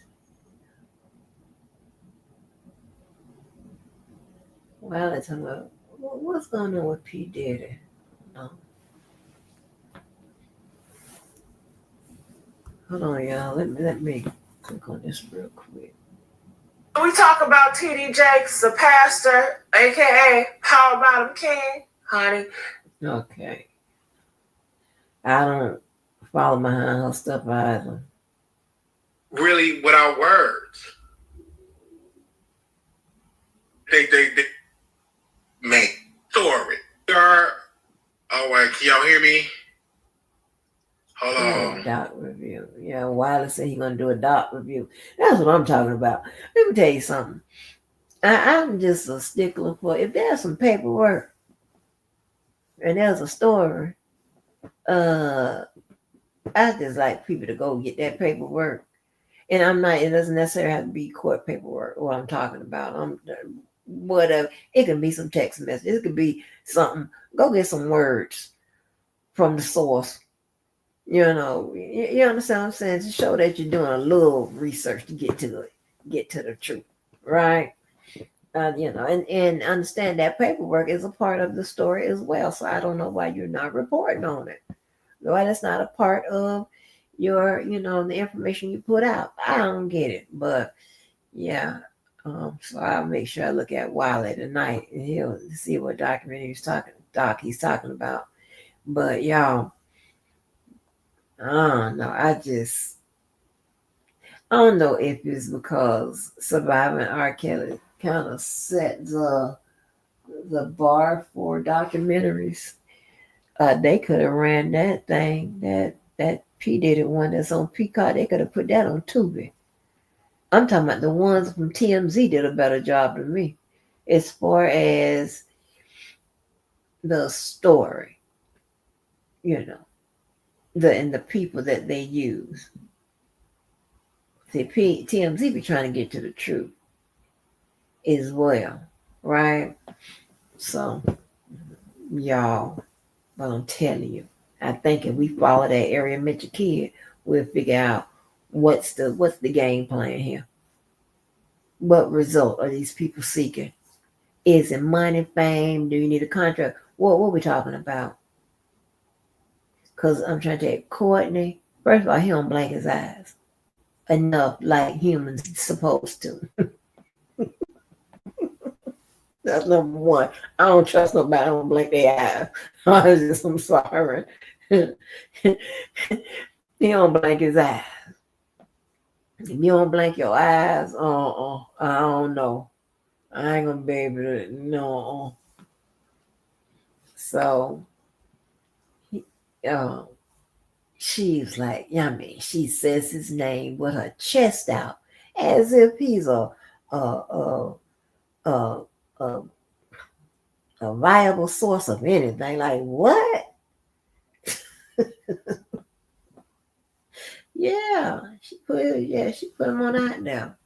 Speaker 1: Well, let's talk about what's going on with P. Diddy. No. Hold on, y'all. Let me click on this real quick.
Speaker 2: We talk about TD Jakes, the pastor, aka Power Bottom King, honey.
Speaker 1: Okay. I don't follow behind her stuff either.
Speaker 2: Really, without words. They man, story. Oh wait, can y'all hear me? Hold on.
Speaker 1: Doc review. Yeah, Wiley said he's gonna do a doc review. That's what I'm talking about. Let me tell you something. I'm just a stickler for if there's some paperwork and there's a story, I just like people to go get that paperwork. And it doesn't necessarily have to be court paperwork, what I'm talking about. Whatever. It can be some text messages. It could be something. Go get some words from the source. You understand what I'm saying? To show that you're doing a little research to get to the truth, right? And understand that paperwork is a part of the story as well. So I don't know why you're not reporting on it. Why that's not a part of your, the information you put out. I don't get it, but yeah. So I'll make sure I look at Wiley tonight and he'll see what documentary he's talking about. But y'all, I don't know. I don't know if it's because Surviving R. Kelly kind of set the bar for documentaries. They could have ran that thing, that P. Diddy one that's on Peacock. They could have put that on Tubi. I'm talking about the ones from TMZ did a better job than me as far as the story, and the people that they use. See, TMZ be trying to get to the truth as well, right? So, y'all, but I'm telling you, I think if we follow that area Mitchell kid, we'll figure out what's the game plan here. What result are these people seeking? Is it money, fame? Do you need a contract? What are we talking about? Because I'm trying to tell Courtney, first of all, he don't blink his eyes enough like humans supposed to. That's number one. I don't trust nobody. I don't blink their eyes. I'm sorry. He don't blink his eyes. If you don't blink your eyes, I don't know. I ain't gonna be able to. No. So she's like, I mean, she says his name with her chest out, as if he's a, a, a, a, a viable source of anything. Like, what? She put him on out there.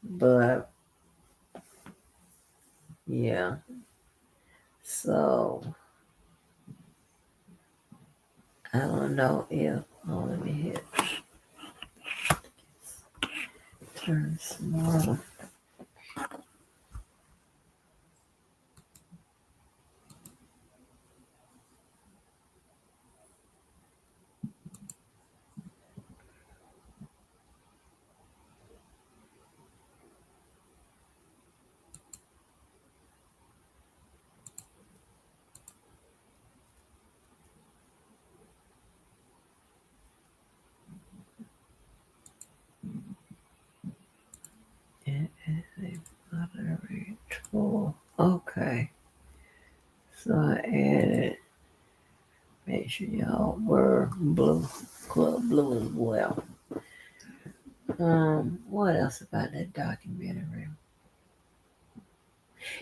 Speaker 1: But yeah, so I don't know if let me hit turn smaller. It is a moderate tool. Okay. So I added, make sure y'all were blue, club blue as well. What else about that documentary?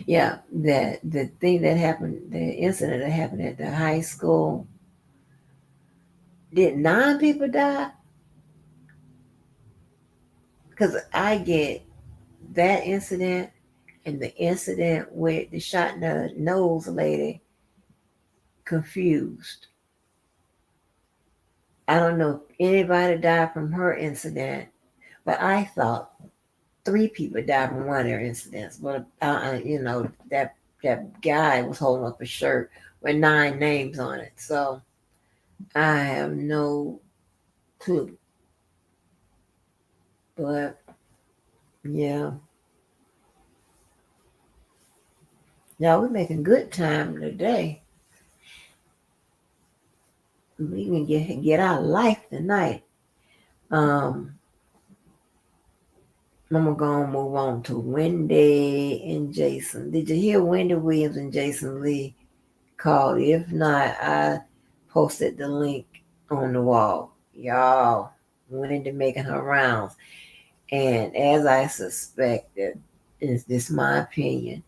Speaker 1: Yeah, that the thing that happened, the incident that happened at the high school. Did 9 people die? Because I get that incident and the incident with the shot in the nose lady confused. I don't know if anybody died from her incident, but I thought 3 people died from one of their incidents. But that guy was holding up a shirt with 9 names on it, so I have no clue. But yeah, we're making good time today. We can get our life tonight. I'm gonna go and move on to Wendy and Jason. Did you hear Wendy Williams and Jason Lee called? If not, I posted the link on the wall. Y'all, Wendy making her rounds. And as I suspected, is this my opinion?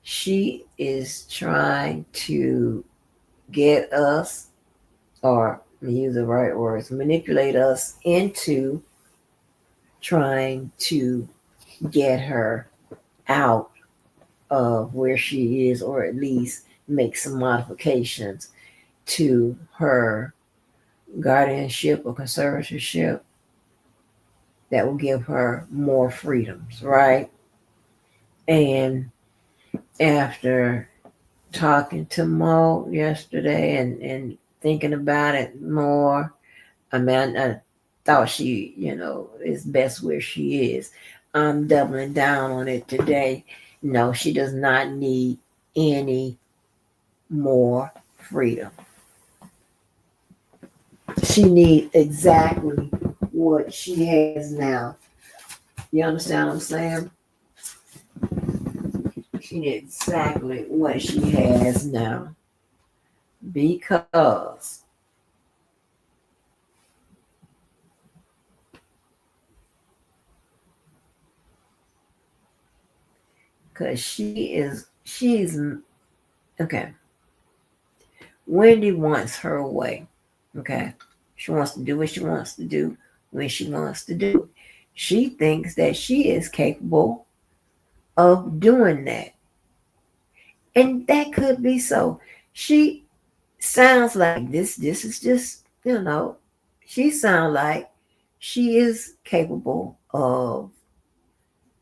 Speaker 1: She is trying to get us, or use the right words, manipulate us into trying to get her out of where she is, or at least make some modifications to her guardianship or conservatorship that will give her more freedoms, right? And after talking to Mo yesterday and thinking about it more, I thought she, is best where she is. I'm doubling down on it today. No, she does not need any more freedom. She needs exactly what she has now. You understand what I'm saying? She needs exactly what she has now. Because she's okay. Wendy wants her way. Okay. She wants to do what she wants to do when she wants to do it. She thinks that she is capable of doing that. And that could be so. She sounds like this is just, she sounds like she is capable of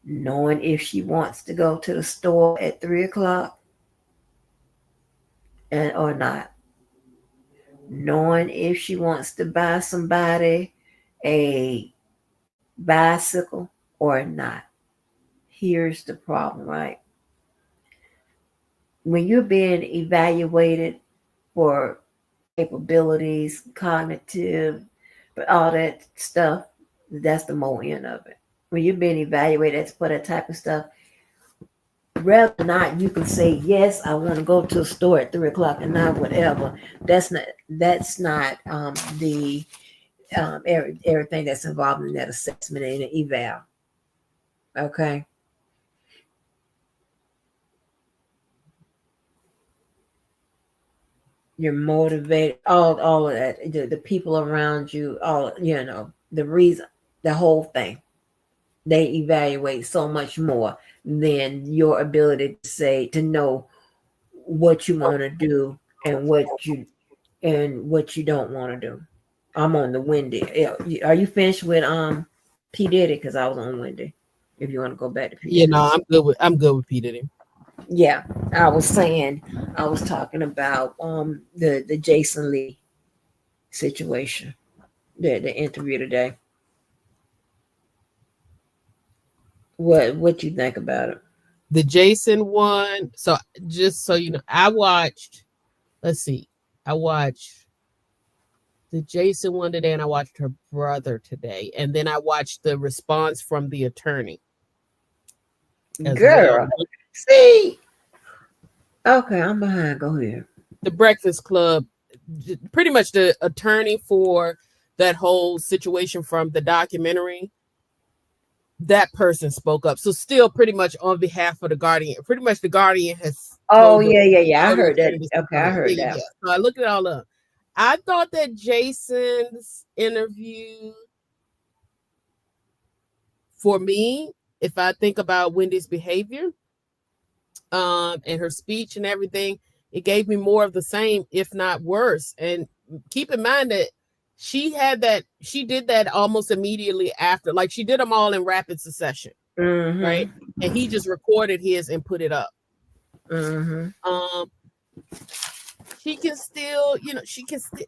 Speaker 1: knowing if she wants to go to the store at 3 o'clock and or not. Knowing if she wants to buy somebody a bicycle or not. Here's the problem, right? When you're being evaluated for capabilities, cognitive, but all that stuff, that's the more end of it. When you're being evaluated for that type of stuff, Rather not, you can say yes. I want to go to a store at 3 o'clock at night, whatever. That's not the everything that's involved in that assessment and the eval. Okay. You're motivated, all of that, the people around you, all the reason, the whole thing. They evaluate so much more than your ability to say to know what you want to do and what you don't want to do. I'm on the Wendy. Are you finished with P Diddy? Because I was on Wendy. If you want to go back to P
Speaker 3: You
Speaker 1: Diddy,
Speaker 3: know, I'm good with P Diddy.
Speaker 1: yeah, I was talking about the Jason Lee situation, the interview today. What you think about it?
Speaker 3: The Jason one. So just so you know, I watched. Let's see, I watched the Jason one today, and I watched her brother today, and then I watched the response from the attorney as well.
Speaker 1: Girl, see, okay, I'm behind. Go ahead.
Speaker 3: The Breakfast Club, pretty much the attorney for that whole situation from the documentary, that person spoke up. So still pretty much on behalf of the Guardian. Pretty much the Guardian has
Speaker 1: Oh
Speaker 3: told the
Speaker 1: yeah. I
Speaker 3: told the
Speaker 1: heard that.
Speaker 3: attorney to
Speaker 1: Okay,
Speaker 3: speak
Speaker 1: I
Speaker 3: up.
Speaker 1: heard
Speaker 3: Yeah,
Speaker 1: that.
Speaker 3: yeah. So I looked it all up. I thought that Jason's interview, for me, if I think about Wendy's behavior, and her speech and everything, it gave me more of the same, if not worse. And keep in mind that she did that almost immediately after, like she did them all in rapid succession, right?
Speaker 1: Mm-hmm.
Speaker 3: And he just recorded his and put it up.
Speaker 1: Mm-hmm.
Speaker 3: She can still,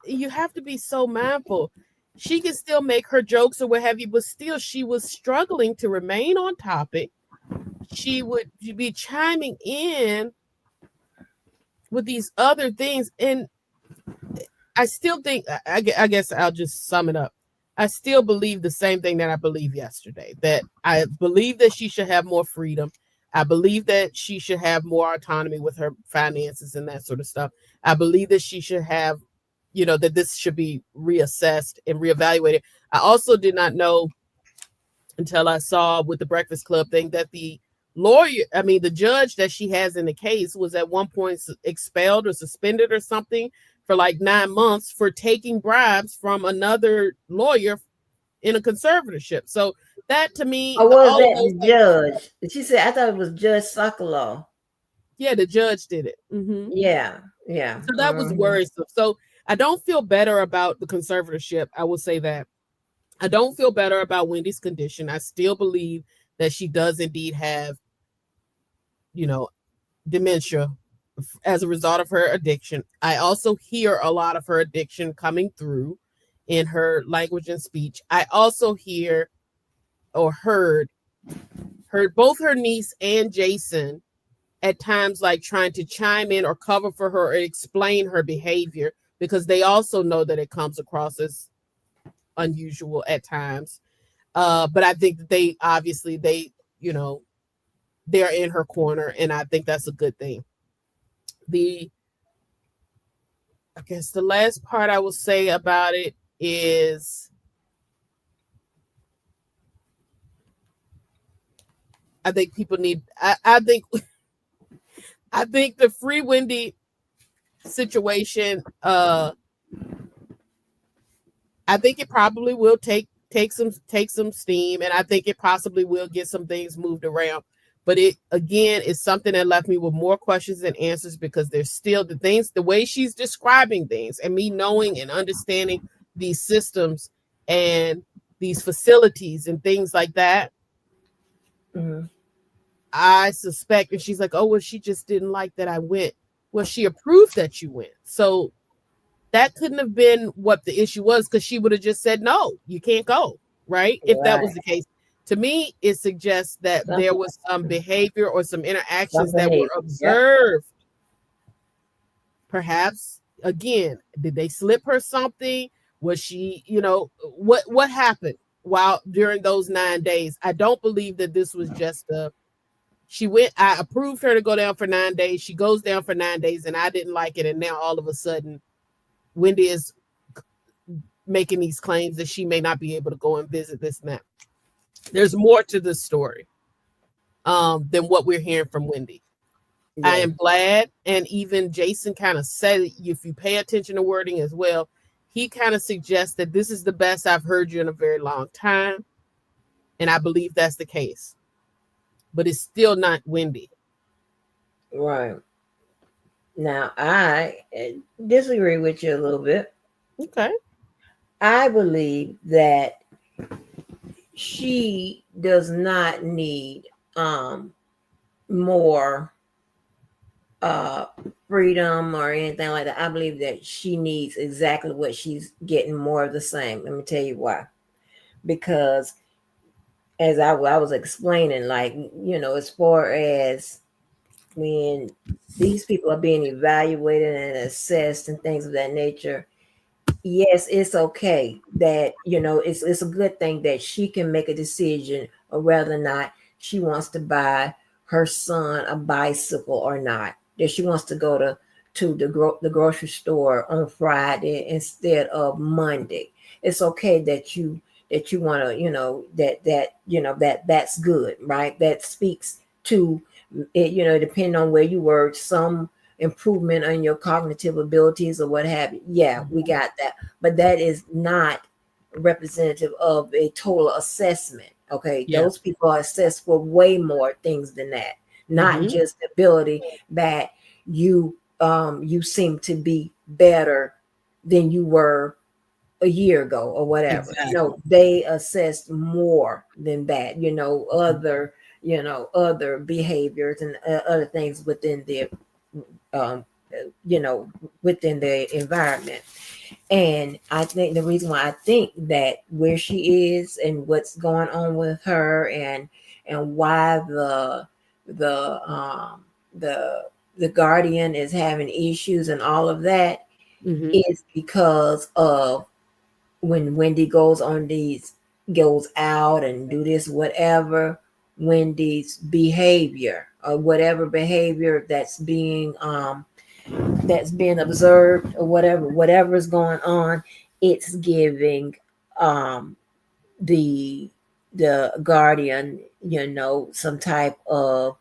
Speaker 3: you have to be so mindful. She can still make her jokes or what have you, but still she was struggling to remain on topic. She would be chiming in with these other things. And I still think, I guess I'll just sum it up. I still believe the same thing that I believed yesterday, that I believe that she should have more freedom. I believe that she should have more autonomy with her finances and that sort of stuff. I believe that she should have, that this should be reassessed and reevaluated. I also did not know until I saw with the Breakfast Club thing that the judge that she has in the case was at one point expelled or suspended or something for like 9 months for taking bribes from another lawyer in a conservatorship. So that to me,
Speaker 1: Or was
Speaker 3: all of
Speaker 1: that
Speaker 3: those
Speaker 1: the
Speaker 3: things.
Speaker 1: judge? She said, I thought it was Judge Sokolow.
Speaker 3: Yeah, the judge did it. Mm-hmm.
Speaker 1: Yeah.
Speaker 3: So that was worrisome. So I don't feel better about the conservatorship. I will say that. I don't feel better about Wendy's condition. I still believe that she does indeed have, dementia as a result of her addiction. I also hear a lot of her addiction coming through in her language and speech. I also hear or heard both her niece and Jason at times like trying to chime in or cover for her or explain her behavior, because they also know that it comes across as unusual at times. But I think that they're in her corner, and I think that's a good thing. I guess the last part I will say about it is I think people need I think I think the Free Wendy situation, I think it probably will take some steam, and I think it possibly will get some things moved around. But it again is something that left me with more questions than answers, because there's still the way she's describing things, and me knowing and understanding these systems and these facilities and things like that.
Speaker 1: Mm-hmm.
Speaker 3: I suspect, and she's like, oh, well, she just didn't like that I went. Well, she approved that you went. So that couldn't have been what the issue was, because she would have just said, no, you can't go, right? If that was the case. To me, it suggests that there was some behavior or some interactions that were observed. Yep. Perhaps, again, did they slip her something? Was she, what happened during those 9 days? I don't believe that this was just I approved her to go down for 9 days. She goes down for 9 days and I didn't like it. And now all of a sudden, Wendy is making these claims that she may not be able to go and visit this and that. There's more to this story than what we're hearing from Wendy. I
Speaker 1: Yeah.
Speaker 3: am glad. And even Jason kind of said, if you pay attention to wording as well, he kind of suggests that this is the best I've heard you in a very long time. And I believe that's the case. But it's still not Wendy.
Speaker 1: Right. Now, I disagree with you a little bit.
Speaker 3: Okay.
Speaker 1: I believe that she does not need more uh freedom or anything like that. I believe that she needs exactly what she's getting, more of the same. Let me tell you why. Because as I was explaining, like, as far as when these people are being evaluated and assessed and things of that nature, yes, it's okay that, it's a good thing that she can make a decision of whether or not she wants to buy her son a bicycle or not. That she wants to go to the grocery store on Friday instead of Monday. It's okay that you want to, that's good, right? That speaks to it, depending on where you work, some improvement on your cognitive abilities or what have you. Yeah, we got that. But that is not representative of a total assessment. Okay.
Speaker 3: Yeah.
Speaker 1: Those people are assessed for way more things than that. Not just the ability that you seem to be better than you were a year ago or whatever.
Speaker 3: Exactly.
Speaker 1: No, they assessed more than that, other behaviors and other things within their um, within the environment. And I think the reason why I think that where she is and what's going on with her, and why the the the guardian is having issues and all of that, is because of when Wendy goes out and do this whatever, Wendy's behavior or whatever behavior that's being observed, or whatever is going on, it's giving um the guardian, some type of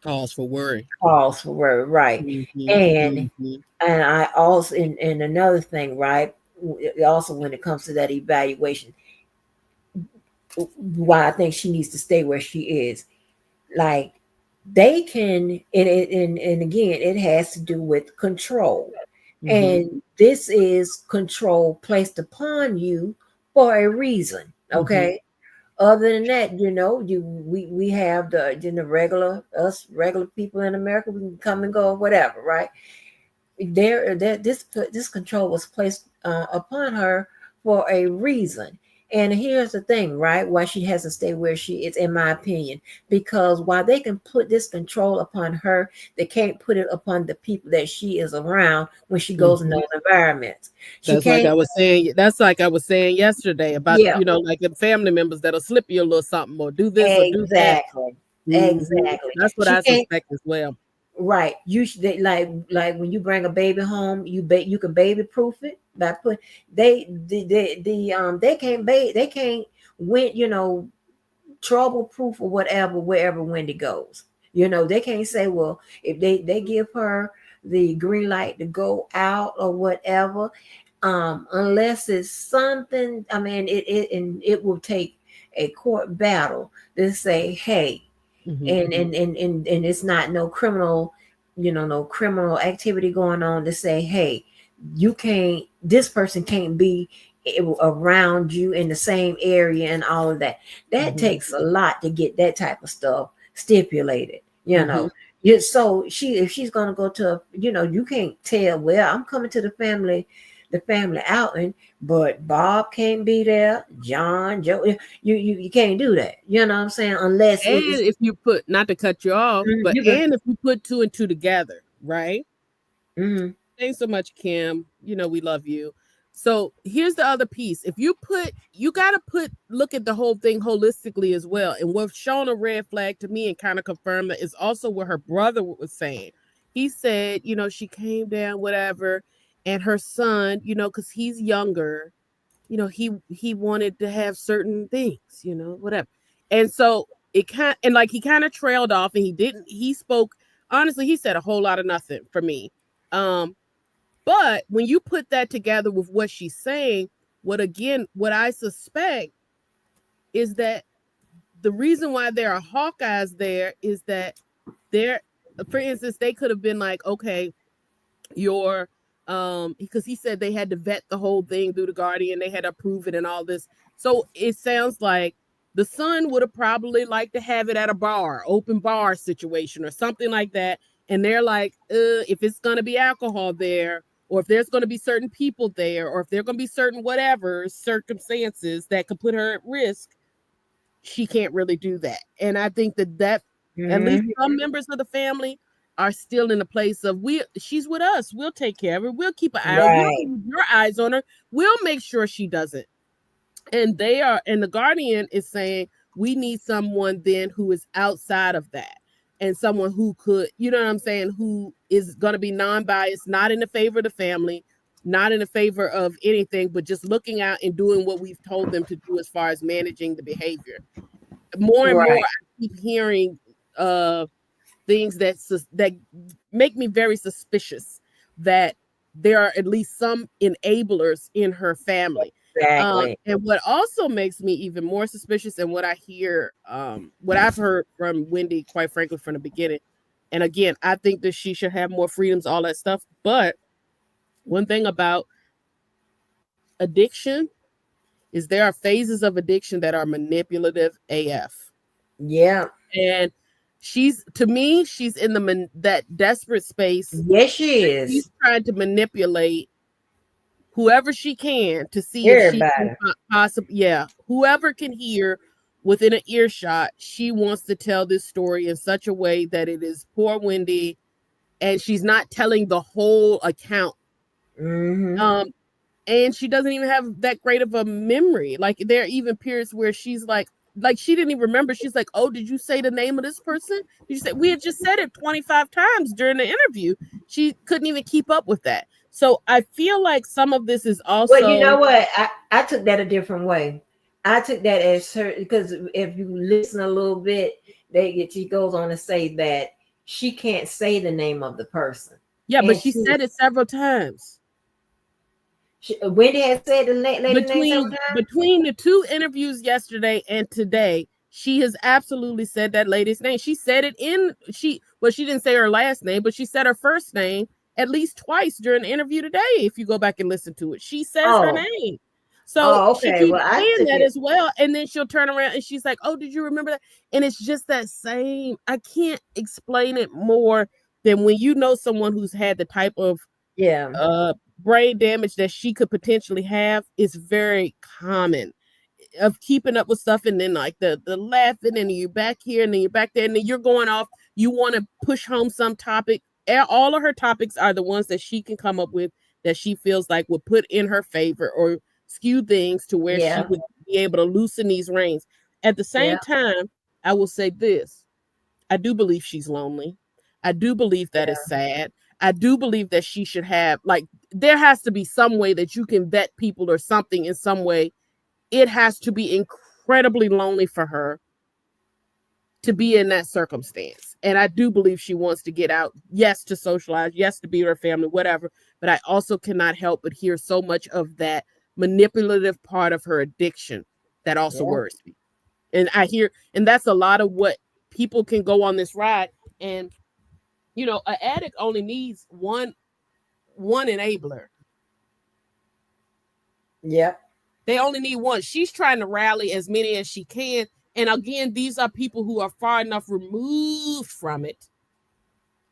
Speaker 3: Cause for worry.
Speaker 1: cause for worry, right?
Speaker 3: Mm-hmm.
Speaker 1: and
Speaker 3: Mm-hmm.
Speaker 1: and I also, and another thing, right, also when it comes to that evaluation, why I think she needs to stay where she is, like, they can, and again, it has to do with control.
Speaker 3: Mm-hmm.
Speaker 1: And this is control placed upon you for a reason.
Speaker 3: Mm-hmm.
Speaker 1: Okay. Other than that, we have the regular people in America, we can come and go, whatever, right? This control was placed upon her for a reason. And here's the thing, right? Why she has to stay where she is, in my opinion, because while they can put this control upon her, they can't put it upon the people that she is around when she goes in
Speaker 3: Mm-hmm.
Speaker 1: those environments. She
Speaker 3: That's like
Speaker 1: can't.
Speaker 3: I was saying. That's like I was saying yesterday about,
Speaker 1: Yeah,
Speaker 3: like the family members that'll slip you a little something or do this or do that.
Speaker 1: exactly,
Speaker 3: Mm-hmm.
Speaker 1: exactly.
Speaker 3: That's what
Speaker 1: She
Speaker 3: I
Speaker 1: can't.
Speaker 3: suspect as well.
Speaker 1: Right. You should, like when you bring a baby home, you can baby proof it by put they can't they can't win, trouble proof or whatever wherever Wendy goes. They can't say, well, if they give her the green light to go out or whatever, unless it's something. I mean, it will take a court battle to say, hey,
Speaker 3: Mm-hmm.
Speaker 1: and it's not no criminal, no criminal activity going on, to say, hey, this person can't be around you in the same area and all of that. That
Speaker 3: Mm-hmm.
Speaker 1: takes a lot to get that type of stuff stipulated.
Speaker 3: Mm-hmm.
Speaker 1: So if she's gonna go to you can't tell, well, I'm coming to the family outing, but Bob can't be there, John, Joe. You can't do that. You know what I'm saying? Unless
Speaker 3: And
Speaker 1: it's
Speaker 3: if you put, not to cut you off, but
Speaker 1: you can.
Speaker 3: and if you put two and two together, right?
Speaker 1: Mhm.
Speaker 3: Thanks so much, Kim. We love you. So here's the other piece. If you got to look at the whole thing holistically as well. And what's shown a red flag to me and kind of confirmed that is also what her brother was saying. He said, she came down, whatever, and her son, because he's younger, he wanted to have certain things, whatever. And so he kind of trailed off, and he spoke, honestly, he said a whole lot of nothing for me. But when you put that together with what she's saying, what I suspect is that the reason why there are Hawkeyes there is that for instance, they could have been like, okay, your because he said they had to vet the whole thing through the Guardian, they had to approve it and all this. So it sounds like the son would have probably liked to have it at a bar, open bar situation or something like that. And they're like, if it's going to be alcohol there, or if there's going to be certain people there, or if there are going to be certain whatever circumstances that could put her at risk, she can't really do that. And I think that at least some members of the family are still in a place of she's with us. We'll take care of her. We'll keep an eye on her. We'll keep your eyes on her. We'll make sure she doesn't. And the Guardian is saying we need someone then who is outside of that. And someone who could, you know what I'm saying, who is going to be non-biased, not in the favor of the family, not in the favor of anything, but just looking out and doing what we've told them to do as far as managing the behavior. More and more, I keep hearing things that make me very suspicious that there are at least some enablers in her family.
Speaker 1: Exactly.
Speaker 3: And what also makes me even more suspicious, and what I hear, what I've heard from Wendy, quite frankly, from the beginning, and again, I think that she should have more freedoms, all that stuff. But one thing about addiction is there are phases of addiction that are manipulative AF.
Speaker 1: Yeah.
Speaker 3: And to me, she's in that desperate space.
Speaker 1: Yes, she is.
Speaker 3: She's trying to manipulate whoever she can to see if she can possibly, whoever can hear within an earshot. She wants to tell this story in such a way that it is poor Wendy, and she's not telling the whole account. And she doesn't even have that great of a memory. Like, there are even periods where she's like she didn't even remember. She's like, oh, did you say the name of this person? Did you say? We had just said it 25 times during the interview. She couldn't even keep up with that. So I feel like some of this is also.
Speaker 1: Well, you know what? I took that a different way. I took that as her, because if you listen a little bit, she goes on to say that she can't say the name of the person.
Speaker 3: Yeah, but she said it several times.
Speaker 1: Wendy has said the name several times?
Speaker 3: Between the two interviews yesterday and today, she has absolutely said that lady's name. She said it she didn't say her last name, but she said her first name at least twice during the interview today. If you go back and listen to it, she says her name. So she keeps saying that as well. And then she'll turn around and she's like, oh, did you remember that? And it's just that same, I can't explain it more than when you know someone who's had the type of brain damage that she could potentially have, is very common, of keeping up with stuff, and then like the laughing, and you're back here and then you're back there, and then you're going off, you want to push home some topic. All of her topics are the ones that she can come up with that she feels like would put in her favor or skew things to where she would be able to loosen these reins. At the same time, I will say this: I do believe she's lonely. I do believe that is sad. I do believe that she should have, like, there has to be some way that you can vet people or something in some way. It has to be incredibly lonely for her to be in that circumstance. And I do believe she wants to get out, yes, to socialize, yes, to be with her family, whatever. But I also cannot help but hear so much of that manipulative part of her addiction that also worries me. And and that's a lot of what people can go on this ride. And an addict only needs one enabler.
Speaker 1: Yep.
Speaker 3: They only need one. She's trying to rally as many as she can. And again, these are people who are far enough removed from it.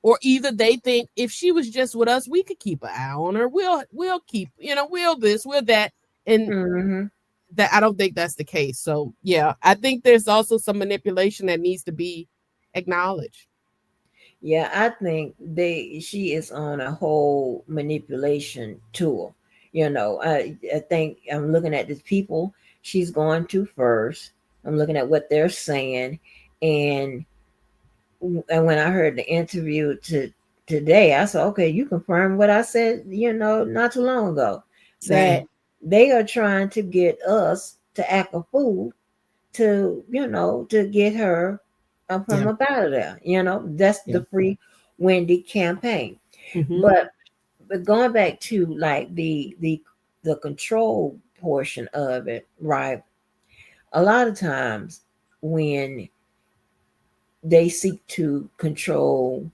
Speaker 3: Or either they think if she was just with us, we could keep an eye on her. We'll keep, we'll this, we'll that. And that, I don't think that's the case. So yeah, I think there's also some manipulation that needs to be acknowledged.
Speaker 1: Yeah, I think she is on a whole manipulation tour. I think I'm looking at the people she's going to first. I'm looking at what they're saying, and when I heard the interview today, I said, okay, you confirm what I said, not too long ago, that
Speaker 3: Same.
Speaker 1: they are trying to get us to act a fool to get her from
Speaker 3: Yeah.
Speaker 1: up out of there. That's
Speaker 3: Yeah.
Speaker 1: the free Wendy campaign.
Speaker 3: Mm-hmm.
Speaker 1: But going back to like the control portion of it, right? A lot of times when they seek to control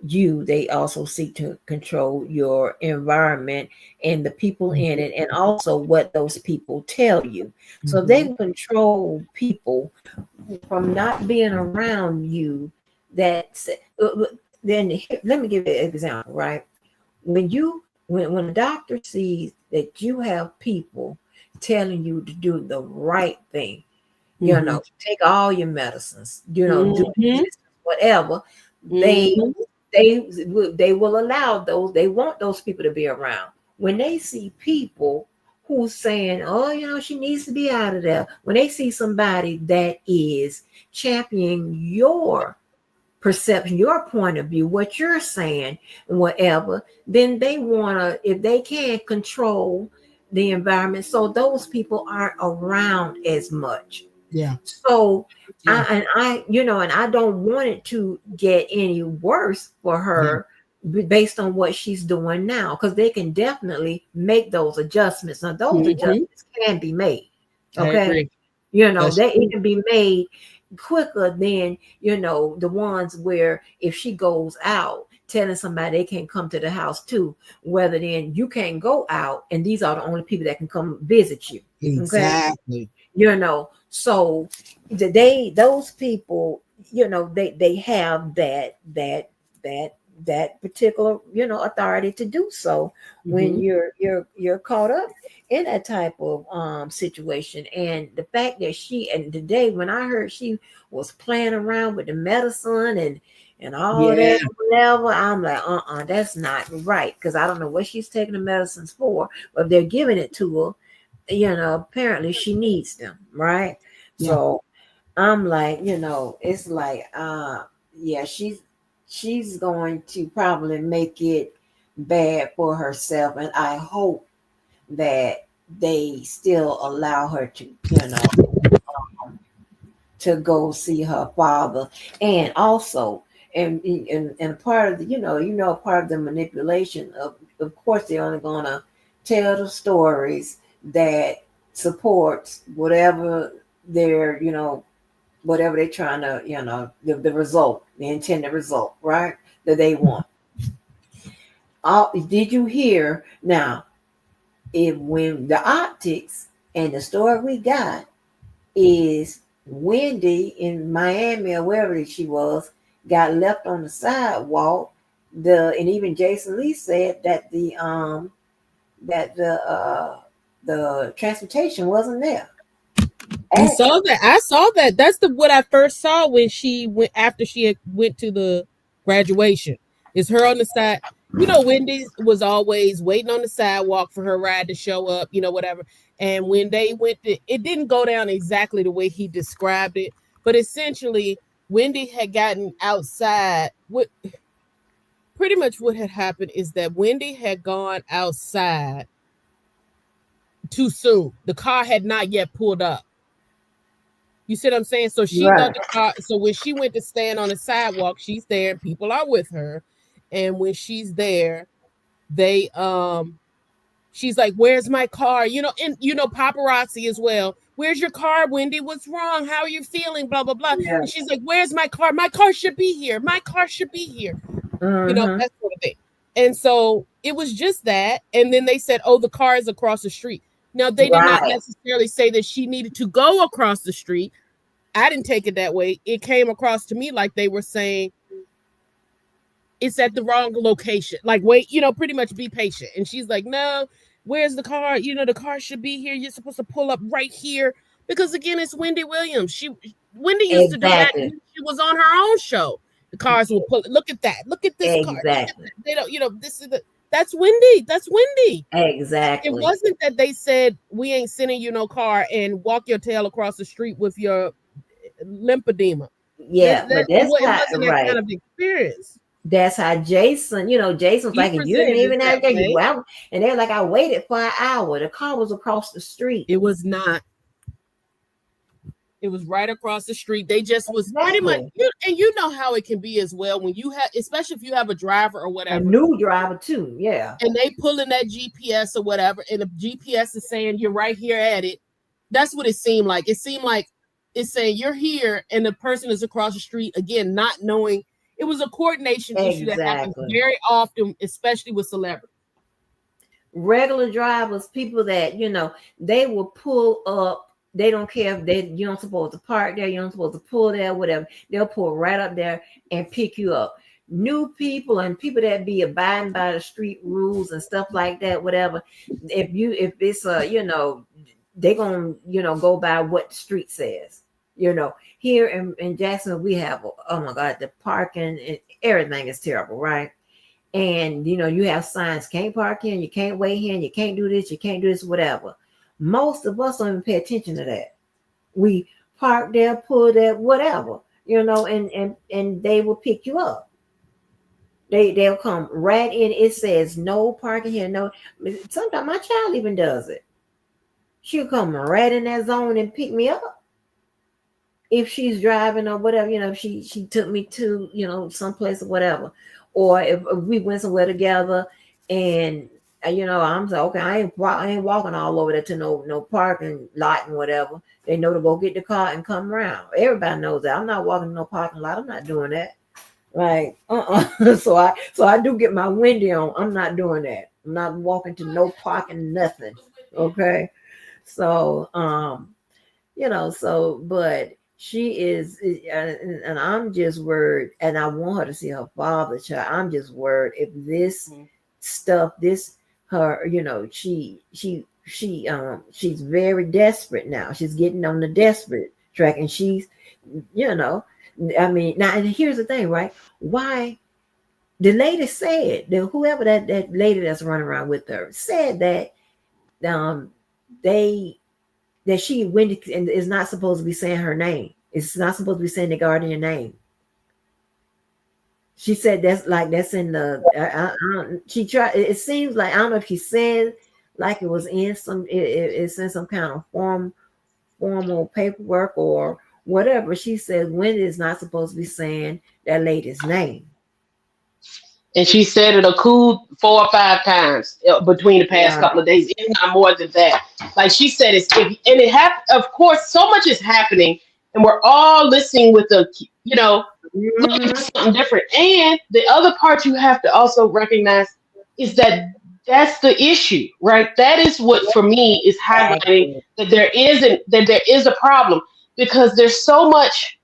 Speaker 1: you, they also seek to control your environment and the people in
Speaker 3: Mm-hmm.
Speaker 1: it, and also what those people tell you. So they
Speaker 3: Mm-hmm.
Speaker 1: control people from not being around you. That then let me give you an example, right? When a doctor sees that you have people telling you to do the right thing,
Speaker 3: Mm-hmm.
Speaker 1: take all your medicines, do
Speaker 3: Mm-hmm.
Speaker 1: this, whatever. They
Speaker 3: Mm-hmm.
Speaker 1: they will allow those. They want those people to be around. When they see people who's saying, "Oh, she needs to be out of there," when they see somebody that is championing your perception, your point of view, what you're saying, and whatever, then they want to, if they can, control the environment so those people aren't around as much.
Speaker 3: Yeah.
Speaker 1: So
Speaker 3: Yeah.
Speaker 1: and I don't want it to get any worse for
Speaker 3: Yeah.
Speaker 1: her based on what she's doing now, because they can definitely make those adjustments. Now those
Speaker 3: Mm-hmm.
Speaker 1: adjustments can be made.
Speaker 3: I
Speaker 1: Okay.
Speaker 3: agree. That's
Speaker 1: They it
Speaker 3: true.
Speaker 1: can be made quicker than the ones where if she goes out telling somebody they can't come to the house too, whether then you can't go out and these are the only people that can come visit you. Okay.
Speaker 3: Exactly.
Speaker 1: So those people, they have that that particular authority to do so when
Speaker 3: Mm-hmm.
Speaker 1: you're caught up in that type of situation. And the fact that and today when I heard she was playing around with the medicine and all
Speaker 3: Yeah.
Speaker 1: that whatever, I'm like, that's not right, because I don't know what she's taking the medicines for, but if they're giving it to her, apparently she needs them, right?
Speaker 3: Yeah.
Speaker 1: So I'm like, it's like, yeah, she's going to probably make it bad for herself, and I hope that they still allow her to, to go see her father, and also, and part of the, part of the manipulation of course, they're only gonna tell the stories that supports whatever they're, whatever they're trying to, the result, the intended result, right? That they want. Did you hear now? If when the optics and the story we got is Wendy in Miami or wherever she was got left on the sidewalk. And even Jason Lee said that that the transportation wasn't there.
Speaker 3: We
Speaker 1: Actually,
Speaker 3: saw that. I saw that. That's the what I first saw when she went after she had went to the graduation. Is her on the side. Wendy was always waiting on the sidewalk for her ride to show up, whatever. And when they went to, it didn't go down exactly the way he described it, but essentially Wendy had gotten outside. What pretty much what had happened is that Wendy had gone outside too soon. The car had not yet pulled up. You see what I'm saying? So she thought
Speaker 1: right.
Speaker 3: the car. So when she went to stand on the sidewalk, she's there and people are with her. And when she's there, they she's like, "Where's my car?" And paparazzi as well. "Where's your car, Wendy? What's wrong? How are you feeling?" Blah blah blah.
Speaker 1: Yeah.
Speaker 3: And she's like, "Where's my car? My car should be here. My car should be here."
Speaker 1: Mm-hmm.
Speaker 3: That sort of thing. And so it was just that. And then they said, "Oh, the car is across the street." Now they did not
Speaker 1: Right.
Speaker 3: necessarily say that she needed to go across the street. I didn't take it that way. It came across to me like they were saying it's at the wrong location. Like, wait, pretty much be patient. And she's like, "No, where's the car? The car should be here. You're supposed to pull up right here." Because again, it's Wendy Williams. Wendy used to do that
Speaker 1: Exactly.
Speaker 3: when she was on her own show. The cars will pull. Look at that. Look at this car. Look at
Speaker 1: Exactly.
Speaker 3: that. They don't. This is the. That's Wendy. That's Wendy. It
Speaker 1: Exactly.
Speaker 3: wasn't that they said we ain't sending you no car and walk your tail across the street with your lymphedema.
Speaker 1: Yeah, but
Speaker 3: It
Speaker 1: that's
Speaker 3: it
Speaker 1: how,
Speaker 3: wasn't that kind
Speaker 1: right.
Speaker 3: of experience.
Speaker 1: That's how Jason, Jason's
Speaker 3: He
Speaker 1: like, if you didn't
Speaker 3: presented it
Speaker 1: even
Speaker 3: that
Speaker 1: have that, you
Speaker 3: way.
Speaker 1: well, and they're like, I waited for an hour. The car was across the street.
Speaker 3: It was not. It was right across the street. They just was pretty much,
Speaker 1: Exactly.
Speaker 3: and you know how it can be as well when you have, especially if you have a driver or
Speaker 1: A
Speaker 3: whatever,
Speaker 1: new driver too. Yeah.
Speaker 3: and they pull in that GPS or whatever, and the GPS is saying you're right here at it. That's what it seemed like. It seemed like it's saying you're here, and the person is across the street again, not knowing. It was a coordination issue that happens
Speaker 1: Exactly.
Speaker 3: very often, especially with celebrities.
Speaker 1: Regular drivers, people that, they will pull up. They don't care if you don't supposed to park there, you don't supposed to pull there, whatever. They'll pull right up there and pick you up. New people and people that be abiding by the street rules and stuff like that, whatever. If it's they gonna go by what the street says. Here in Jacksonville we have, oh my God, the parking and everything is terrible, right? And you have signs, can't park here, you can't wait here, you can't do this, whatever. Most of us don't even pay attention to that. We park there, pull there, whatever, and they will pick you up. They'll come right in. It says no parking here. No, sometimes my child even does it. She'll come right in that zone and pick me up. If she's driving or whatever, if she took me to, someplace or whatever. Or if we went somewhere together and I'm saying, okay, I ain't walking all over there to no parking lot and whatever. They know to go get the car and come around. Everybody knows that. I'm not walking to no parking lot. I'm not doing that. Like, so I do get my Wendy on. I'm not doing that. I'm not walking to no parking, nothing. Okay. So, but she is, and I'm just worried, and I want her to see her father, child. I'm just worried if this stuff, her, she's very desperate now. She's getting on the desperate track, and she's, I mean, now, and here's the thing, right? Why the lady said that whoever that lady that's running around with her said that Wendy is not supposed to be saying her name. It's not supposed to be saying the guardian name. She said that's in the. She tried. It seems like, I don't know if she said like it was in some. It's in some kind of formal paperwork or whatever. She said Wendy is not supposed to be saying that lady's name.
Speaker 2: And she said it a cool 4 or 5 times between the past couple of days, if not more than that. Like she said, and it happened. Of course, so much is happening, and we're all listening with looking for something different. And the other part you have to also recognize is that that's the issue, right? That is what for me is highlighting that there is a problem, because there's so much.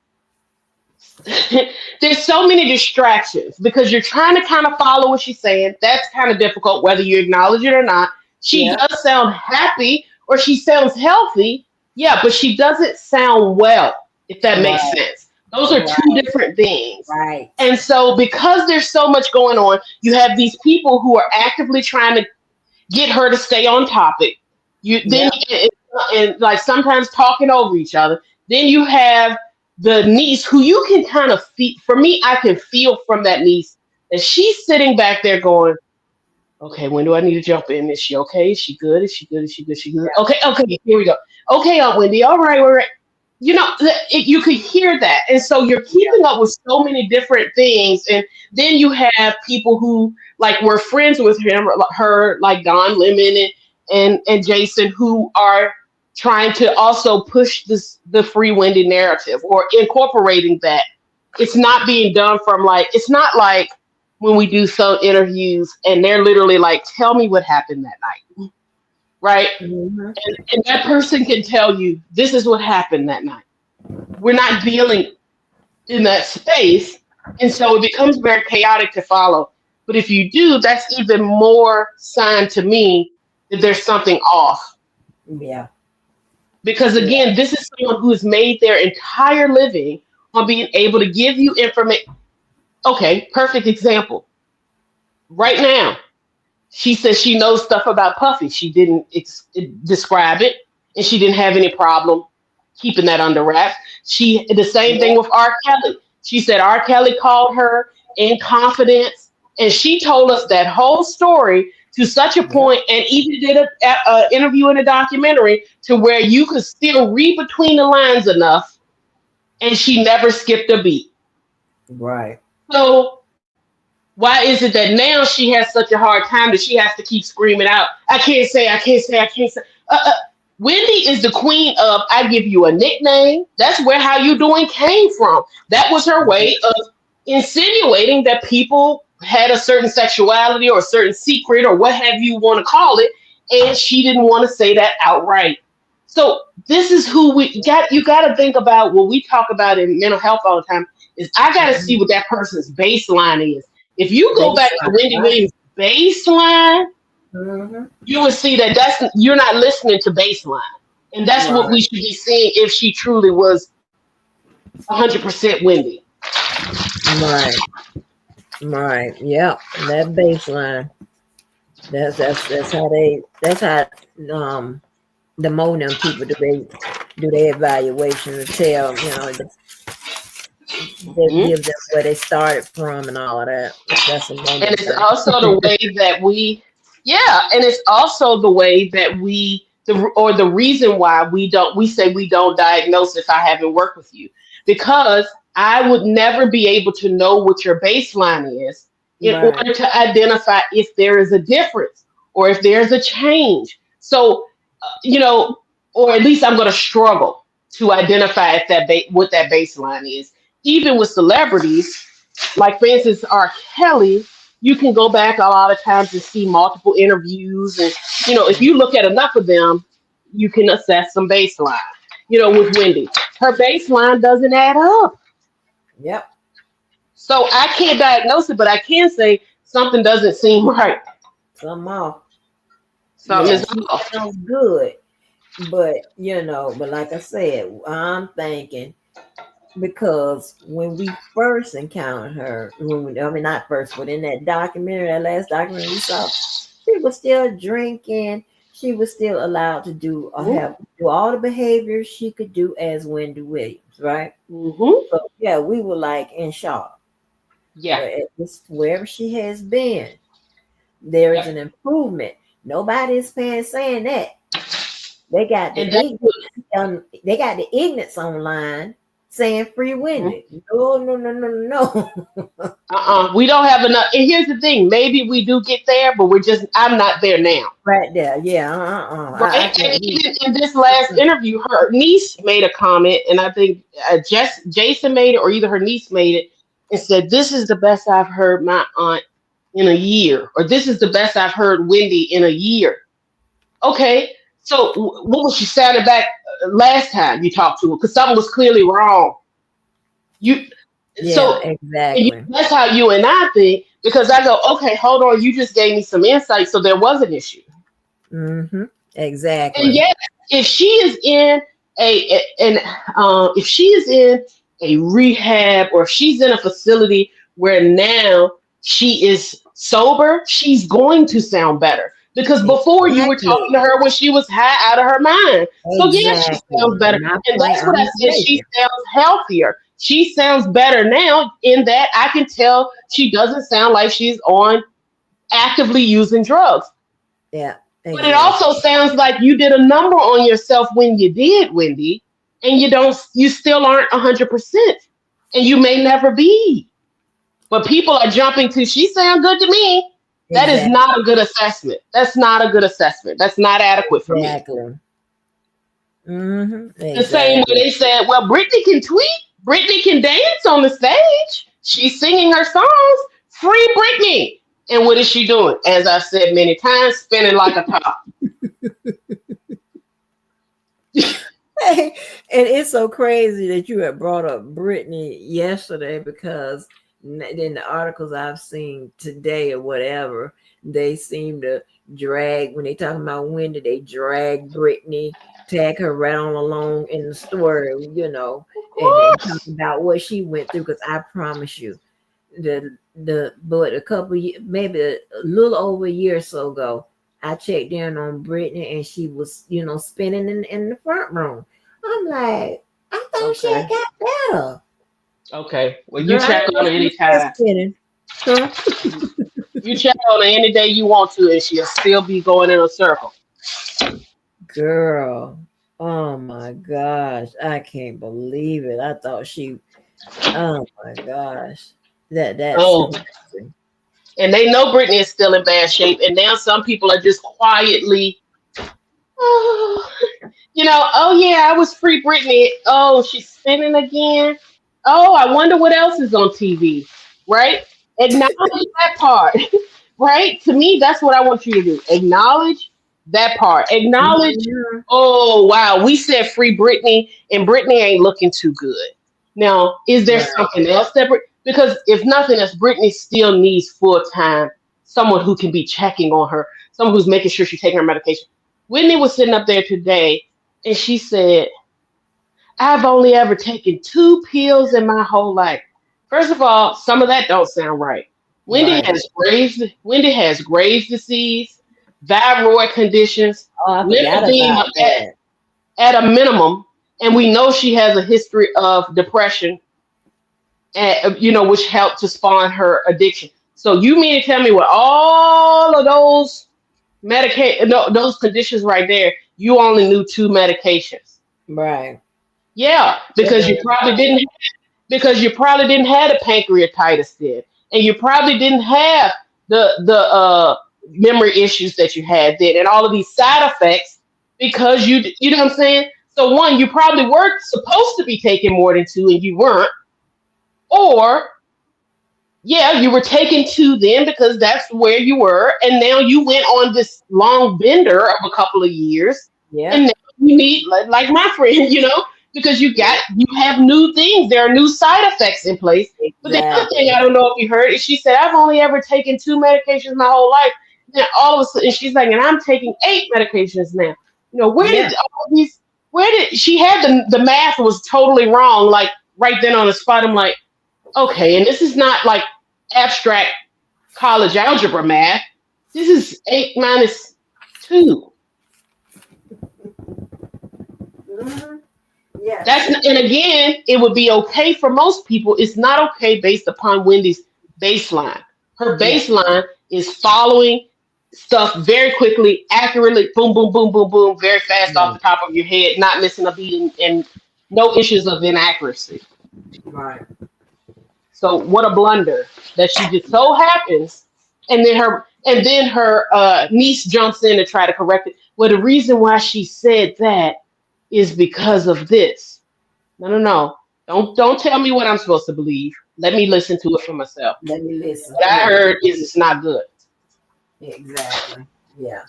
Speaker 2: There's so many distractions because you're trying to kind of follow what she's saying. That's kind of difficult, whether you acknowledge it or not. She does sound happy, or she sounds healthy. Yeah, but she doesn't sound well, if that makes sense. Those are two different things.
Speaker 1: Right.
Speaker 2: And so because there's so much going on, you have these people who are actively trying to get her to stay on topic. And like sometimes talking over each other. Then you have the niece who you can kind of feel. For me, I can feel from that niece that she's sitting back there going, okay, when do I need to jump in? Is she okay? Is she good? Is she good? Is she good? Is she good? Okay, here we go. Okay, Aunt Wendy, all right, all right. You could hear that. And so you're keeping up with so many different things. And then you have people who like were friends with her, like Don Lemon and Jason, who are trying to also push the Free Wendy narrative or incorporating that. It's not being done from it's not like when we do some interviews and they're literally like, tell me what happened that night. Right?
Speaker 1: Mm-hmm.
Speaker 2: And that person can tell you this is what happened that night. We're not dealing in that space. And so it becomes very chaotic to follow. But if you do, that's even more sign to me that there's something off.
Speaker 1: Yeah.
Speaker 2: Because again, this is someone who has made their entire living on being able to give you information. Okay, perfect example. Right now,
Speaker 4: She said she knows stuff about Puffy. She didn't describe it, and she didn't have any problem keeping that under wraps. She the same thing with R. Kelly. She said R. Kelly called her in confidence, and she told us that whole story to such a point, and even did a interview in a documentary to where you could still read between the lines enough, and she never skipped a beat.
Speaker 1: Right.
Speaker 4: So why is it that now she has such a hard time that she has to keep screaming out, I can't say, I can't say, I can't say. Wendy is the queen of, I give you a nickname. That's where how you doing came from. That was her way of insinuating that people had a certain sexuality or a certain secret or what have you want to call it. And she didn't want to say that outright. So this is who we got. You got to think about what we talk about in mental health all the time is I got to see what that person's baseline is. If you go back to Wendy Williams' baseline, you will see that you're not listening to baseline, and that's what we should be seeing if she truly was 100% Wendy.
Speaker 1: Right. Yep. That baseline. That's how the Monem people do their evaluation to tell, they give them where they started from and all of that. That's a moment.
Speaker 4: And it's also the way that and it's also the way that the reason why we say we don't diagnose if I haven't worked with you, because I would never be able to know what your baseline is in order to identify if there is a difference or if there's a change. So, or at least I'm going to struggle to identify what that baseline is. Even with celebrities, like for instance, R. Kelly, you can go back a lot of times and see multiple interviews. And, if you look at enough of them, you can assess some baseline. With Wendy, her baseline doesn't add up.
Speaker 1: Yep.
Speaker 4: So I can't diagnose it, but I can say something doesn't seem right.
Speaker 1: Something off.
Speaker 4: Something is off.
Speaker 1: Sounds good. But, but like I said, I'm thinking, because when we first encountered her, not first, but in that last documentary we saw, she was still drinking. She was still allowed to do all the behaviors she could do as Wendy Williams, right?
Speaker 4: Mm-hmm.
Speaker 1: So, yeah, we were like in shock.
Speaker 4: Yeah.
Speaker 1: Wherever she has been, there is an improvement. Nobody is saying that. They got they got the ignorance online saying free Wendy.
Speaker 4: Mm-hmm. No. We don't have enough. And here's the thing: maybe we do get there, but I'm not there now.
Speaker 1: Right there, yeah.
Speaker 4: Right. And even in this last interview, her niece made a comment, and I think Jason made it, or either her niece made it, and said, "This is the best I've heard my aunt in a year," or "This is the best I've heard Wendy in a year." Okay. So what was she sounding back last time you talked to her? Because something was clearly wrong.
Speaker 1: Exactly.
Speaker 4: That's how you and I think, because I go, okay, hold on, you just gave me some insight, so there was an issue.
Speaker 1: Mm-hmm. Exactly.
Speaker 4: And yet, if she is in if she is in a rehab, or if she's in a facility where now she is sober, she's going to sound better. Because before you were talking to her when she was high out of her mind. So yeah, she sounds better. And that's what I said. She sounds healthier. She sounds better now in that I can tell she doesn't sound like she's on actively using drugs.
Speaker 1: Yeah. Exactly.
Speaker 4: But it also sounds like you did a number on yourself when you did, Wendy, and you still aren't 100%. And you may never be. But people are jumping to, she sound good to me. That is not a good assessment. That's not a good assessment. That's not adequate for me.
Speaker 1: Mm-hmm.
Speaker 4: The same way they said, well, Britney can tweet. Britney can dance on the stage. She's singing her songs. Free Britney. And what is she doing? As I've said many times, spinning like a top.
Speaker 1: And it's so crazy that you had brought up Britney yesterday, because in the articles I've seen today or whatever, they seem to drag, when they talking about Wendy, they drag Britney, tag her right on along in the story, and talk about what she went through. Because I promise you, but a couple maybe a little over a year or so ago, I checked in on Brittany and she was, spinning in the front room. I'm like, I thought she had
Speaker 4: Okay.
Speaker 1: got better.
Speaker 4: Okay. Well, you
Speaker 1: Girl, I
Speaker 4: check
Speaker 1: didn't
Speaker 4: on
Speaker 1: know
Speaker 4: her
Speaker 1: she was still
Speaker 4: anytime.
Speaker 1: spinning. Huh?
Speaker 4: You check on her any day you want to, and she'll still be going in a circle.
Speaker 1: Girl. Oh my gosh. I can't believe it. I thought she oh my gosh. That's
Speaker 4: Oh,
Speaker 1: crazy.
Speaker 4: and they know Britney is still in bad shape, and now some people are just quietly, oh, oh yeah, I was free Britney. Oh, she's spinning again. Oh, I wonder what else is on TV, right? Acknowledge that part, right? To me, that's what I want you to do. Acknowledge that part. Acknowledge,
Speaker 1: Mhm.
Speaker 4: oh wow, we said free Britney, and Britney ain't looking too good. Now, is there
Speaker 1: Right.
Speaker 4: something else that because if nothing else, Britney still needs full time someone who can be checking on her, someone who's making sure she's taking her medication. Whitney was sitting up there today and she said, I've only ever taken 2 pills in my whole life. First of all, some of that don't sound right.
Speaker 1: Right.
Speaker 4: Wendy has Graves' disease, thyroid conditions,
Speaker 1: Oh, I forgot
Speaker 4: lymphedema
Speaker 1: about that.
Speaker 4: at a minimum, and we know she has a history of depression, and which helped to spawn her addiction. So you mean to tell me with all of those no, those conditions right there, you only knew 2 medications?
Speaker 1: Right.
Speaker 4: Yeah, because you probably didn't have the pancreatitis then, and you probably didn't have the memory issues that you had then, and all of these side effects because you know what I'm saying. So one, you probably were supposed to be taking more than 2, and you weren't, or yeah, you were taking 2 then because that's where you were, and now you went on this long bender of a couple of years, and
Speaker 1: Yep.
Speaker 4: now you need like my friend, because you have new things. There are new side effects in place. But the other thing
Speaker 1: Exactly.
Speaker 4: I don't know if you heard is she said, I've only ever taken 2 medications my whole life. Then all of a sudden she's like, and I'm taking 8 medications now. Where
Speaker 1: Yeah.
Speaker 4: did all of these where did she had the math was totally wrong, like right then on the spot. I'm like, okay, and this is not like abstract college algebra math. This is 8 minus 2.
Speaker 1: Mhm. Yeah.
Speaker 4: And again, it would be okay for most people. It's not okay based upon Wendy's baseline. Her
Speaker 1: Yeah.
Speaker 4: baseline is following stuff very quickly, accurately, boom, boom, boom, boom, boom, very fast off
Speaker 1: Right.
Speaker 4: the top of your head, not missing a beat, and no issues of inaccuracy.
Speaker 1: Right.
Speaker 4: So what a blunder that she just so happens, and then her niece jumps in to try to correct it. Well, the reason why she said that is because of this. No, no, no. Don't tell me what I'm supposed to believe. Let me listen to it for myself.
Speaker 1: Let me listen.
Speaker 4: What I
Speaker 1: Yeah.
Speaker 4: heard is it's not good.
Speaker 1: Exactly. Yeah.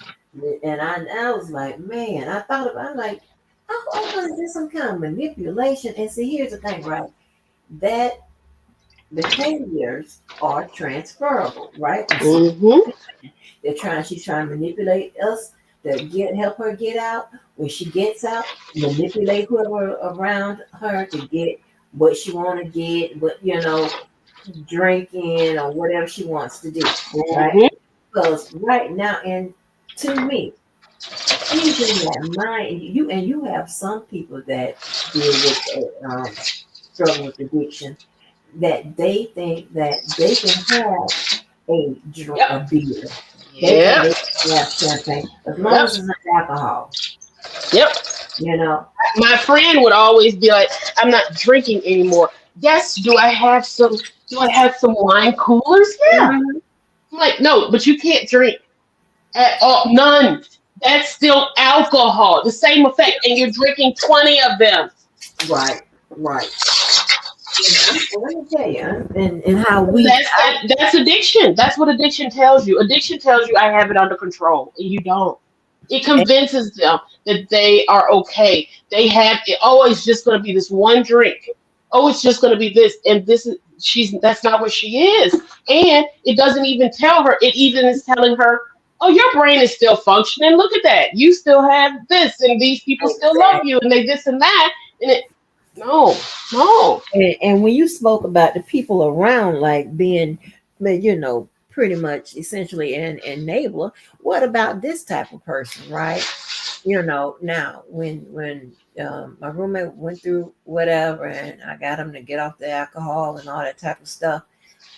Speaker 1: And I was like, man, I thought about I'm like, oh, is this some kind of manipulation? And see, here's the thing, right? That behaviors are transferable, right? We see
Speaker 4: Mm-hmm.
Speaker 1: she's trying to manipulate us to help her get out. When she gets out, manipulate whoever around her to get what she want to get, what drinking or whatever she wants to do, right?
Speaker 4: Mm-hmm.
Speaker 1: Because right now, and to me, she's in that mind. You have some people that deal with struggle with addiction that they think that they can have
Speaker 4: Yep.
Speaker 1: a beer. They think
Speaker 4: Yep.
Speaker 1: they can have champagne as long
Speaker 4: Yep.
Speaker 1: as it's not alcohol.
Speaker 4: Yep.
Speaker 1: You know.
Speaker 4: My friend would always be like, I'm not drinking anymore. Yes, do I have some wine coolers? Yeah.
Speaker 1: Mhm.
Speaker 4: I'm like, no, but you can't drink at all. None. That's still alcohol. The same effect. And you're drinking 20 of them.
Speaker 1: Right. Right. Let me tell you, and how
Speaker 4: That's addiction. That's what addiction tells you. Addiction tells you I have it under control, and you don't. It convinces them that they are okay. They have it. Oh, it's just going to be this one drink. Oh, it's just going to be this, and this is she's. That's not what she is, and it doesn't even tell her. It even is telling her, "Oh, your brain is still functioning. Look at that. You still have this, and these people still love
Speaker 1: exactly.
Speaker 4: you, and they this and that." No, no.
Speaker 1: And when you spoke about the people around, like being, pretty much essentially an enabler, what about this type of person, right? Now when my roommate went through whatever, and I got him to get off the alcohol and all that type of stuff,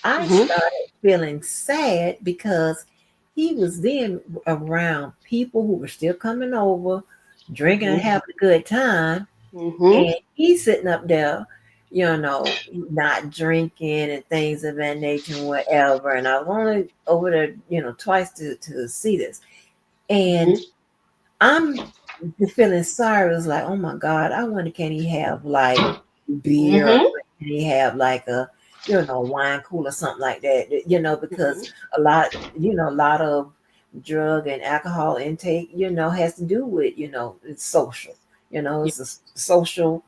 Speaker 1: I
Speaker 4: Mm-hmm.
Speaker 1: started feeling sad because he was then around people who were still coming over, drinking and
Speaker 4: Mm-hmm.
Speaker 1: having a good time,
Speaker 4: Mm-hmm.
Speaker 1: and he's sitting up there, not drinking and things of that nature and whatever. And I was only over there, twice to see this. And I'm feeling sorry. It was like, oh my God, I wonder, can he have like beer? Or
Speaker 4: Mm-hmm.
Speaker 1: can he have like a, wine cooler, something like that? Because
Speaker 4: Mm-hmm.
Speaker 1: a lot of drug and alcohol intake, has to do with, it's social.
Speaker 3: Yeah.
Speaker 1: It's a social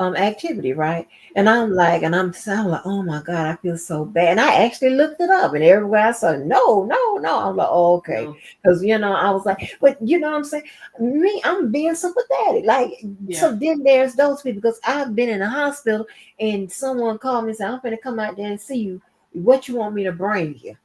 Speaker 1: activity, right? And I'm like, sound like, oh my God, I feel so bad. And I actually looked it up, and everywhere I saw, no, no, no. I'm like, oh, okay.
Speaker 4: No.
Speaker 1: Because I was like, but you know what I'm saying? Me, I'm being sympathetic. Like,
Speaker 4: Yeah.
Speaker 1: so then there's those people, because I've been in a hospital and someone called me and said, I'm gonna come out there and see you. What you want me to bring you?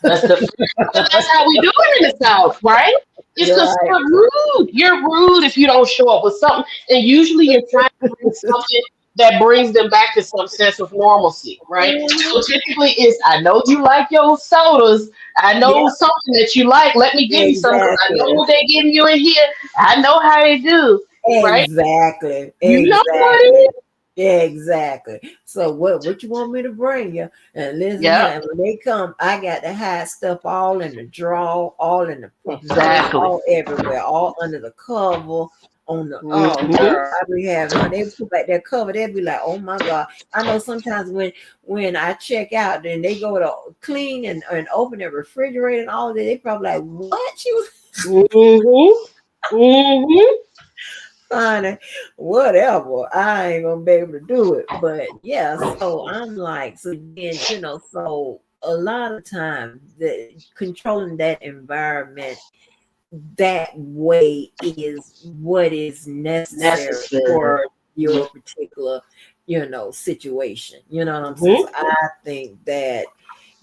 Speaker 4: That's the but that's how we do it in the South, right? It's
Speaker 1: Right.
Speaker 4: considered rude. You're rude if you don't show up with something. And usually you're trying to bring something that brings them back to some sense of normalcy, right? So
Speaker 1: Mhm.
Speaker 4: typically it's I know you like your sodas. I know
Speaker 1: Yep,
Speaker 4: something that you like. Let me give you some because I know
Speaker 1: exactly.
Speaker 4: what they're giving you in here. I know how they do, right?
Speaker 1: Exactly.
Speaker 4: You know what it
Speaker 1: Exactly.
Speaker 4: is.
Speaker 1: Exactly. So what you want me to bring you? And listen
Speaker 4: Yep,
Speaker 1: here, when they come, I got to hide stuff all in the drawer, all in the purse,
Speaker 4: exactly.
Speaker 1: all everywhere, all under the cover, on the oh
Speaker 4: Hmm.
Speaker 1: girl, I be having they put back that cover, they'd be like, oh my God. I know sometimes when I check out, then they go to clean and open their refrigerator and all of that, they probably like, what? She was
Speaker 4: Hmm. Hmm.
Speaker 1: fine, whatever. I ain't gonna be able to do it. But yeah, so I'm like, so then, so a lot of times the controlling that environment that way is what is necessary
Speaker 4: Necessary.
Speaker 1: for your particular, situation. You know what I'm saying? So
Speaker 4: Hmm.
Speaker 1: I think that,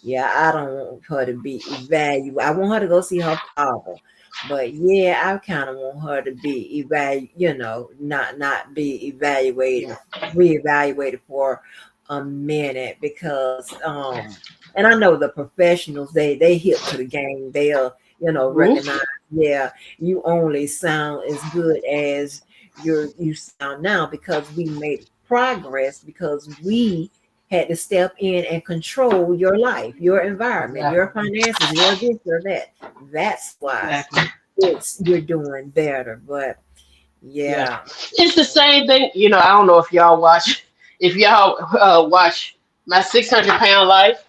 Speaker 1: yeah, I don't want her to be evaluated. I want her to go see her father. But yeah, I kind of want her to be not be evaluated,
Speaker 4: Yeah.
Speaker 1: reevaluated for a minute, because and I know the professionals, they hip to the game. They'll,
Speaker 4: Hmm.
Speaker 1: recognize, yeah, you only sound as good as you sound now, because we made progress, because we had to step in and control your life, your environment, your
Speaker 4: Exactly.
Speaker 1: finances, your this or that. That's why
Speaker 4: Exactly.
Speaker 1: you're doing better. But
Speaker 4: Yeah.
Speaker 1: yeah.
Speaker 4: It's the same thing. I don't know if y'all watch, if y'all watch my 600 pound life.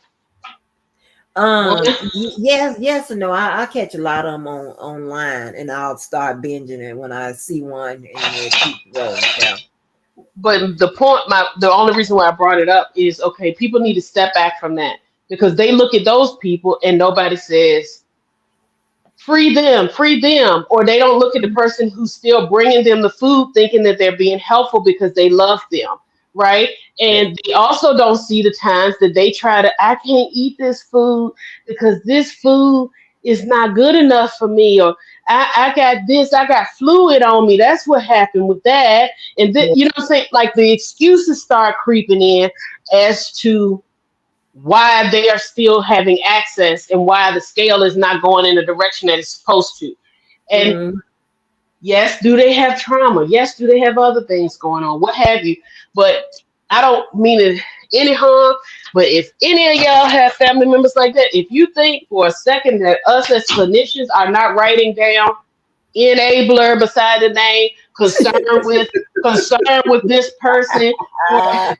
Speaker 4: Woman.
Speaker 1: Yes, yes and no. I catch a lot of them online, and I'll start binging it when I see one and it keeps rolling. Yeah.
Speaker 4: But the only reason why I brought it up is okay. People need to step back from that because they look at those people and nobody says free them, or they don't look at the person who's still bringing them the food thinking that they're being helpful because they love them, right? And they also don't see the times that they try to I can't eat this food because this food is not good enough for me, or I got this, I got fluid on me, that's what happened with that. And
Speaker 1: Yeah.
Speaker 4: you know what I'm saying, like the excuses start creeping in as to why they are still having access and why the scale is not going in the direction that it's supposed to. And
Speaker 1: Mm,
Speaker 4: yes, do they have trauma? Yes, do they have other things going on? What have you? But I don't mean it any harm. But if any of y'all have family members like that, if you think for a second that us as clinicians are not writing down enabler beside the name, concerned with this person, or
Speaker 1: ah,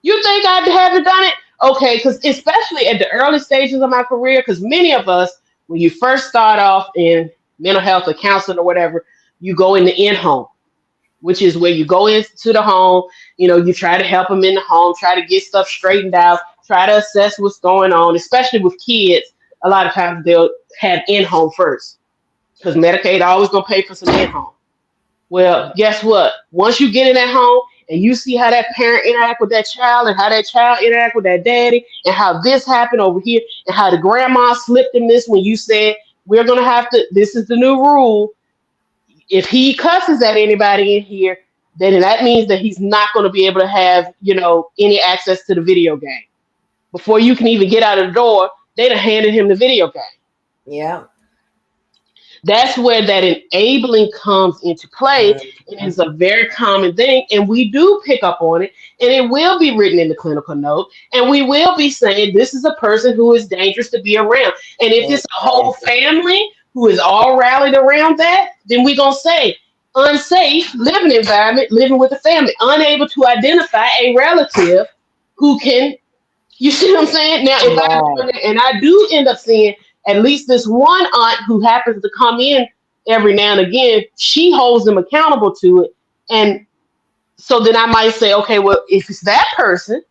Speaker 4: you think I haven't done it? Okay, because especially at the early stages of my career, because many of us, when you first start off in mental health or counseling or whatever, you go in the in-home, which is where you go into the home, you try to help them in the home, try to get stuff straightened out, try to assess what's going on, especially with kids. A lot of times they'll have in-home first because Medicaid always gonna pay for some in-home. Well, guess what? Once you get in that home, and you see how that parent interact with that child and how that child interact with that daddy and how this happened over here and how the grandma slipped in this when you said we're gonna have to, this is the new rule. If he cusses at anybody in here, then that means that he's not going to be able to have, any access to the video game. Before you can even get out of the door, they'd have handed him the video game.
Speaker 1: Yeah.
Speaker 4: That's where that enabling comes into play. It is a very common thing, and we do pick up on it, and it will be written in the clinical note, and we will be saying this is a person who is dangerous to be around. And if it's a whole family who is all rallied around that, then we're going to say unsafe living environment, living with a family, unable to identify a relative who can, you see what I'm saying? Now, if I do end up seeing at least this one aunt who happens to come in every now and again, she holds them accountable to it. And so then I might say, okay, well, if it's that person,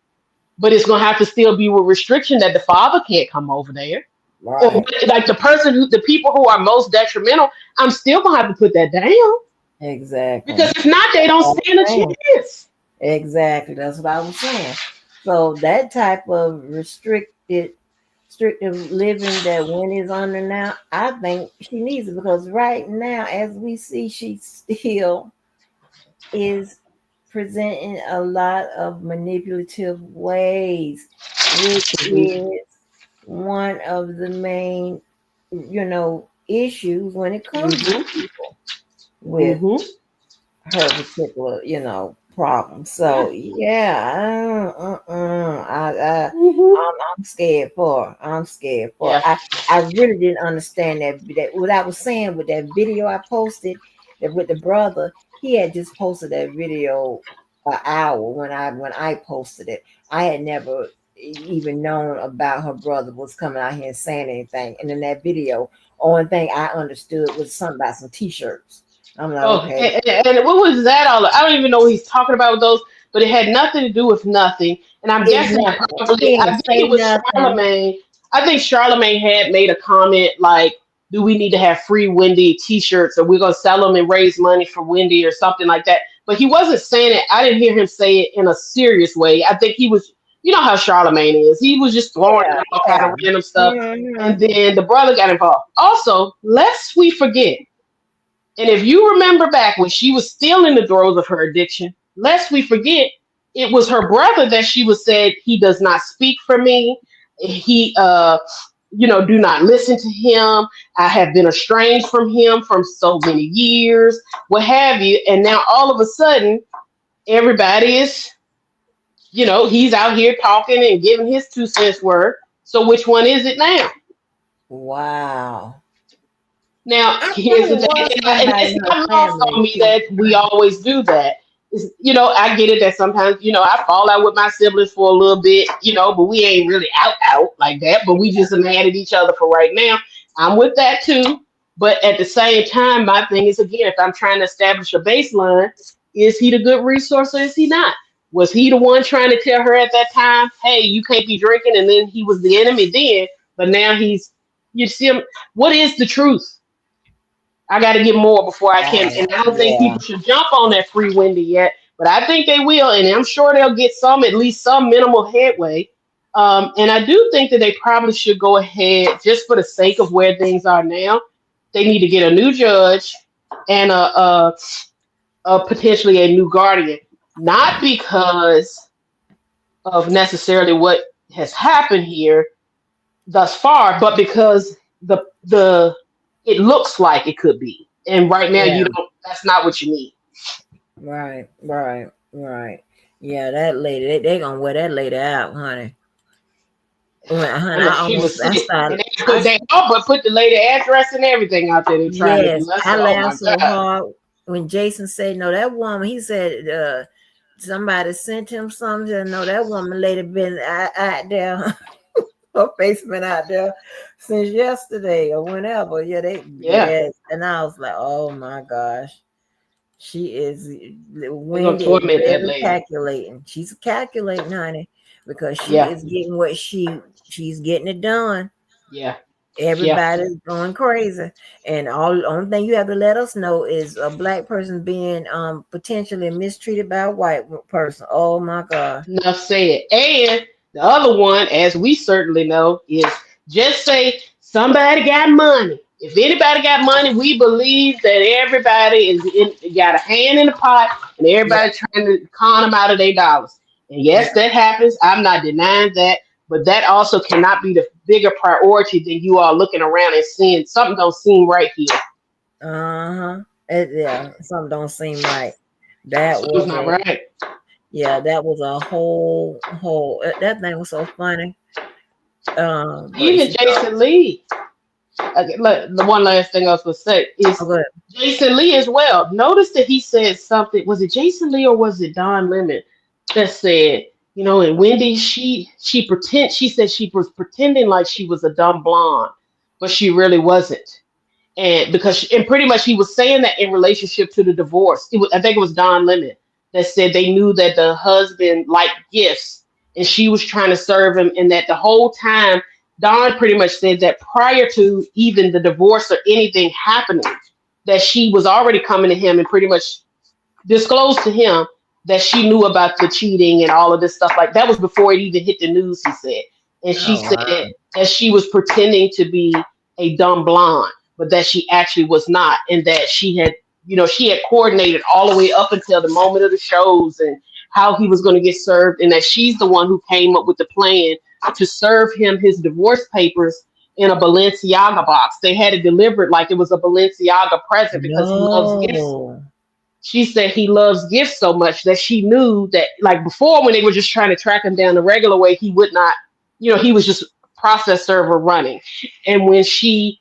Speaker 4: but it's going to have to still be with restriction that the father can't come over there. Right. Or like the people who are most detrimental, I'm still going to have to put that down.
Speaker 1: Exactly.
Speaker 4: Because if not, they don't stand a chance.
Speaker 1: Exactly. That's what I was saying. So that type of restrictive living that Wendy's under now, I think she needs it, because right now, as we see, she still is presenting a lot of manipulative ways, which is one of the main, issues when it comes to people with her particular, problem. So yeah, I'm scared for her. I'm scared for her. I really didn't understand that what I was saying with that video I posted with the brother. He had just posted that video an hour when I posted it. I had never even known about her brother was coming out here and saying anything. And in that video, only thing I understood was something about some t-shirts. I'm like, okay.
Speaker 4: And what was that all? I don't even know what he's talking about with those, but it had nothing to do with nothing. And I'm guessing probably, I think it was Charlamagne. I think Charlamagne had made a comment like, do we need to have free Wendy t-shirts, or we're going to sell them and raise money for Wendy or something like that. But he wasn't saying it. I didn't hear him say it in a serious way. I think he was, you know how Charlamagne is. He was just throwing out all kind of random stuff. And then the brother got involved. Also, lest we forget, and if you remember back when she was still in the throes of her addiction, lest we forget, it was her brother that she was said, he does not speak for me. He, do not listen to him. I have been estranged from him for so many years, what have you. And now all of a sudden, everybody is, he's out here talking and giving his 2 cents worth. So which one is it now?
Speaker 1: Wow.
Speaker 4: Now, here's the thing, and it's not lost on me that we always do that. I get it that sometimes, I fall out with my siblings for a little bit, but we ain't really out like that, but we just mad at each other for right now. I'm with that too. But at the same time, my thing is, again, if I'm trying to establish a baseline, is he the good resource or is he not? Was he the one trying to tell her at that time, hey, you can't be drinking, and then he was the enemy then, but now you see him? What is the truth? I got to get more before I can. And I don't think people should jump on that free Wendy yet, but I think they will. And I'm sure they'll get at least some minimal headway. And I do think that they probably should go ahead, just for the sake of where things are now. They need to get a new judge and potentially a new guardian, not because of necessarily what has happened here thus far, but because it looks like it could be. And right now, that's not what you need.
Speaker 1: Right. Yeah, that lady, they're going to wear that lady out, honey.
Speaker 4: But put the lady address and everything out there.
Speaker 1: I laughed so hard when Jason said, no, that woman, he said, somebody sent him something. No, that woman lady been out there. Her face been out there since yesterday or whenever. And I was like, oh my gosh, she is Wendy is calculating. She's calculating, honey, because she is getting what she's getting it done.
Speaker 4: Yeah. Yeah.
Speaker 1: Everybody's going crazy, and only thing you have to let us know is a black person being potentially mistreated by a white person. Oh my God!
Speaker 4: Enough said. And the other one, as we certainly know, is just say somebody got money. If anybody got money, we believe that everybody got a hand in the pot and
Speaker 1: Yeah,
Speaker 4: everybody trying to con them out of their dollars. And yes,
Speaker 1: yeah,
Speaker 4: that happens. I'm not denying that. But that also cannot be the bigger priority than you are looking around and seeing something don't seem right here.
Speaker 1: uh-huh. Yeah, something don't seem right. That
Speaker 4: Something's
Speaker 1: was
Speaker 4: not
Speaker 1: a
Speaker 4: right.
Speaker 1: Yeah, that was a whole that thing was so funny. But
Speaker 4: Even
Speaker 1: she
Speaker 4: Jason Lee. Okay, look, the one last thing I was going to say
Speaker 1: oh
Speaker 4: is
Speaker 1: good.
Speaker 4: Jason Lee as well. Notice that he said something. Was it Jason Lee or was it Don Lemon that said, and Wendy, she said she was pretending like she was a dumb blonde, but she really wasn't. And and pretty much he was saying that in relationship to the divorce. I think it was Don Lemon that said they knew that the husband liked gifts and she was trying to serve him, and that the whole time Don pretty much said that prior to even the divorce or anything happening, that she was already coming to him and pretty much disclosed to him that she knew about the cheating and all of this stuff. Like that was before it even hit the news, he said. And she
Speaker 1: Oh
Speaker 4: said
Speaker 1: wow.
Speaker 4: that she was pretending to be a dumb blonde, but that she actually was not, and that she had coordinated all the way up until the moment of the shows and how he was going to get served, and that she's the one who came up with the plan to serve him his divorce papers in a Balenciaga box. They had it delivered like it was a Balenciaga present because he loves gifts.
Speaker 1: No.
Speaker 4: She said he loves gifts so much that she knew that, like before, when they were just trying to track him down the regular way, he would not, he was just process server running. And when she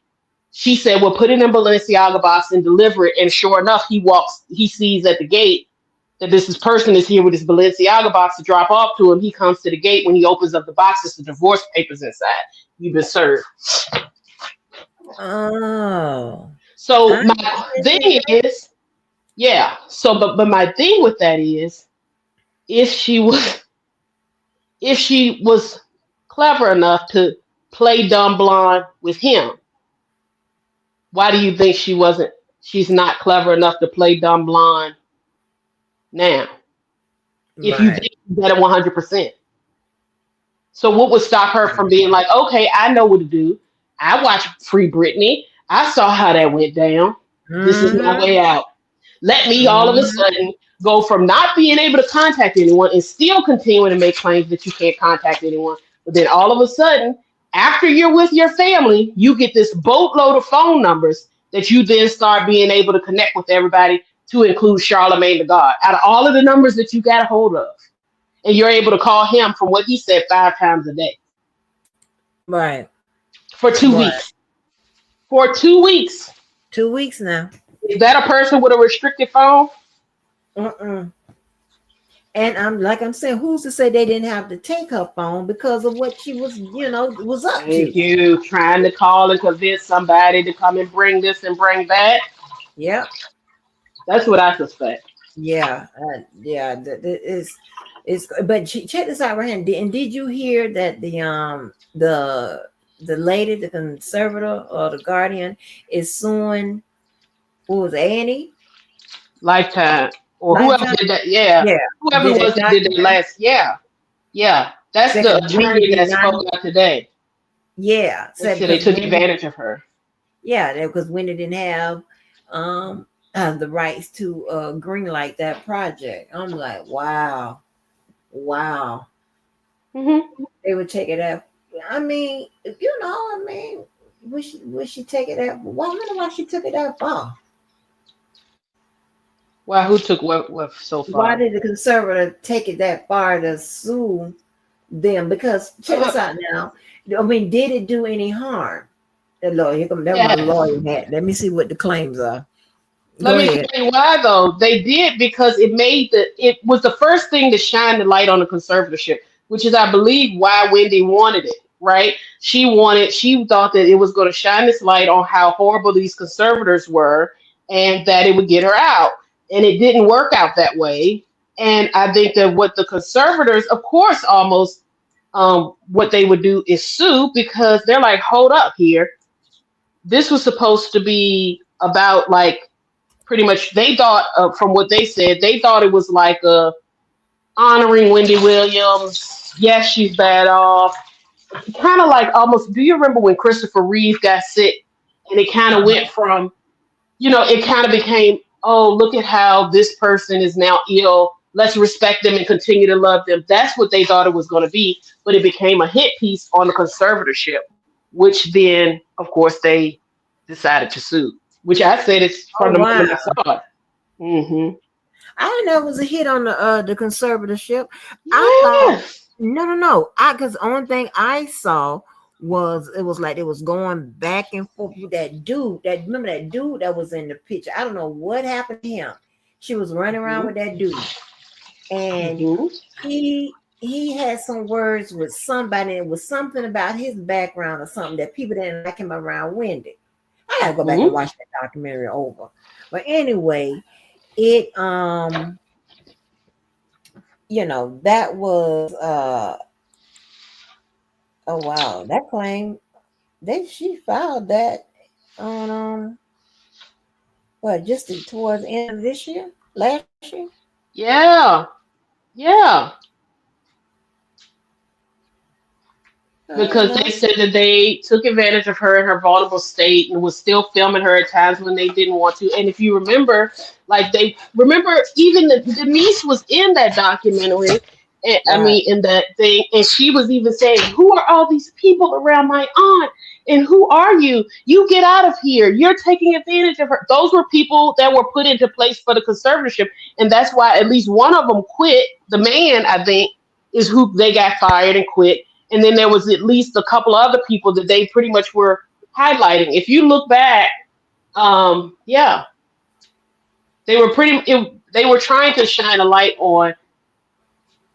Speaker 4: said, well, put it in Balenciaga box and deliver it. And sure enough, he sees at the gate that this person is here with his Balenciaga box to drop off to him. He comes to the gate. When he opens up the box, it's the divorce papers inside. You've been served.
Speaker 1: Oh.
Speaker 4: So
Speaker 1: I
Speaker 4: my
Speaker 1: didn't
Speaker 4: thing is, yeah. So, but my thing with that is, if she was if she was clever enough to play dumb blonde with him, why do you think she's not clever enough to play dumb blonde now? If you
Speaker 1: right.
Speaker 4: think you got it 100%. So what would stop her from being like, okay, I know what to do. I watched Free Britney. I saw how that went down. This is my
Speaker 1: Mm-hmm.
Speaker 4: way out. Let me all of a
Speaker 1: Mm-hmm.
Speaker 4: sudden go from not being able to contact anyone and still continuing to make claims that you can't contact anyone. But then all of a sudden, after you're with your family, you get this boatload of phone numbers that you then start being able to connect with everybody, to include Charlemagne the God. Out of all of the numbers that you got a hold of, and you're able to call him from what he said 5 times a day
Speaker 1: Right.
Speaker 4: for two
Speaker 1: Right.
Speaker 4: weeks. For 2 weeks.
Speaker 1: 2 weeks now.
Speaker 4: Is that a person with a restricted phone?
Speaker 1: Mm-mm. And I'm saying, who's to say they didn't have to take her phone because of what she was up
Speaker 4: Thank
Speaker 1: to?
Speaker 4: you. Trying to call and convince somebody to come and bring this and bring that.
Speaker 1: Yep.
Speaker 4: That's what I suspect.
Speaker 1: Yeah. Yeah. It's but check this out right here. And did you hear that the lady, the conservator or the guardian, is suing, who was Annie?
Speaker 4: Lifetime. Or whoever
Speaker 1: Lifetime?
Speaker 4: did that. Yeah.
Speaker 1: Yeah.
Speaker 4: Whoever it
Speaker 1: Did
Speaker 4: was
Speaker 1: that
Speaker 4: that did that
Speaker 1: documentary?
Speaker 4: last. Yeah. Yeah. That's the
Speaker 1: Second, Wendy
Speaker 4: attorney
Speaker 1: did
Speaker 4: that
Speaker 1: not.
Speaker 4: spoke out today.
Speaker 1: Yeah.
Speaker 4: They
Speaker 1: Said
Speaker 4: said they
Speaker 1: because
Speaker 4: took
Speaker 1: Wendy,
Speaker 4: advantage of her.
Speaker 1: yeah, because Wendy didn't have um the rights to green light that project. I'm like, wow, wow.
Speaker 4: Hmm.
Speaker 1: They would take it out. I mean, I mean, would she take it out? Well, I wonder why she took it out far.
Speaker 4: Well, who took what so
Speaker 1: Why
Speaker 4: far?
Speaker 1: did the conservator take it that far to sue them? Because check this out now. I mean, did it do any harm? The lawyer, here come that my
Speaker 4: Yes.
Speaker 1: lawyer hat. Let me see what the claims are.
Speaker 4: Let
Speaker 1: Go
Speaker 4: me
Speaker 1: ahead.
Speaker 4: tell you why though. They did because it was the first thing to shine the light on the conservatorship, which is I believe why Wendy wanted it, right? She thought that it was going to shine this light on how horrible these conservators were and that it would get her out. And it didn't work out that way. And I think that what the conservators, of course, almost what they would do is sue because they're like, hold up here. this was supposed to be about like pretty much they thought from what they said they thought it was like honoring Wendy Williams. Yes, she's bad off. Kind of like almost. Do you remember when Christopher Reeve got sick and it kind of went from it kind of became, oh, look at how this person is now ill. Let's respect them and continue to love them. That's what they thought it was going to be, but it became a hit piece on the conservatorship, which then, of course, they decided to sue. Which I said it's
Speaker 1: Oh
Speaker 4: from the
Speaker 1: wow!
Speaker 4: moment I saw it. Mm-hmm.
Speaker 1: I didn't know it was a hit on the conservatorship. I thought
Speaker 4: Yes.
Speaker 1: no. Because the only thing I saw was it was like it was going back and forth with that dude. That remember that dude that was in the picture. I don't know what happened to him. She was running around
Speaker 4: Mm-hmm.
Speaker 1: with that dude, and
Speaker 4: Mm-hmm.
Speaker 1: he had some words with somebody. And it was something about his background or something that people didn't like him around Wendy. I gotta go back and
Speaker 4: Mm-hmm.
Speaker 1: watch that documentary over. But anyway, it that was oh wow, that claim she filed that on what just towards the end of this year, last year.
Speaker 4: Yeah. Yeah.
Speaker 1: You
Speaker 4: Because they
Speaker 1: know,
Speaker 4: said that they took advantage of her in her vulnerable state and was still filming her at times when they didn't want to. And if you remember, like they remember, even the niece was in that documentary. And, I
Speaker 1: right.
Speaker 4: mean, in that thing, and she was even saying, "Who are all these people around my aunt? And who are you? You get out of here! You're taking advantage of her." Those were people that were put into place for the conservatorship, and that's why at least one of them quit. The man, I think, is who they got fired and quit, and then there was at least a couple other people that they pretty much were highlighting. If you look back, yeah, they were trying to shine a light on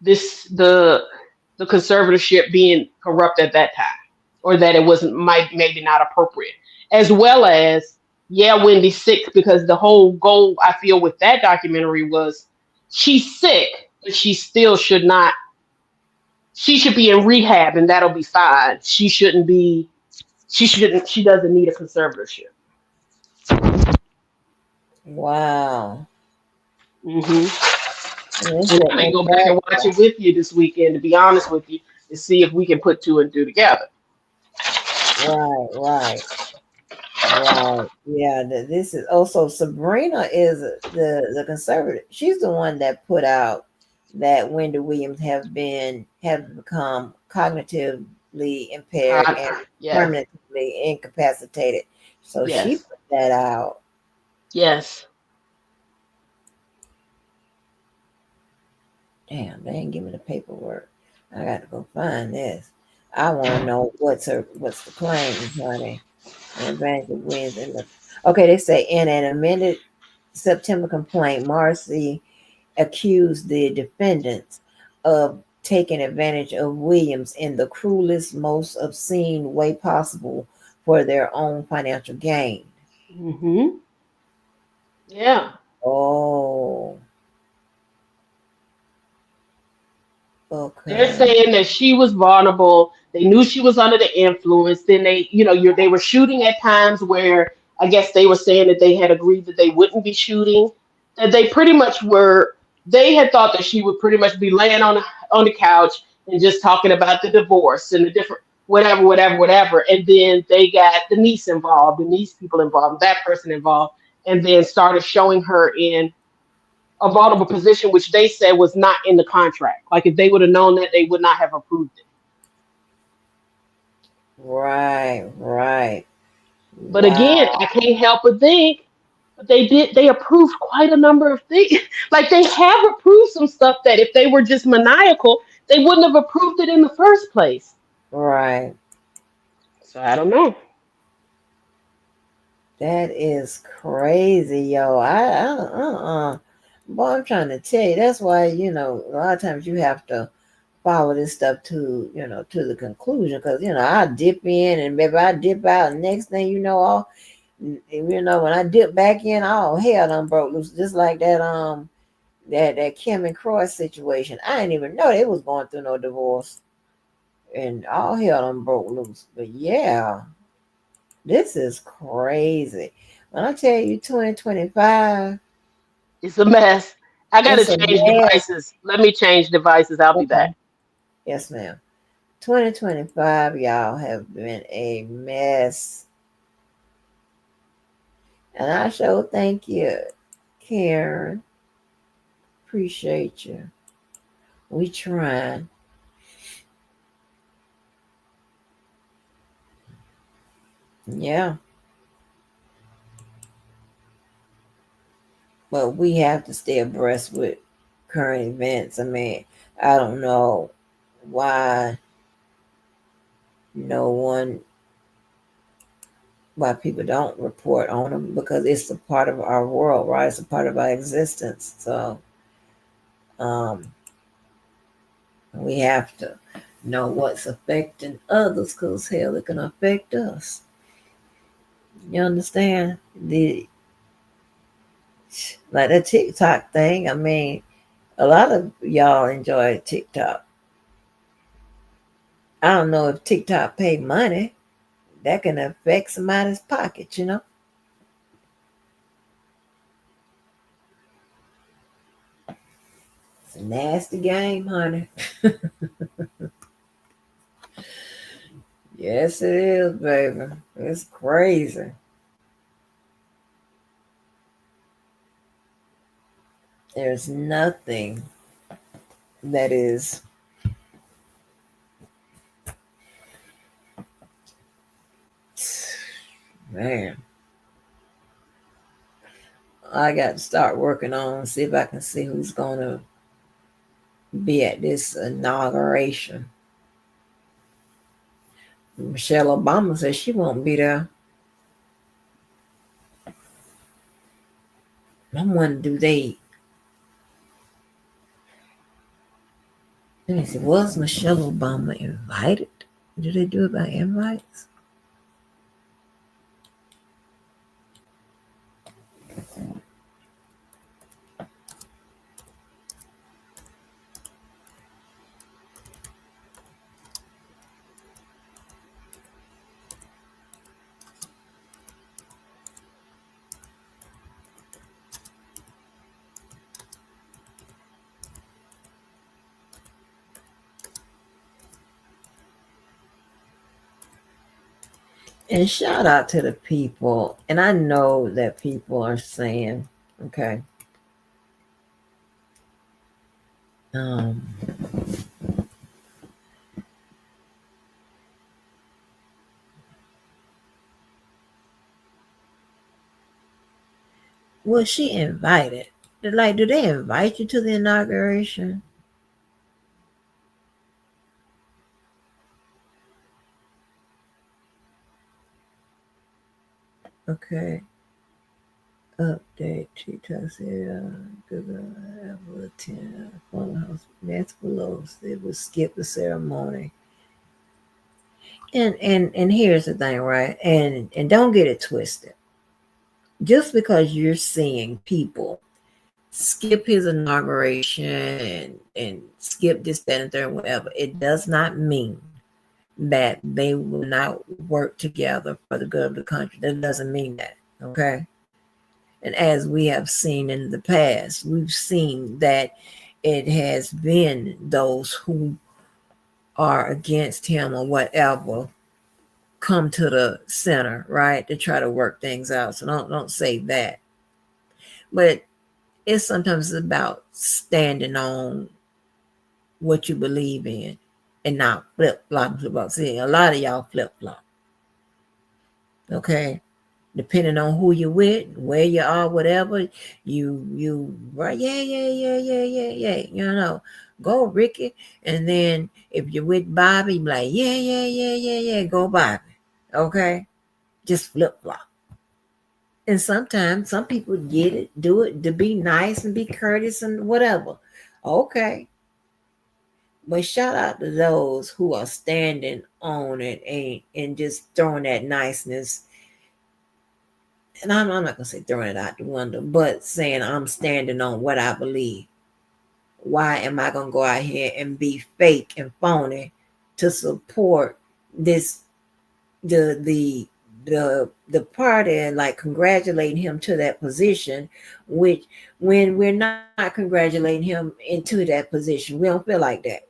Speaker 4: this the conservatorship being corrupt at that time, or that it wasn't might maybe not appropriate, as well as yeah, Wendy's sick because the whole goal I feel with that documentary was she's sick, but she still should not. She should be in rehab, and that'll be fine. She shouldn't be. She shouldn't. She doesn't need a conservatorship.
Speaker 1: Wow.
Speaker 4: Hmm.
Speaker 1: They
Speaker 4: And
Speaker 1: said
Speaker 4: I may
Speaker 1: in
Speaker 4: go back
Speaker 1: fact,
Speaker 4: and watch it with you this weekend. To be honest with you, to see if we can put two and two together.
Speaker 1: right. Right. Yeah. This is also Sabrina is the conservative. She's the one that put out that Wendy Williams have become cognitively impaired and
Speaker 4: Yes.
Speaker 1: permanently incapacitated. So she
Speaker 4: Yes.
Speaker 1: put that out.
Speaker 4: Yes.
Speaker 1: Damn, they ain't give me the paperwork. I got to go find this. I want to know what's the claim, honey. And Evangelist Williams and okay, they say in an amended September complaint, Marcy accused the defendants of taking advantage of Williams in the cruelest, most obscene way possible for their own financial gain.
Speaker 4: Hmm. Yeah.
Speaker 1: Oh,
Speaker 4: They're
Speaker 1: okay.
Speaker 4: saying that she was vulnerable. They knew she was under the influence. Then they were shooting at times where I guess they were saying that they had agreed that they wouldn't be shooting. That they pretty much were. They had thought that she would pretty much be laying on the couch and just talking about the divorce and the different whatever. And then they got the niece involved, the niece people involved, that person involved, and then started showing her in a vulnerable position, which they said was not in the contract. Like if they would have known that, they would not have approved it.
Speaker 1: Right.
Speaker 4: But again, I
Speaker 1: Wow.
Speaker 4: can't help but think, but they approved quite a number of things. Like they have approved some stuff that if they were just maniacal, they wouldn't have approved it in the first place.
Speaker 1: Right.
Speaker 4: So I don't know.
Speaker 1: That is crazy, yo. Boy, I'm trying to tell you. That's why, a lot of times you have to follow this stuff to the conclusion. Because, I dip in and maybe I dip out. And next thing you know, when I dip back in, all hell done broke loose. Just like that Kim and Croy situation. I didn't even know they was going through no divorce. And all hell done broke loose. But yeah. This is crazy. When I tell you 2025,
Speaker 4: It's a mess. I gotta
Speaker 1: it's a
Speaker 4: change
Speaker 1: mess.
Speaker 4: devices. Let me change devices. I'll be back.
Speaker 1: Okay. Yes, ma'am. 2025, y'all have been a mess. And I sure thank you, Karen. Appreciate you. We trying. Yeah. But we have to stay abreast with current events. I mean, I don't know why no one, why people don't report on them, because it's a part of our world, right? It's a part of our existence. So um, we have to know what's affecting others, because hell, it can affect us. You understand? The Like the TikTok thing. I mean, a lot of y'all enjoy TikTok. I don't know if TikTok pay money. That can affect somebody's pocket, you know? It's a nasty game, honey. Yes, it is, baby. It's crazy. There's nothing that is, man. I got to start working on, see if I can see who's going to be at this inauguration. Michelle Obama says she won't be there. I'm wondering, let me see, was Michelle Obama invited? Do they do it by invites? And shout out to the people. And I know that people are saying, okay, um, was she invited? Like, do they invite you to the inauguration? Okay. Update. TikTok said, Google Apple attend former house. That's below. It will skip the ceremony. And here's the thing, right? And don't get it twisted. Just because you're seeing people skip his inauguration and skip this, that, and third, whatever, it does not mean that they will not work together for the good of the country. That doesn't mean that, okay? And as we have seen in the past, we've seen that it has been those who are against him or whatever come to the center, right, to try to work things out. So don't say that. But it's sometimes about standing on what you believe in and not flip flop. See, a lot of y'all flip flop. Okay. Depending on who you're with, where you are, whatever, you right, yeah. You know, go Ricky. And then if you're with Bobby, be like, yeah, go Bobby. Okay. Just flip flop. And sometimes some people get it, do it to be nice and be courteous and whatever. Okay. But shout out to those who are standing on it and just throwing that niceness. And I'm not going to say throwing it out the window, but saying I'm standing on what I believe. Why am I going to go out here and be fake and phony to support this, the the party and like congratulating him to that position, which when we're not congratulating him into that position, we don't feel like that.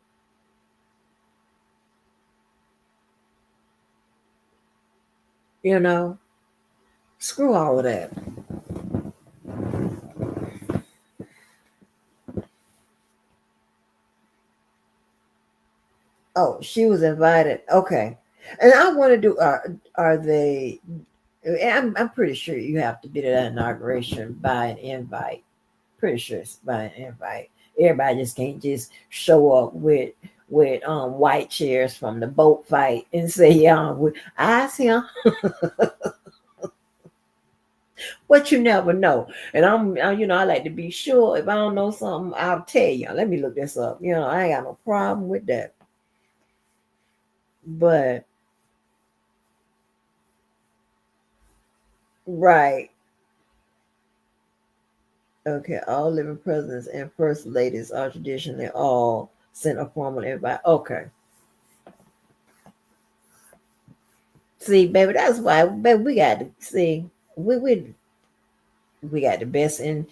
Speaker 1: You know, screw all of that. Oh, she was invited. Okay, and I want to do. Are they? I'm pretty sure you have to be to that inauguration by an invite. Pretty sure it's by an invite. Everybody just can't just show up with white chairs from the boat fight and say, yeah, I see him. But you never know. And I like to be sure. If I don't know something, I'll tell you. Let me look this up. I ain't got no problem with that. But right. Okay, all living presidents and first ladies are traditionally all sent a formal invite. Okay. See, baby, that's why, baby, we got to see. We got the best in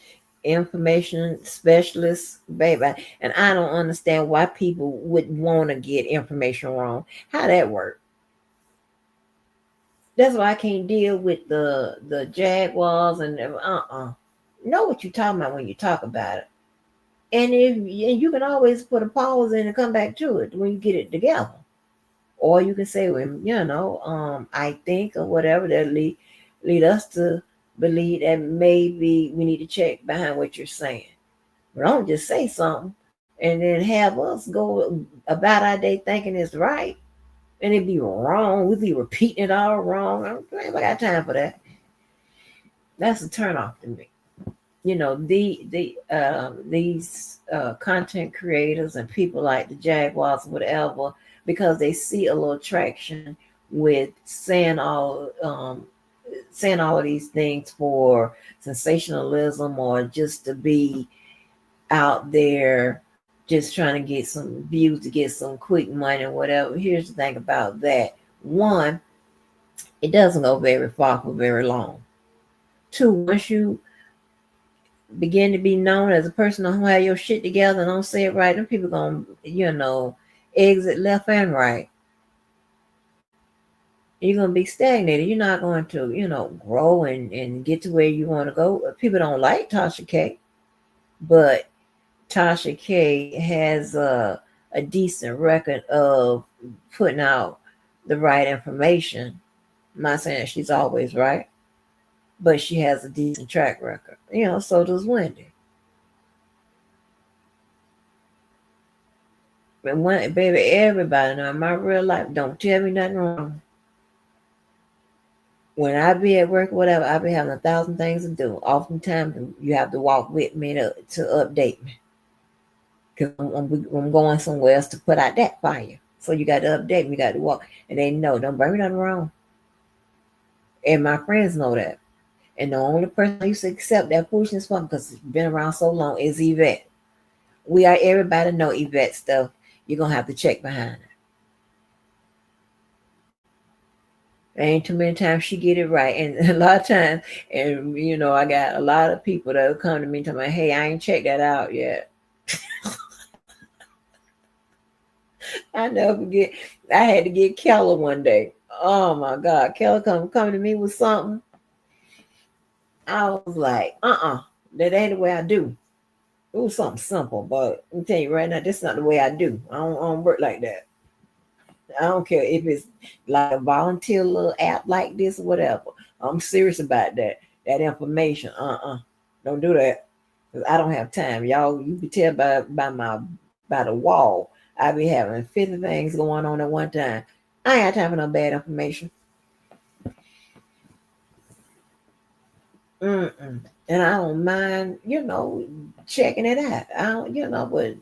Speaker 1: information specialists, baby. And I don't understand why people would want to get information wrong. How that work? That's why I can't deal with the Jaguars and know what you're talking about when you talk about it. And you can always put a pause in and come back to it when you get it together. Or you can say, well, I think or whatever that lead us to believe that maybe we need to check behind what you're saying. But don't just say something and then have us go about our day thinking it's right and it be wrong. We be repeating it all wrong. I ain't got time for that. That's a turn off to me. These content creators and people like the Jaguars, whatever, because they see a little traction with saying all of these things for sensationalism or just to be out there just trying to get some views to get some quick money or whatever. Here's the thing about that. One, it doesn't go very far for very long. Two, once you begin to be known as a person who have your shit together and don't say it right, them people gonna, exit left and right. You're gonna be stagnated. You're not going to, grow and get to where you want to go. People don't like Tasha K, but Tasha K has a decent record of putting out the right information. I'm not saying that she's always right, but she has a decent track record. So does Wendy. But baby, everybody know in my real life, don't tell me nothing wrong. When I be at work or whatever, I be having 1,000 things to do. Oftentimes, you have to walk with me to update me. Because I'm going somewhere else to put out that fire. So you got to update me, you got to walk. And they know, don't bring me nothing wrong. And my friends know that. And the only person I used to accept that foolishness from, because it's been around so long, is Yvette. Everybody know Yvette stuff. You're going to have to check behind it. Ain't too many times she get it right. And a lot of times, and I got a lot of people that will come to me and tell me, hey, I ain't checked that out yet. I never forget. I had to get Keller one day. Oh my God. Keller come to me with something. I was like, that ain't the way I do. It was something simple, but I'm telling you right now, this is not the way I do. I don't work like that. I don't care if it's like a volunteer little app like this or whatever. I'm serious about that. That information. Don't do that. Because I don't have time. Y'all, you can tell by the wall. I be having 50 things going on at one time. I ain't got time for no bad information. And I don't mind, checking it out. I don't, but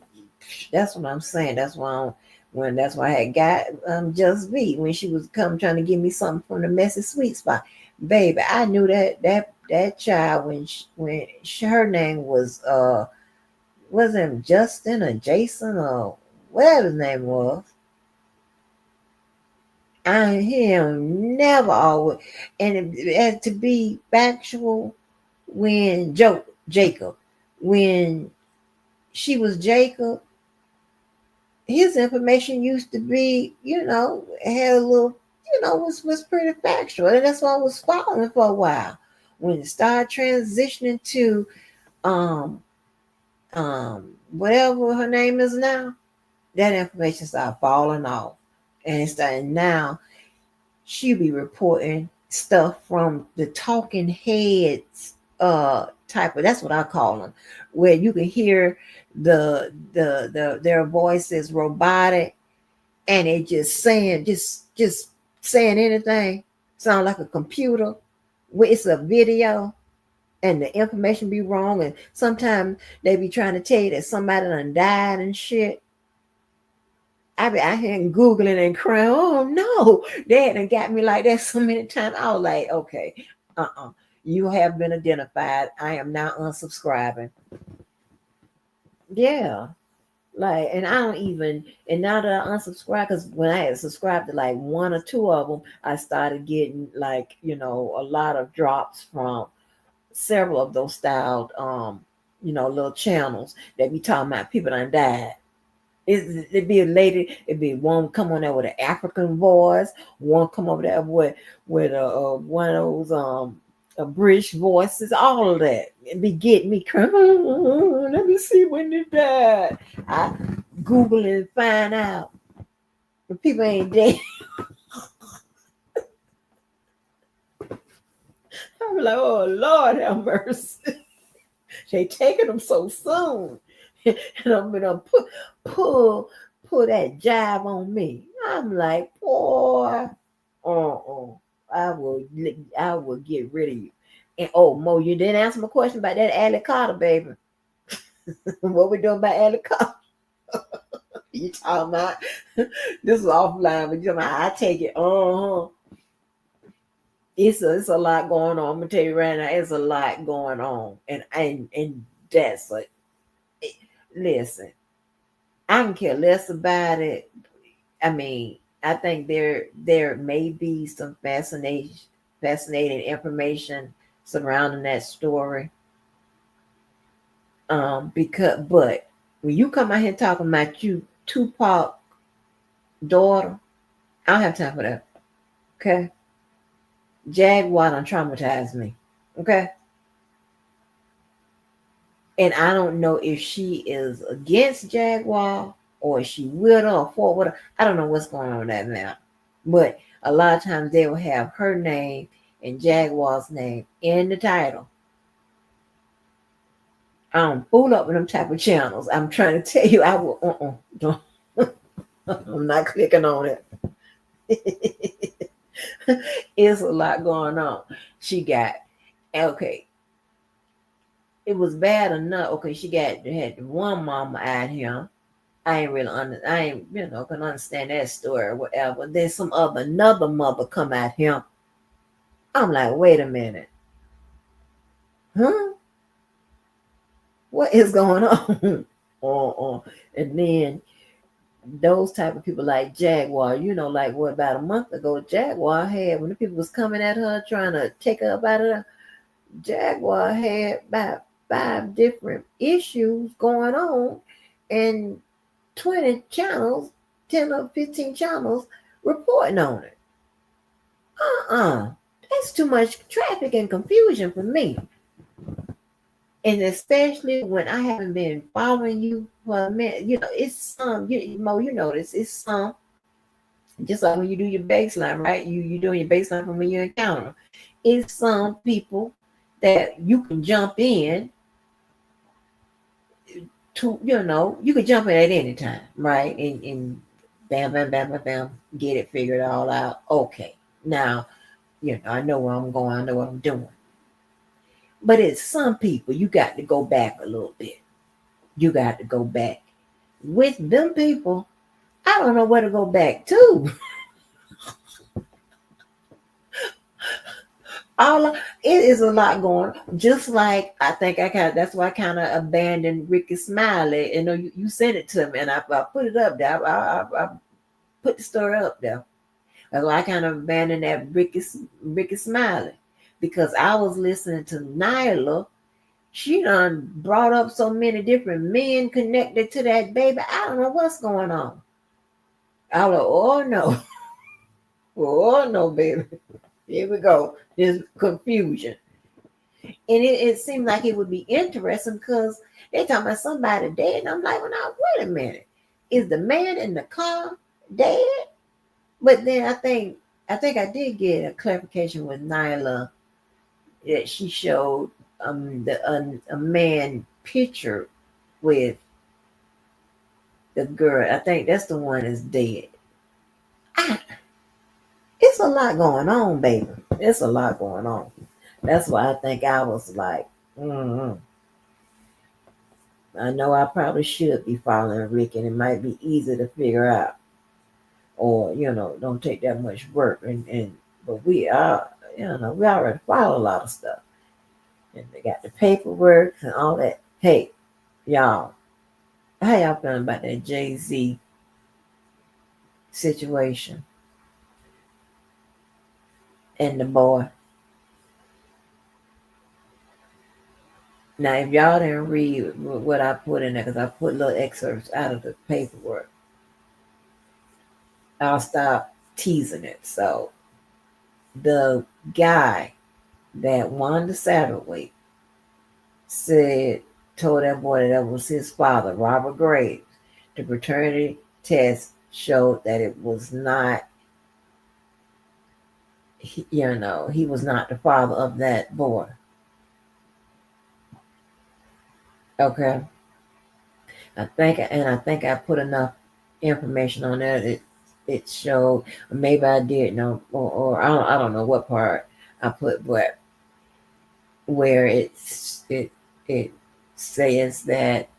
Speaker 1: that's what I'm saying. That's why I had got Just V when she was come trying to give me something from the messy sweet spot. Baby, I knew that child when her name was it Justin or Jason or whatever his name was. I him never always, and it had to be factual when Jacob, when she was Jacob, his information used to be, had a little, was pretty factual, and that's why I was following for a while. When it started transitioning to um whatever her name is now, that information started falling off, and it's starting now. She'll be reporting stuff from the talking heads type of, that's what I call them, where you can hear their voices robotic, and it just saying anything, sound like a computer. It's a video, and the information be wrong, and sometimes they be trying to tell you that somebody done died and shit. I be out here and Googling and crying. Oh no, they done got me like that so many times. I was like, okay, you have been identified. I am now unsubscribing. Yeah. Like, and I don't even, and now that I unsubscribe, because when I had subscribed to like one or two of them, I started getting like, a lot of drops from several of those styled, little channels that be talking about people that died. It'd be a lady, it'd be one come on there with an African voice, one come over there with one of those British voices, all of that. It'd be getting me crying. Let me see when they died. I Google and find out. The people ain't dead. I'm like, oh Lord have mercy. They taking them so soon. And I'm gonna pull that jive on me. I'm like, boy, I will get rid of you. And oh, Mo, you didn't answer my question about that Alley Carter, baby. What we doing about Alley Carter? You talking about this is offline, but you talking about I take it. It's a lot going on. I'm gonna tell you right now, it's a lot going on, and that's like, listen, I can care less about it. I mean, I think there may be some fascinating information surrounding that story. But when you come out here talking about you Tupac daughter, I don't have time for that. Okay, Jaguar done traumatized me. Okay, and I don't know if she is against Jaguar or is she with her or for with her. I don't know what's going on with that now. But a lot of times they will have her name and Jaguar's name in the title. I don't fool up with them type of channels. I'm trying to tell you, I will. Don't. I'm not clicking on it. It's a lot going on. She got okay. It was bad enough. Okay, had one mama out here. I ain't can understand that story or whatever. Then another mother come at him. I'm like, wait a minute. Huh? What is going on? And then those type of people like Jaguar, like what about a month ago, Jaguar had, when the people was coming at her trying to take her up out of there, Jaguar had about 5 different issues going on, and 20 channels, 10 or 15 channels reporting on it. That's too much traffic and confusion for me. And especially when I haven't been following you for a minute, it's some, Mo, this, it's some, just like when you do your baseline, right? You doing your baseline from when you encounter. It's some people that you can jump in to, you can jump in at any time, right? And bam, bam, bam, bam, bam, get it figured all out. Okay. Now, I know where I'm going, I know what I'm doing. But it's some people, you got to go back a little bit. You got to go back. With them people, I don't know where to go back to. It is a lot going on. Just like I think that's why I kind of abandoned Ricky Smiley. You sent it to me and I put it up there. I put the story up there. That's why I kind of abandoned that Ricky Smiley, because I was listening to Nyla. She done brought up so many different men connected to that baby. I don't know what's going on. I was like, oh no, oh no, baby. Here we go. There's confusion. And it seemed like it would be interesting because they talking about somebody dead. And I'm like, well, now, wait a minute. Is the man in the car dead? But then I did get a clarification with Nyla that she showed a man picture with the girl. I think that's the one that's dead. I, it's a lot going on, baby. It's a lot going on. That's why I think I was like, I know I probably should be following Rick, and it might be easy to figure out, or don't take that much work. And but we are, we already follow a lot of stuff, and they got the paperwork and all that. Hey, y'all, how y'all feeling about that Jay-Z situation and the boy? Now, if y'all didn't read what I put in there, because I put little excerpts out of the paperwork, I'll stop teasing it. So, the guy that won the Saturday told that boy that was his father, Robert Graves. The paternity test showed that it was not, he was not the father of that boy. Okay. I think I put enough information on there. It showed, maybe I did know, or I don't know what part I put, but where it says that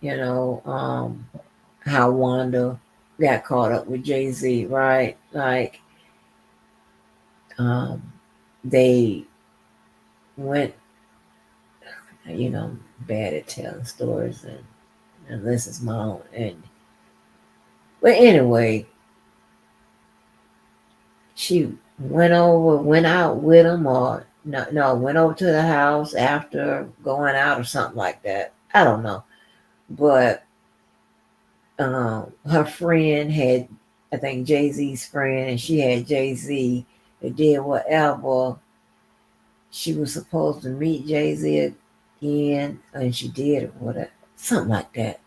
Speaker 1: how Wanda got caught up with Jay-Z, right? Like they went, bad at telling stories, and unless it's my own. But anyway, she went out with him, or no, went over to the house after going out or something like that. I don't know. But her friend had, I think, Jay-Z's friend, and she had Jay-Z. They did whatever. She was supposed to meet Jay-Z again, and she did, or whatever, something like that.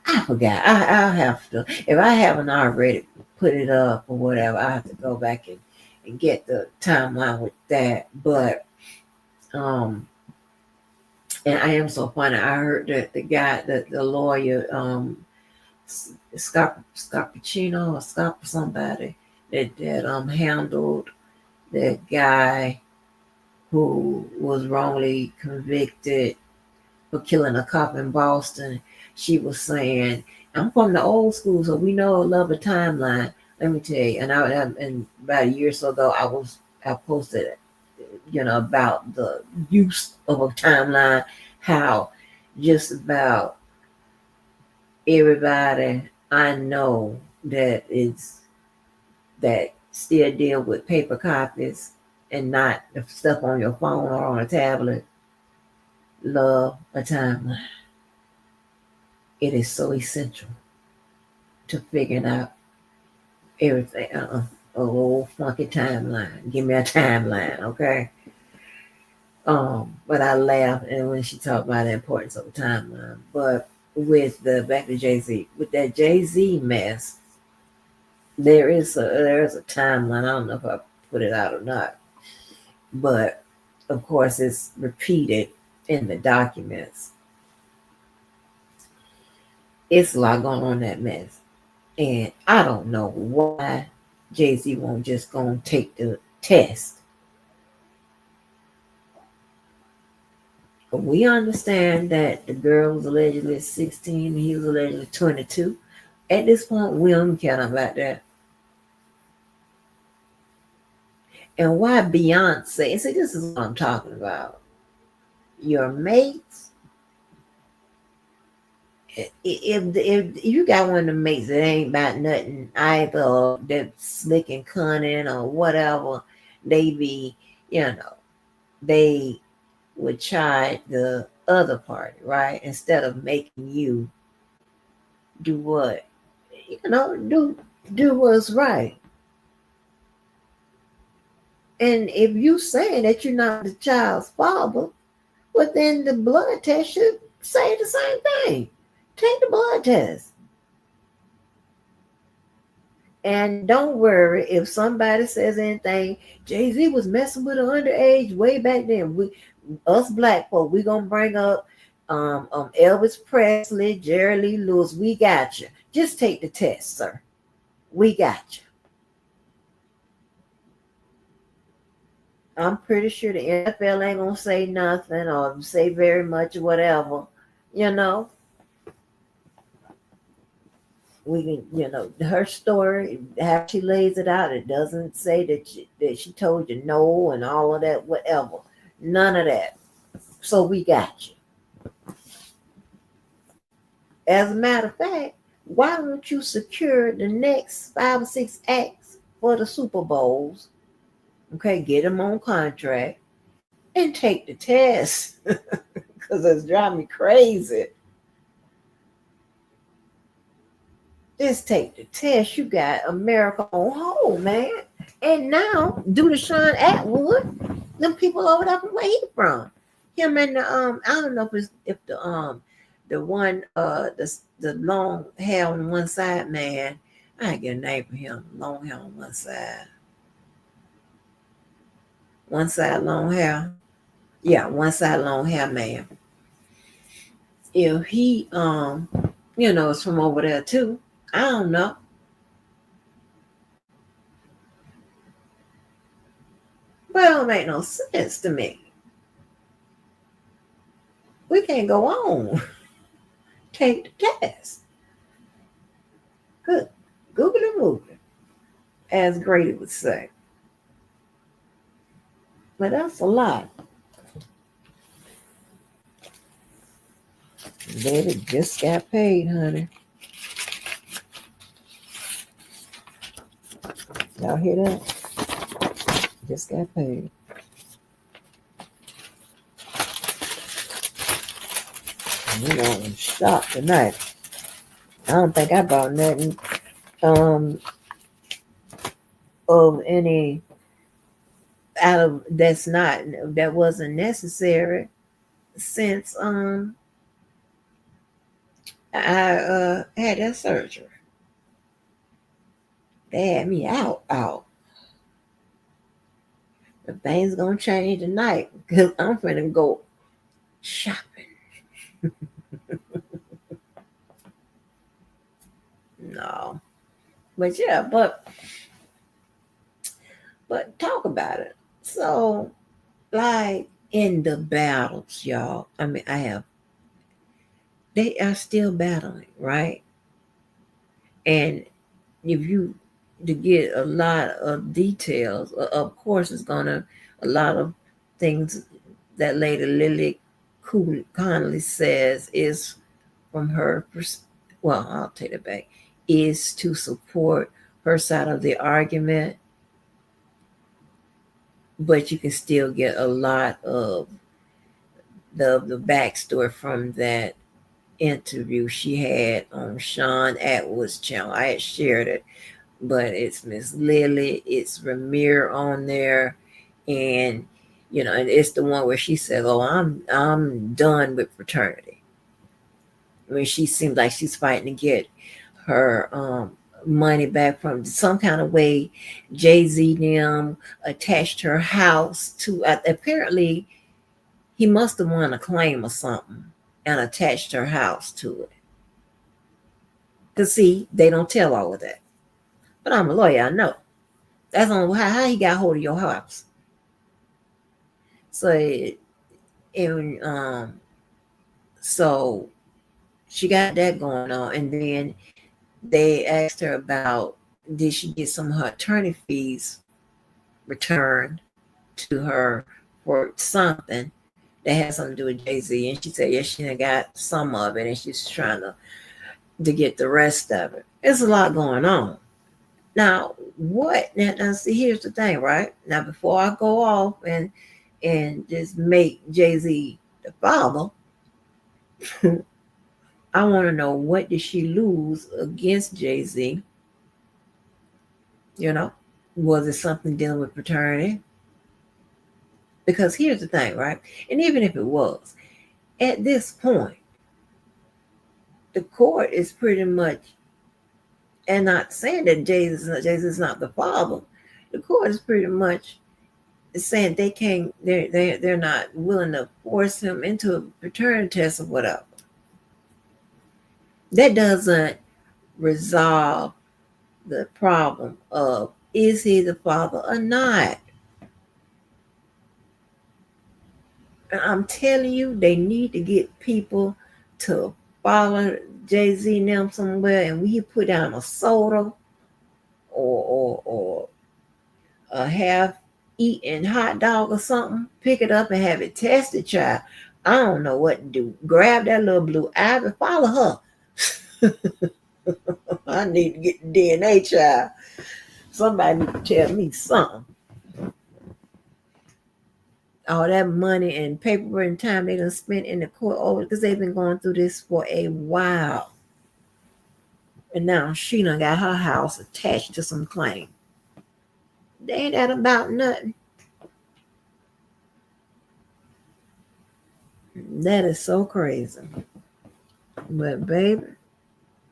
Speaker 1: I forgot. I'll have to, if I haven't already put it up or whatever, I have to go back and get the timeline with that. But and I am so funny. I heard that the guy, the lawyer, Scarpacino or Scop somebody that handled the guy who was wrongly convicted for killing a cop in Boston. She was saying, I'm from the old school, so we know love a timeline. Let me tell you. And about a year or so ago, I posted, about the use of a timeline, how just about everybody I know that still deal with paper copies and not the stuff on your phone or on a tablet love a timeline. It is so essential to figuring out everything. A old funky timeline. Give me a timeline, okay? But I laughed, and when she talked about the importance of a timeline. But with the back to Jay-Z, with that Jay-Z mess, there is a timeline. I don't know if I put it out or not, but of course it's repeated in the documents. It's a lot going on in that mess, and I don't know why Jay-Z won't just go and take the test. We understand that the girl was allegedly 16 and he was allegedly 22. At this point, we don't care about that. And why Beyonce? See, this is what I'm talking about. Your mates if you got one of the mates that ain't about nothing either, that's slick and cunning or whatever, they be, they would chide the other party, right? Instead of making you do what, do what's right. And if you saying that you're not the child's father, well, then the blood test should say the same thing. Take the blood test. And don't worry if somebody says anything. Jay-Z was messing with an underage way back then. Us black folk, we gonna bring up Elvis Presley, Jerry Lee Lewis. We got you. Just take the test, sir. We got you. I'm pretty sure the NFL ain't gonna say nothing or say very much or whatever. We can, her story, how she lays it out, it doesn't say that she told you no and all of that, whatever. None of that. So we got you. As a matter of fact, why don't you secure the next 5 or 6 acts for the Super Bowls? Okay, get them on contract and take the test because it's driving me crazy. Just take the test. You got America on hold, man. And now, due to Sean Atwood, them people over there from where he from, him and the I don't know if the one the long hair on one side man, I ain't get a name for him. Long hair on one side long hair. Yeah, one side long hair man. If he is from over there too, I don't know. But it don't make no sense to me. We can't go on. Take the test. Good. Google and moving, as Grady would say. But that's a lot. Baby just got paid, honey. Y'all hear that? Just got paid. You know, I'm shocked tonight. I don't think I bought nothing of any out of that wasn't necessary since I had that surgery. They had me out. The things gonna change tonight because I'm finna go shopping. No. But yeah, but talk about it. So, like in the battles, y'all, I mean, they are still battling, right? And if you to get a lot of details, of course, it's gonna a lot of things that Lady Lily Connolly says is from her. Well, I'll take it back. Is to support her side of the argument, but you can still get a lot of the backstory from that interview she had on Sean Atwood's channel. I had shared it, but it's Miss Lily, it's Ramir on there, and and it's the one where she said, "Oh, I'm done with fraternity." I mean, she seems like she's fighting to get her money back from some kind of way. Jay-Z them attached her house to apparently he must have won a claim or something and attached her house to it. Cause see, they don't tell all of that. But I'm a lawyer, I know. That's on how he got hold of your house. So so she got that going on, and then they asked her about did she get some of her attorney fees returned to her for something, that has something to do with Jay-Z. And she said, yes, she done got some of it and she's trying to get the rest of it. There's a lot going on. Now, now see, here's the thing, right? Now, before I go off and just make Jay-Z the father, I want to know, what did she lose against Jay-Z? You know, was it something dealing with paternity? Because here's the thing, right? And even if it was, at this point, the court is pretty much, and not saying that Jay-Z's not the father, the court is pretty much saying they can't, they're not willing to force him into a paternity test or whatever. That doesn't resolve the problem of, is he the father or not? And I'm telling you, they need to get people to follow Jay-Z now somewhere, and we put down a soda or a half eaten hot dog or something, pick it up and have it tested, child. I don't know what to do. Grab that little blue ivy, follow her. I need to get the DNA, child. Somebody need to tell me something. All that money and paperwork and time they done spent in the court over, because they've been going through this for a while. And now she done got her house attached to some claim. They ain't that about nothing. That is so crazy. But baby,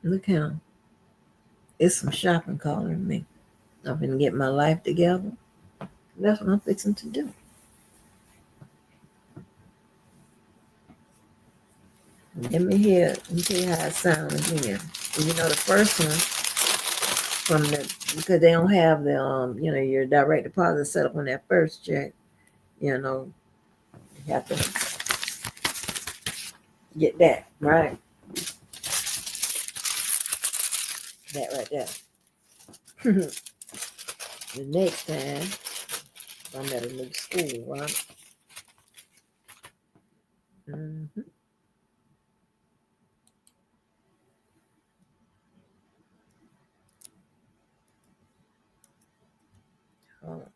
Speaker 1: look how it's some shopping calling me. I'm gonna get my life together. That's what I'm fixing to do. Let me tell you how it sounds again. You know, the first one because they don't have the your direct deposit set up on that first check. You have to get that right. That right there. The next time I'm at a new school, right? Mm-hmm. Hold on.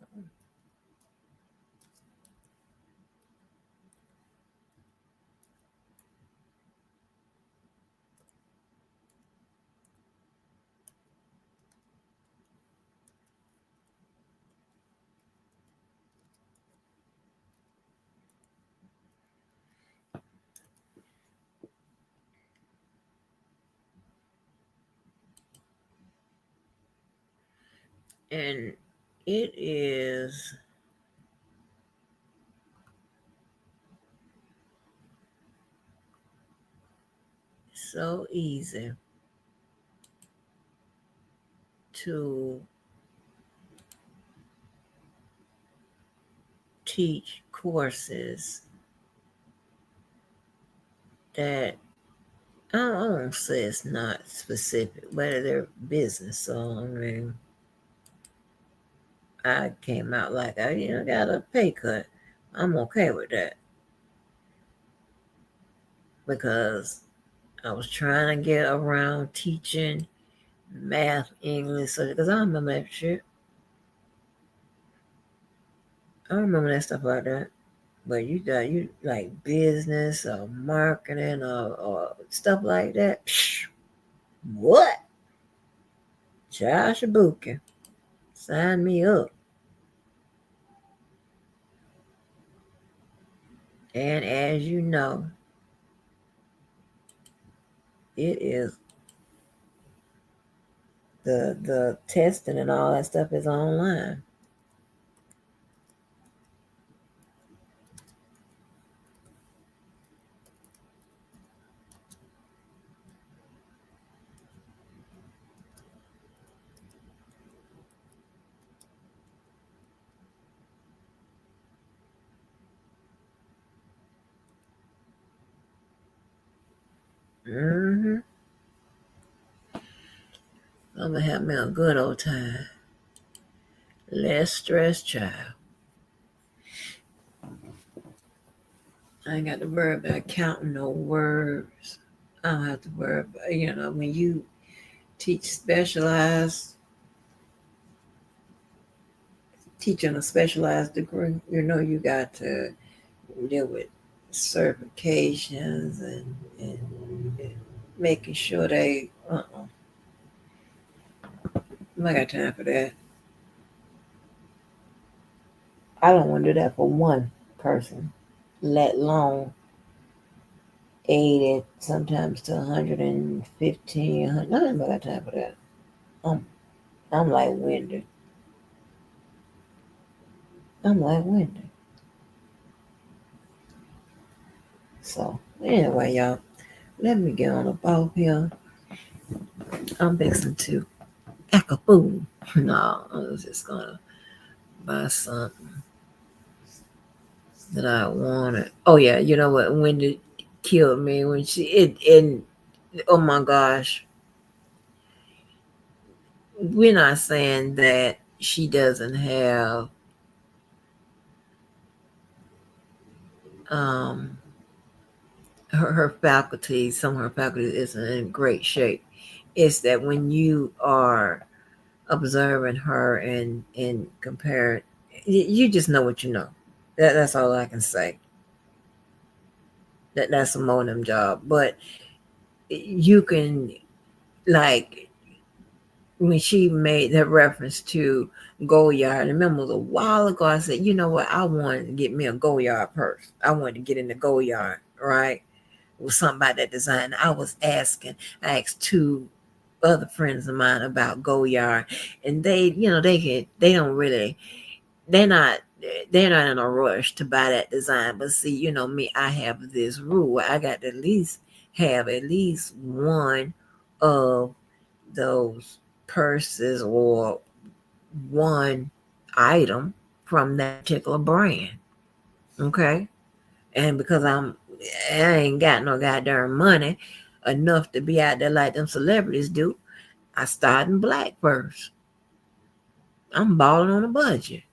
Speaker 1: And it is so easy to teach courses that I don't say it's not specific, but they're business. So I mean, I came out like I got a pay cut. I'm okay with that because I was trying to get around teaching math, English, because I don't remember that shit. I don't remember that stuff like that. But you like business or marketing or stuff like that. Psh, what? Josh Abuki, sign me up. And as you know, it is the testing and all that stuff is online. Mm-hmm. I'm gonna have me a good old time. Less stress, child. I ain't got to worry about counting no words. I don't have to worry about, when you teach specialized, teaching a specialized degree, you got to deal with certifications and making sure they, I got time for that. I don't want to do that for one person, let alone 80, sometimes to 115. I don't got time for that. I'm, I'm like Wendy. I'm like Wendy. So anyway, y'all, let me get on about here. I'm fixing to act a fool. No, I was just gonna buy something that I wanted. Oh yeah, you know what? Wendy killed me when she it and oh my gosh, we're not saying that she doesn't have um her faculty. Some of her faculty isn't in great shape. It's that when you are observing her and comparing, you just know what you know. That's all I can say. That's a modem job, but you can, like, when she made that reference to Goyard, I remember it was a while ago. I said, you know what? I wanted to get me a Goyard purse. I wanted to get into Goyard, right? It was something about that design. I asked two other friends of mine about Goyard, and they don't really, they're not they're not in a rush to buy that design. But see, me, I have this rule where I got to at least have at least one of those purses or one item from that particular brand. Okay. And because I ain't got no goddamn money enough to be out there like them celebrities do, I start in black first. I'm balling on a budget.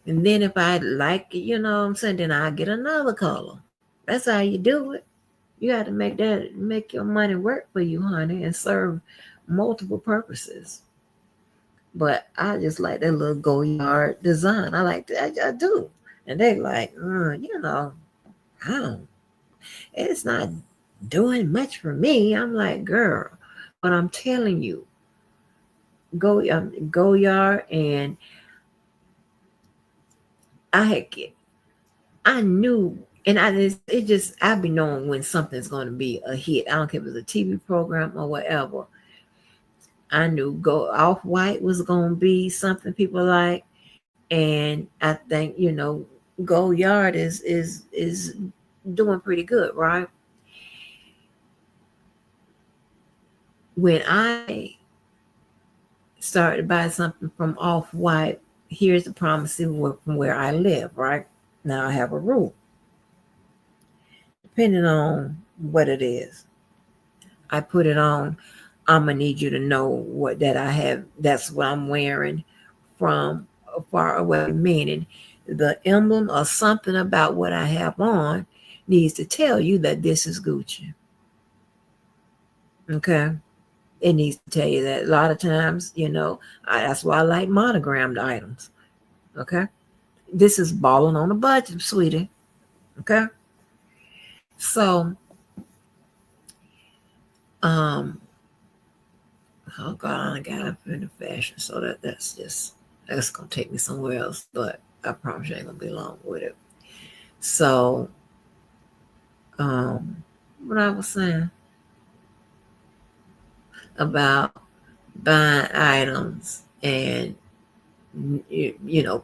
Speaker 1: And then if I like it, what I'm saying, then I'll get another color. That's how you do it. You got to make your money work for you, honey, and serve multiple purposes. But I just like that little Goyard design. I like that. I do. And they like, I don't. It's not doing much for me. I'm like, girl, but I'm telling you, Goyard, and I had I knew, and I be knowing when something's going to be a hit. I don't care if it's a TV program or whatever. I knew Go Off White was going to be something people like, and I think Go Yard is doing pretty good, right? When I started to buy something from Off White, here's the promise from where I live, right? Now I have a rule. Depending on what it is, I put it on. I'm gonna need you to know what that I have. That's what I'm wearing from far away. Meaning, the emblem or something about what I have on needs to tell you that this is Gucci. Okay, it needs to tell you that. A lot of times, that's why I like monogrammed items. Okay, this is balling on a budget, sweetie. Okay, so um oh God, I got up in the fashion, so that's gonna take me somewhere else. But I promise you ain't gonna be long with it. So, what I was saying about buying items, and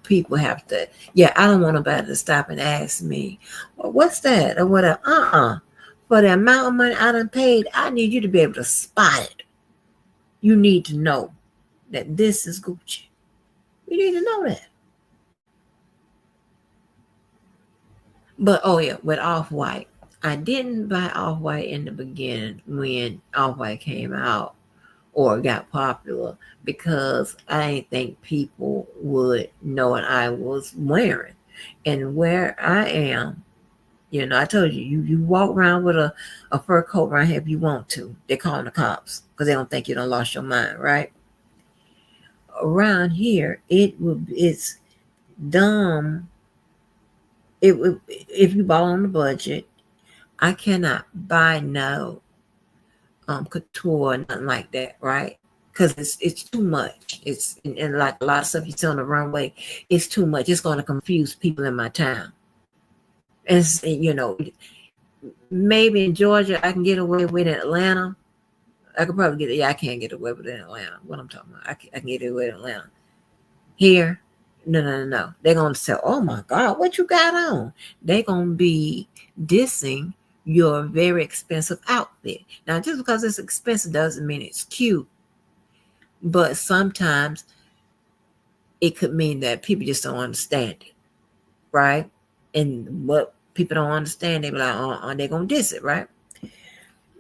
Speaker 1: people have to. Yeah, I don't want nobody to stop and ask me, well, "What's that?" or whatever. For the amount of money I done paid, I need you to be able to spot it. You need to know that this is Gucci. You need to know that. But oh yeah, with Off White, I didn't buy Off White in the beginning when Off White came out or got popular, because I didn't think people would know what I was wearing. And where I am, I told you, you walk around with a fur coat around here if you want to. They're calling the cops because they don't think you done lost your mind, right? Around here, it's dumb. It would if you ball on the budget. I cannot buy no couture, nothing like that, right? Because it's too much. And like a lot of stuff you see on the runway, it's too much. It's going to confuse people in my town. And maybe in Georgia I can get away with it. Atlanta, I could probably get it. Yeah, I can't get away with it in Atlanta. What I'm talking about, I can get away with Atlanta. Here, no. They're gonna say, "Oh my God, what you got on?" They're gonna be dissing your very expensive outfit. Now, just because it's expensive doesn't mean it's cute. But sometimes it could mean that people just don't understand it, right? And what people don't understand, they be like, they're gonna diss it, right?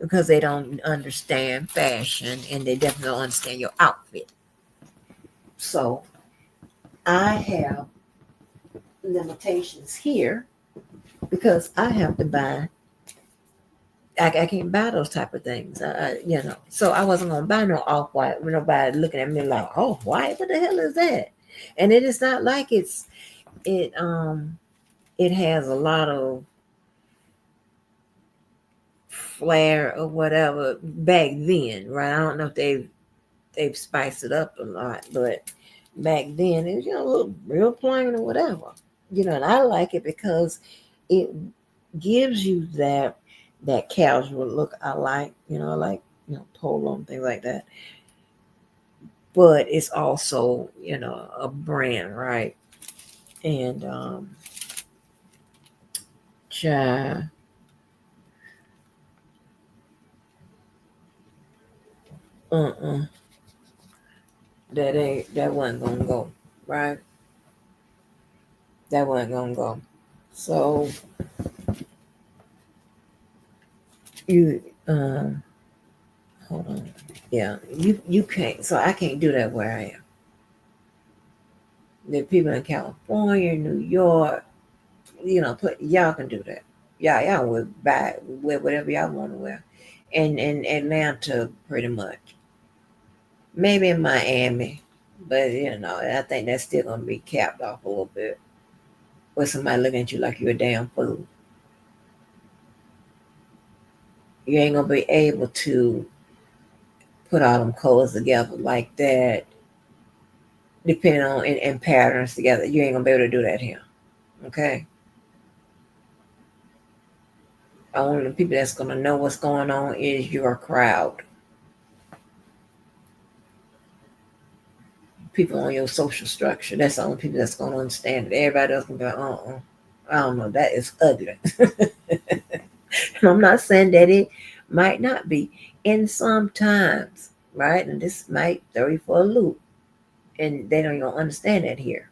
Speaker 1: Because they don't understand fashion and they definitely don't understand your outfit. So I have limitations here because I have to buy. I can't buy those type of things, So I wasn't gonna buy no off white with nobody looking at me like, "Oh, white? What the hell is that?" And it is not like it has a lot of flair or whatever back then, right? I don't know if they've spiced it up a lot, but back then it was a little real plain or whatever, and I like it because it gives you that casual look. I like, polo and things like that, but it's also a brand, right? And child, uh-uh, that wasn't gonna go, right? That wasn't gonna go. So you hold on. Yeah, you can't. So I can't do that where I am. The people in California, New York, y'all can do that. Y'all wear whatever y'all want to wear, and Atlanta pretty much. Maybe in Miami, but I think that's still gonna be capped off a little bit. With somebody looking at you like you're a damn fool. You ain't gonna be able to put all them colors together like that, depending on and patterns together. You ain't gonna be able to do that here. Okay. Only the people that's gonna know what's going on is your crowd. People on your social structure. That's the only people that's gonna understand it. Everybody else can be like, I don't know, that is ugly. And I'm not saying that it might not be. And sometimes, right? And this might throw you for a loop. And they don't even understand that here.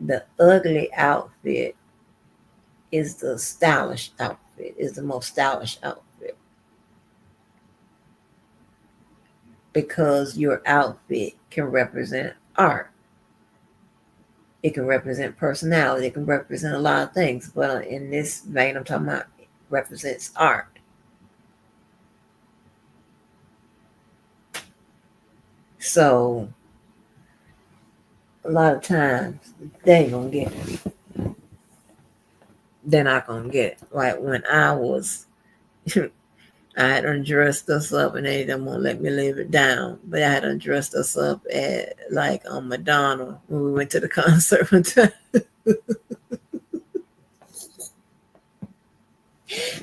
Speaker 1: The ugly outfit is the stylish outfit, is the most stylish outfit. Because your outfit can represent art. It can represent personality. It can represent a lot of things. But in this vein, I'm talking about it represents art. So a lot of times they ain't gonna get it. They're not gonna get it. Like when I was I had undressed us up and they didn't want to let me live it down. But I had undressed us up at like on Madonna when we went to the concert one time.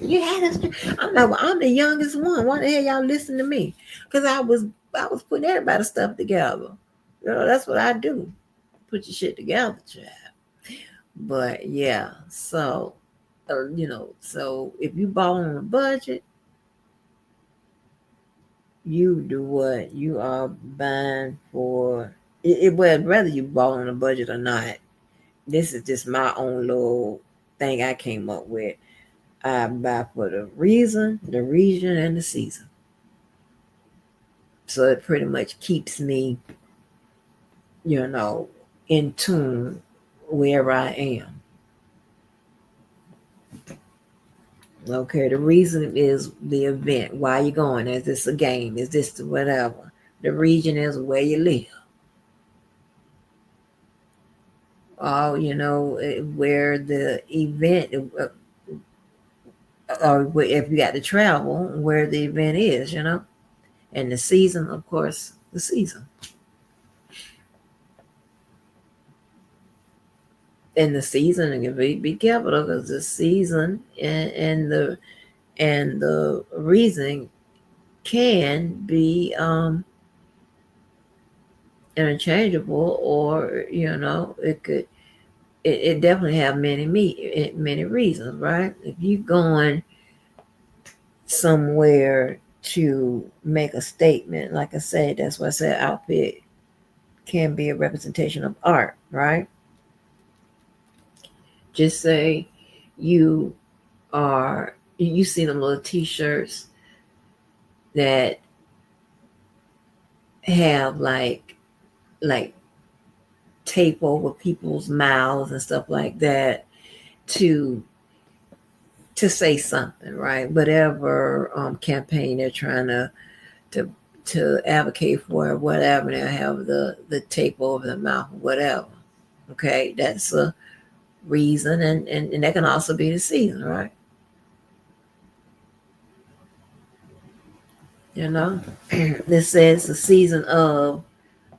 Speaker 1: You had us. I'm like, well, I'm the youngest one. Why the hell y'all listen to me? Because I was putting everybody's stuff together. That's what I do. Put your shit together, child. But yeah, so so if you ball on a budget, you do what you are buying for. Well, whether you ball on a budget or not, this is just my own little thing I came up with. I buy for the reason, the region, and the season. So it pretty much keeps me, in tune where I am. Okay, the reason is the event. Why you going? Is this a game? Is this the whatever? The region is where you live. Oh, where the event, or if you got to travel, where the event is. And the season, of course, the season. And the season, and be careful because the season and the reason can be interchangeable, or it definitely have many reasons, right? If you going somewhere to make a statement, like I said, that's why I said outfit can be a representation of art, right? Just say you you see them little t-shirts that have like tape over people's mouths and stuff like that to say something, right? Whatever campaign they're trying to to advocate for, whatever. They'll have the tape over the mouth, whatever. Okay, that's a reason, and that can also be the season, right? You know, this says the season of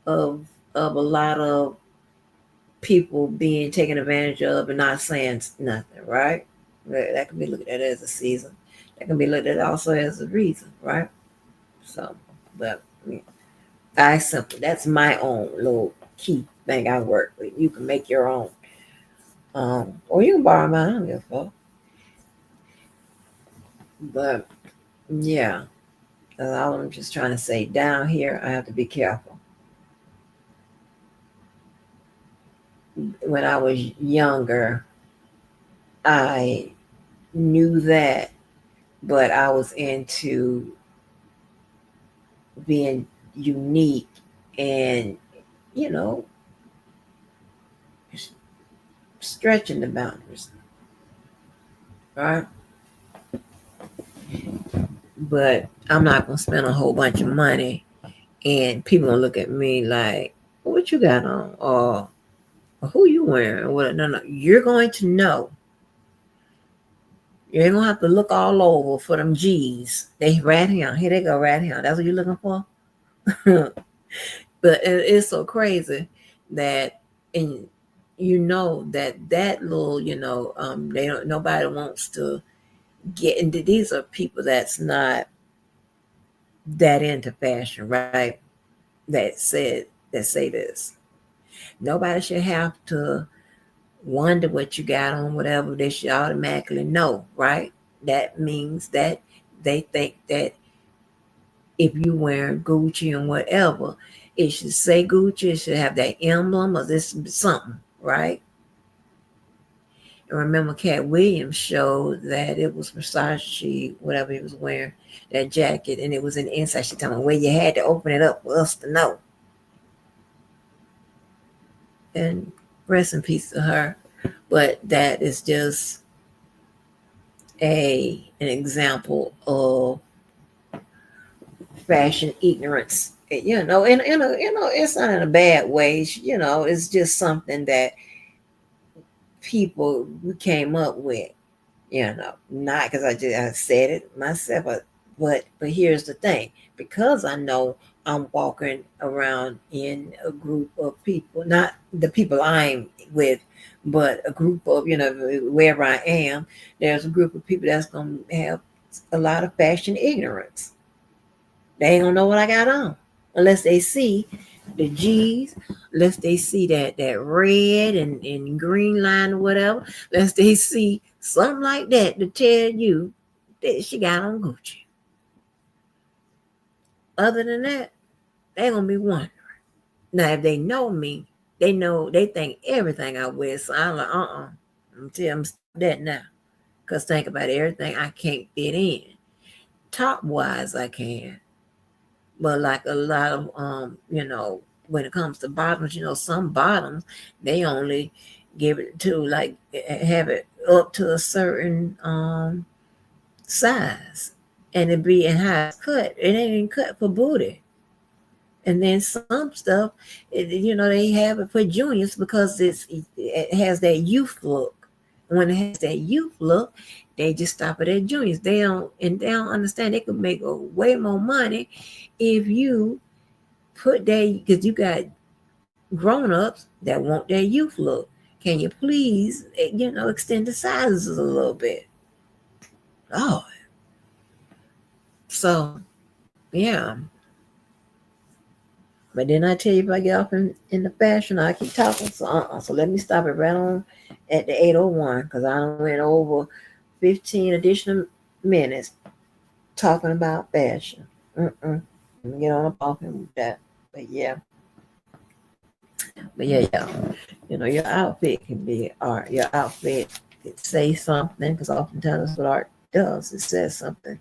Speaker 1: of a lot of people being taken advantage of and not saying nothing, right? That can be looked at as a season. That can be looked at also as a reason, right? So, but I simply, that's my own little key thing I work with. You can make your own, or you can borrow mine. I don't give a fuck. But yeah, that's all I'm just trying to say. Down here, I have to be careful. When I was younger, I knew that, but I was into being unique and, you know, stretching the boundaries, right? But I'm not gonna spend a whole bunch of money and people gonna look at me like, "What you got on?" Or "Who you wearing?" What? No, no. You're going to know. You ain't gonna have to look all over for them G's. They right here. Here they go, right here. That's what you're looking for. But it's so crazy that, and that little, they don't. Nobody wants to get into. These are people that's not that into fashion, right? That say this. Nobody should have to wonder what you got on, whatever. They should automatically know, right? That means that they think that if you wear Gucci and whatever, it should say Gucci, it should have that emblem or this something, right? And remember, Cat Williams showed that it was Versace, whatever he was wearing, that jacket, and it was in the inside. She told me where you had to open it up for us to know. And rest in peace to her. But that is just an example of fashion ignorance. It's not in a bad way. It's just something that people came up with. Not because I said it myself, but here's the thing: because I know I'm walking around in a group of people, not the people I'm with, but a group of wherever I am, there's a group of people that's gonna have a lot of fashion ignorance. They ain't gonna know what I got on unless they see the G's, unless they see that red and green line or whatever, unless they see something like that to tell you that she got on Gucci. Other than that, they gonna be wondering. Now, if they know me, they think everything I wear. So I'm like, I'm tell them stop that now. Cause think about everything I can't fit in. Top wise, I can. But like a lot of when it comes to bottoms, some bottoms they only give it to like have it up to a certain size, and it be in how it's cut. It ain't even cut for booty. And then some stuff, they have it for juniors because it has that youth look. When it has that youth look, they just stop it at juniors. They don't understand they could make way more money if you put that, because you got grown-ups that want that youth look. Can you please, extend the sizes a little bit? Oh, so yeah. But then I tell you, if I get off in the fashion, I keep talking. So let me stop it right on at the 8:01 because I done went over 15 additional minutes talking about fashion. Let me get on up off him with that. But yeah. But yeah. Your outfit can be art. Your outfit could say something because oftentimes that's what art does. It says something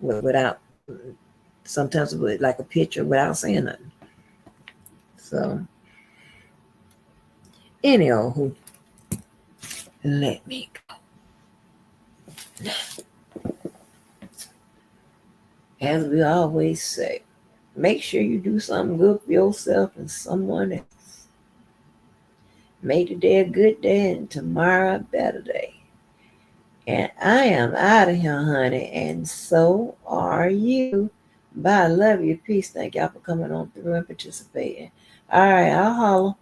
Speaker 1: without, sometimes with like a picture without saying nothing. So, anywho, let me go. As we always say, make sure you do something good for yourself and someone else. Make today a good day and tomorrow a better day. And I am out of here, honey, and so are you. Bye. I love you. Peace. Thank y'all for coming on through and participating. All right, I'll holler.